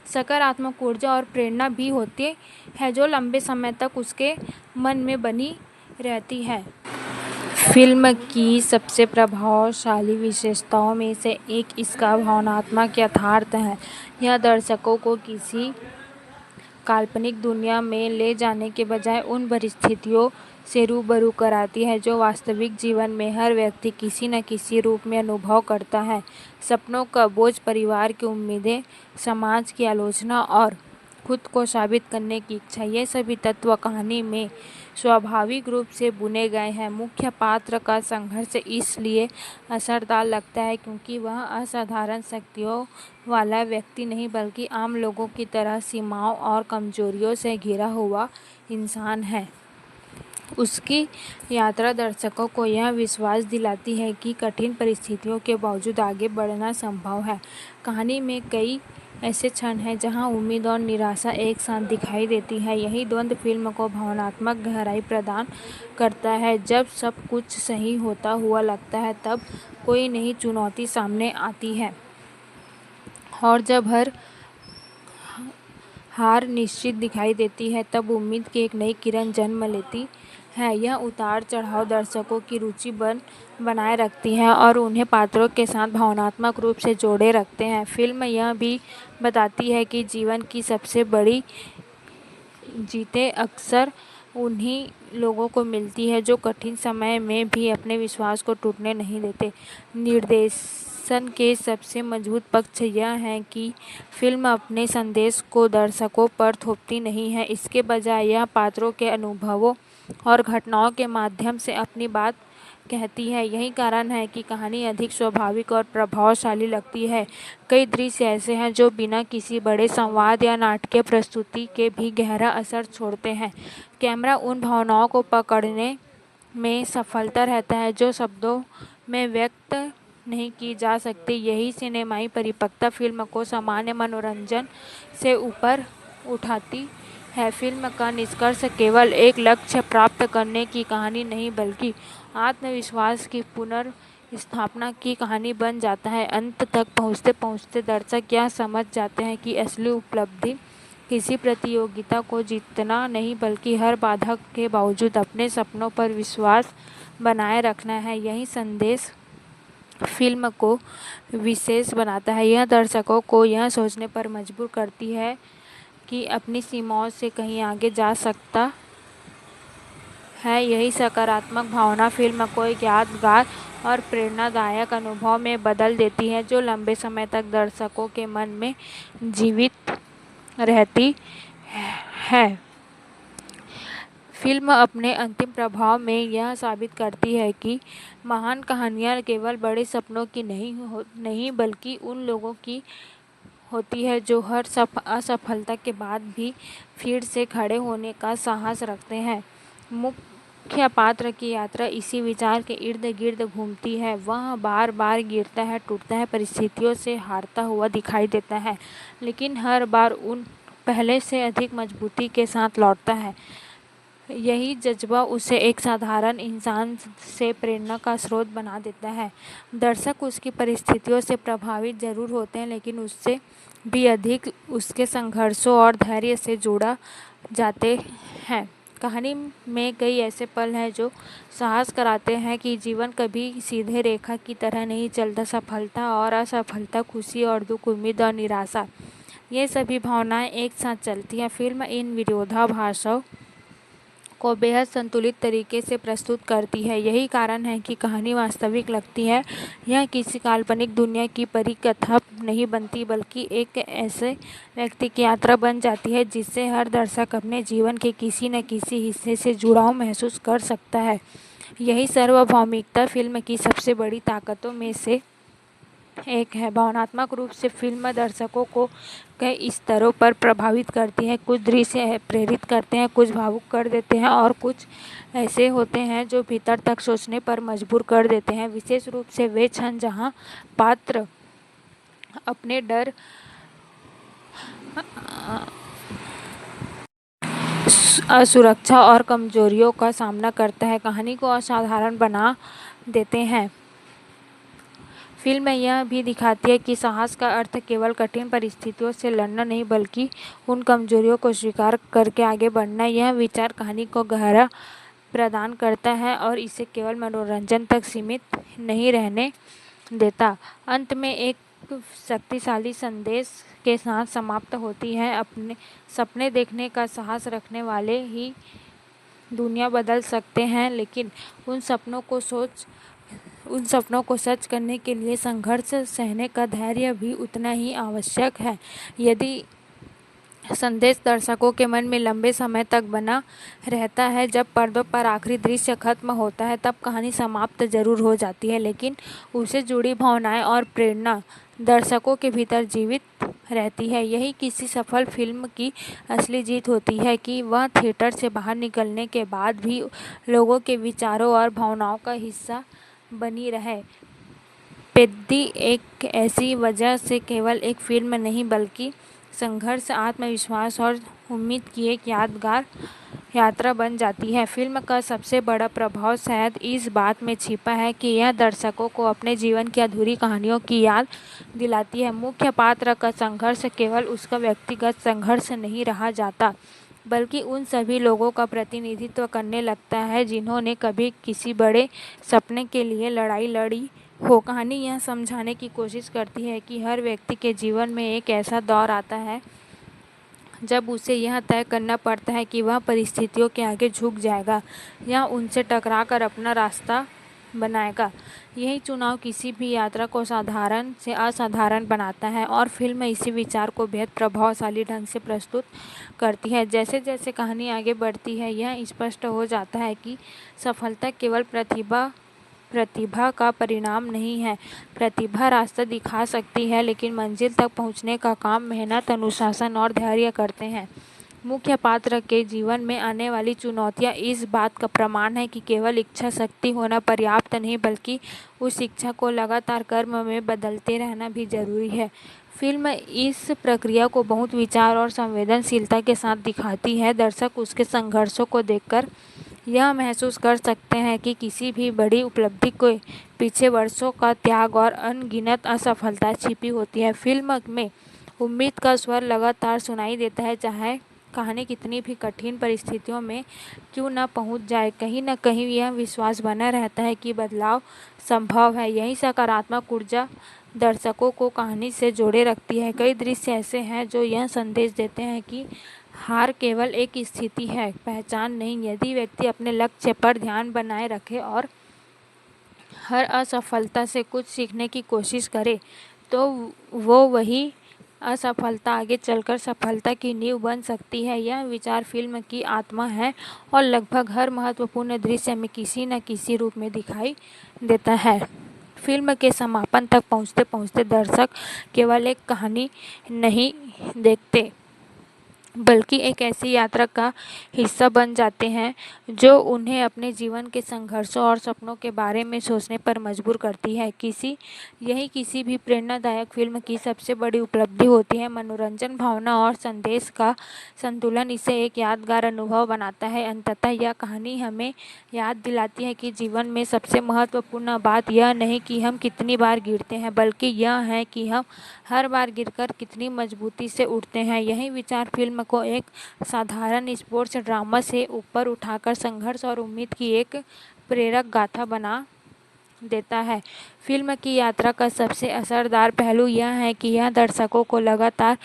[SPEAKER 2] सकारात्मक ऊर्जा और प्रेरणा भी होती है जो लंबे समय तक उसके मन में बनी रहती है। फिल्म की सबसे प्रभावशाली विशेषताओं में से एक इसका भावनात्मक यथार्थ है। यह दर्शकों को किसी काल्पनिक दुनिया में ले जाने के बजाय उन परिस्थितियों से रूबरू कराती है जो वास्तविक जीवन में हर व्यक्ति किसी न किसी रूप में अनुभव करता है। सपनों का बोझ, परिवार की उम्मीदें, समाज की आलोचना और खुद को साबित करने की इच्छा, ये सभी तत्व कहानी में स्वाभाविक रूप से बुने गए हैं। मुख्य पात्र का संघर्ष इसलिए असरदार लगता है क्योंकि वह असाधारण शक्तियों वाला व्यक्ति नहीं बल्कि आम लोगों की तरह सीमाओं और कमजोरियों से घिरा हुआ इंसान है। उसकी यात्रा दर्शकों को यह विश्वास दिलाती है कि कठिन परिस्थितियों के बावजूद आगे बढ़ना संभव है। कहानी में कई ऐसे क्षण हैं जहां उम्मीद और निराशा एक साथ दिखाई देती है। यही द्वंद्व फिल्म को भावनात्मक गहराई प्रदान करता है। जब सब कुछ सही होता हुआ लगता है तब कोई नई चुनौती सामने आती है और जब हर हार निश्चित दिखाई देती है तब उम्मीद की एक नई किरण जन्म लेती है। यह उतार चढ़ाव दर्शकों की रुचि बनाए रखती है और उन्हें पात्रों के साथ भावनात्मक रूप से जोड़े रखते हैं। फिल्म यह भी बताती है कि जीवन की सबसे बड़ी जीतें अक्सर उन्हीं लोगों को मिलती है जो कठिन समय में भी अपने विश्वास को टूटने नहीं देते। निर्देशन के सबसे मजबूत पक्ष यह है कि फिल्म अपने संदेश को दर्शकों पर थोपती नहीं है। इसके बजाय यह पात्रों के अनुभवों और घटनाओं के माध्यम से अपनी बात कहती है। यही कारण है कि कहानी अधिक स्वाभाविक और प्रभावशाली लगती है। कई दृश्य ऐसे हैं जो बिना किसी बड़े संवाद या नाटकीय प्रस्तुति के भी गहरा असर छोड़ते हैं। कैमरा उन भावनाओं को पकड़ने में सफलता रहता है जो शब्दों में व्यक्त नहीं की जा सकती। यही सिनेमाई परिपक्वता फिल्म को सामान्य मनोरंजन से ऊपर उठाती है। फिल्म का निष्कर्ष केवल एक लक्ष्य प्राप्त करने की कहानी नहीं बल्कि आत्मविश्वास की पुनर्स्थापना की कहानी बन जाता है। अंत तक पहुंचते पहुंचते दर्शक यह समझ जाते हैं कि असली उपलब्धि किसी प्रतियोगिता को जीतना नहीं बल्कि हर बाधा के बावजूद अपने सपनों पर विश्वास बनाए रखना है। यही संदेश फिल्म को विशेष बनाता है। यह दर्शकों को यह सोचने पर मजबूर करती है कि अपनी सीमाओं से कहीं आगे जा सकता है। यही सकारात्मक भावना फिल्म को एक यादगार और प्रेरणादायक अनुभव में बदल देती है जो लंबे समय तक दर्शकों के मन में जीवित रहती है। फिल्म अपने अंतिम प्रभाव में यह साबित करती है कि महान कहानियाँ केवल बड़े सपनों की नहीं बल्कि उन लोगों की होती है जो हर असफलता के बाद भी फिर से खड़े होने का साहस रखते हैं। मुख्य पात्र की यात्रा इसी विचार के इर्द गिर्द घूमती है। वह बार बार गिरता है, टूटता है, परिस्थितियों से हारता हुआ दिखाई देता है, लेकिन हर बार उन पहले से अधिक मजबूती के साथ लौटता है। यही जज्बा उसे एक साधारण इंसान से प्रेरणा का स्रोत बना देता है। दर्शक उसकी परिस्थितियों से प्रभावित जरूर होते हैं लेकिन उससे भी अधिक उसके संघर्षों और धैर्य से जुड़ा जाते हैं। कहानी में कई ऐसे पल हैं जो साहस कराते हैं कि जीवन कभी सीधे रेखा की तरह नहीं चलता। सफलता और असफलता, खुशी और दुख, उम्मीद और निराशा, ये सभी भावनाएं एक साथ चलती हैं। फिल्म इन विरोधाभासों को बेहद संतुलित तरीके से प्रस्तुत करती है। यही कारण है कि कहानी वास्तविक लगती है। यह किसी काल्पनिक दुनिया की परिकथा नहीं बनती बल्कि एक ऐसे व्यक्ति की यात्रा बन जाती है जिससे हर दर्शक अपने जीवन के किसी न किसी हिस्से से जुड़ाव महसूस कर सकता है। यही सार्वभौमिकता फिल्म की सबसे बड़ी ताकतों में से एक है। भावनात्मक रूप से फिल्म दर्शकों को कई स्तरों पर प्रभावित करती है। कुछ दृश्य प्रेरित करते हैं, कुछ भावुक कर देते हैं और कुछ ऐसे होते हैं जो भीतर तक सोचने पर मजबूर कर देते हैं। विशेष रूप से वे क्षण जहां पात्र अपने डर, असुरक्षा और कमजोरियों का सामना करता है, कहानी को असाधारण बना देते हैं। फिल्म यह भी दिखाती है कि साहस का अर्थ केवल कठिन परिस्थितियों से लड़ना नहीं बल्कि उन कमजोरियों को स्वीकार करके आगे बढ़ना। यह विचार कहानी को गहरा प्रदान करता है और इसे केवल मनोरंजन तक सीमित नहीं रहने देता। अंत में एक शक्तिशाली संदेश के साथ समाप्त होती है। अपने सपने देखने का साहस रखने वाले ही दुनिया बदल सकते हैं, लेकिन उन सपनों को सच करने के लिए संघर्ष सहने का धैर्य भी उतना ही आवश्यक है। यदि संदेश दर्शकों के मन में लंबे समय तक बना रहता है, जब पर्दों पर आखिरी दृश्य खत्म होता है तब कहानी समाप्त जरूर हो जाती है, लेकिन उससे जुड़ी भावनाएं और प्रेरणा दर्शकों के भीतर जीवित रहती है। यही किसी सफल फिल्म की असली जीत होती है कि वह थिएटर से बाहर निकलने के बाद भी लोगों के विचारों और भावनाओं का हिस्सा बनी रहे। पेद्दी एक ऐसी वजह से केवल एक फिल्म नहीं, बल्कि संघर्ष, आत्मविश्वास और उम्मीद की एक यादगार यात्रा बन जाती है। फिल्म का सबसे बड़ा प्रभाव शायद इस बात में छिपा है कि यह दर्शकों को अपने जीवन की अधूरी कहानियों की याद दिलाती है। मुख्य पात्र का संघर्ष केवल उसका व्यक्तिगत संघर्ष नहीं रह जाता, बल्कि उन सभी लोगों का प्रतिनिधित्व करने लगता है जिन्होंने कभी किसी बड़े सपने के लिए लड़ाई लड़ी हो। कहानी यह समझाने की कोशिश करती है कि हर व्यक्ति के जीवन में एक ऐसा दौर आता है जब उसे यह तय करना पड़ता है कि वह परिस्थितियों के आगे झुक जाएगा या उनसे टकराकर अपना रास्ता बनाएगा। यही चुनाव किसी भी यात्रा को साधारण से असाधारण बनाता है और फिल्म इसी विचार को बेहद प्रभावशाली ढंग से प्रस्तुत करती है। जैसे जैसे कहानी आगे बढ़ती है, यह स्पष्ट हो जाता है कि सफलता केवल प्रतिभा का परिणाम नहीं है। प्रतिभा रास्ता दिखा सकती है, लेकिन मंजिल तक पहुंचने का काम मेहनत, अनुशासन और धैर्य करते हैं। मुख्य पात्र के जीवन में आने वाली चुनौतियां इस बात का प्रमाण है कि केवल इच्छा शक्ति होना पर्याप्त नहीं, बल्कि उस इच्छा को लगातार कर्म में बदलते रहना भी जरूरी है। फिल्म इस प्रक्रिया को बहुत विचार और संवेदनशीलता के साथ दिखाती है। दर्शक उसके संघर्षों को देखकर यह महसूस कर सकते हैं कि किसी भी बड़ी उपलब्धि के पीछे वर्षों का त्याग और अनगिनत असफलताएं छिपी होती है। फिल्म में उम्मीद का स्वर लगातार सुनाई देता है, चाहे कहानी कितनी भी कठिन परिस्थितियों में क्यों न पहुंच जाए। कहीं न कहीं यह विश्वास बना रहता है कि बदलाव संभव है। यही सकारात्मक ऊर्जा दर्शकों को कहानी से जोड़े रखती है। कई दृश्य ऐसे हैं जो यह संदेश देते हैं कि हार केवल एक स्थिति है, पहचान नहीं। यदि व्यक्ति अपने लक्ष्य पर ध्यान बनाए रखे और हर असफलता से कुछ सीखने की कोशिश करे, तो वो वही असफलता आगे चलकर सफलता की नींव बन सकती है। यह विचार फिल्म की आत्मा है और लगभग हर महत्वपूर्ण दृश्य में किसी न किसी रूप में दिखाई देता है। फिल्म के समापन तक पहुंचते पहुंचते दर्शक केवल एक कहानी नहीं देखते, बल्कि एक ऐसी यात्रा का हिस्सा बन जाते हैं जो उन्हें अपने जीवन के संघर्षों और सपनों के बारे में सोचने पर मजबूर करती है। यही किसी भी प्रेरणादायक फिल्म की सबसे बड़ी उपलब्धि होती है। मनोरंजन, भावना और संदेश का संतुलन इसे एक यादगार अनुभव बनाता है। अंततः यह कहानी हमें याद दिलाती है कि जीवन में सबसे महत्वपूर्ण बात यह नहीं कि हम कितनी बार गिरते हैं, बल्कि यह है कि हम हर बार गिरकर कितनी मजबूती से उठते हैं। यही विचार फिल्म को एक साधारण स्पोर्ट्स ड्रामा से ऊपर उठाकर संघर्ष और उम्मीद की एक प्रेरक गाथा बना देता है। फिल्म की यात्रा का सबसे असरदार पहलू यह है कि यह दर्शकों को लगातार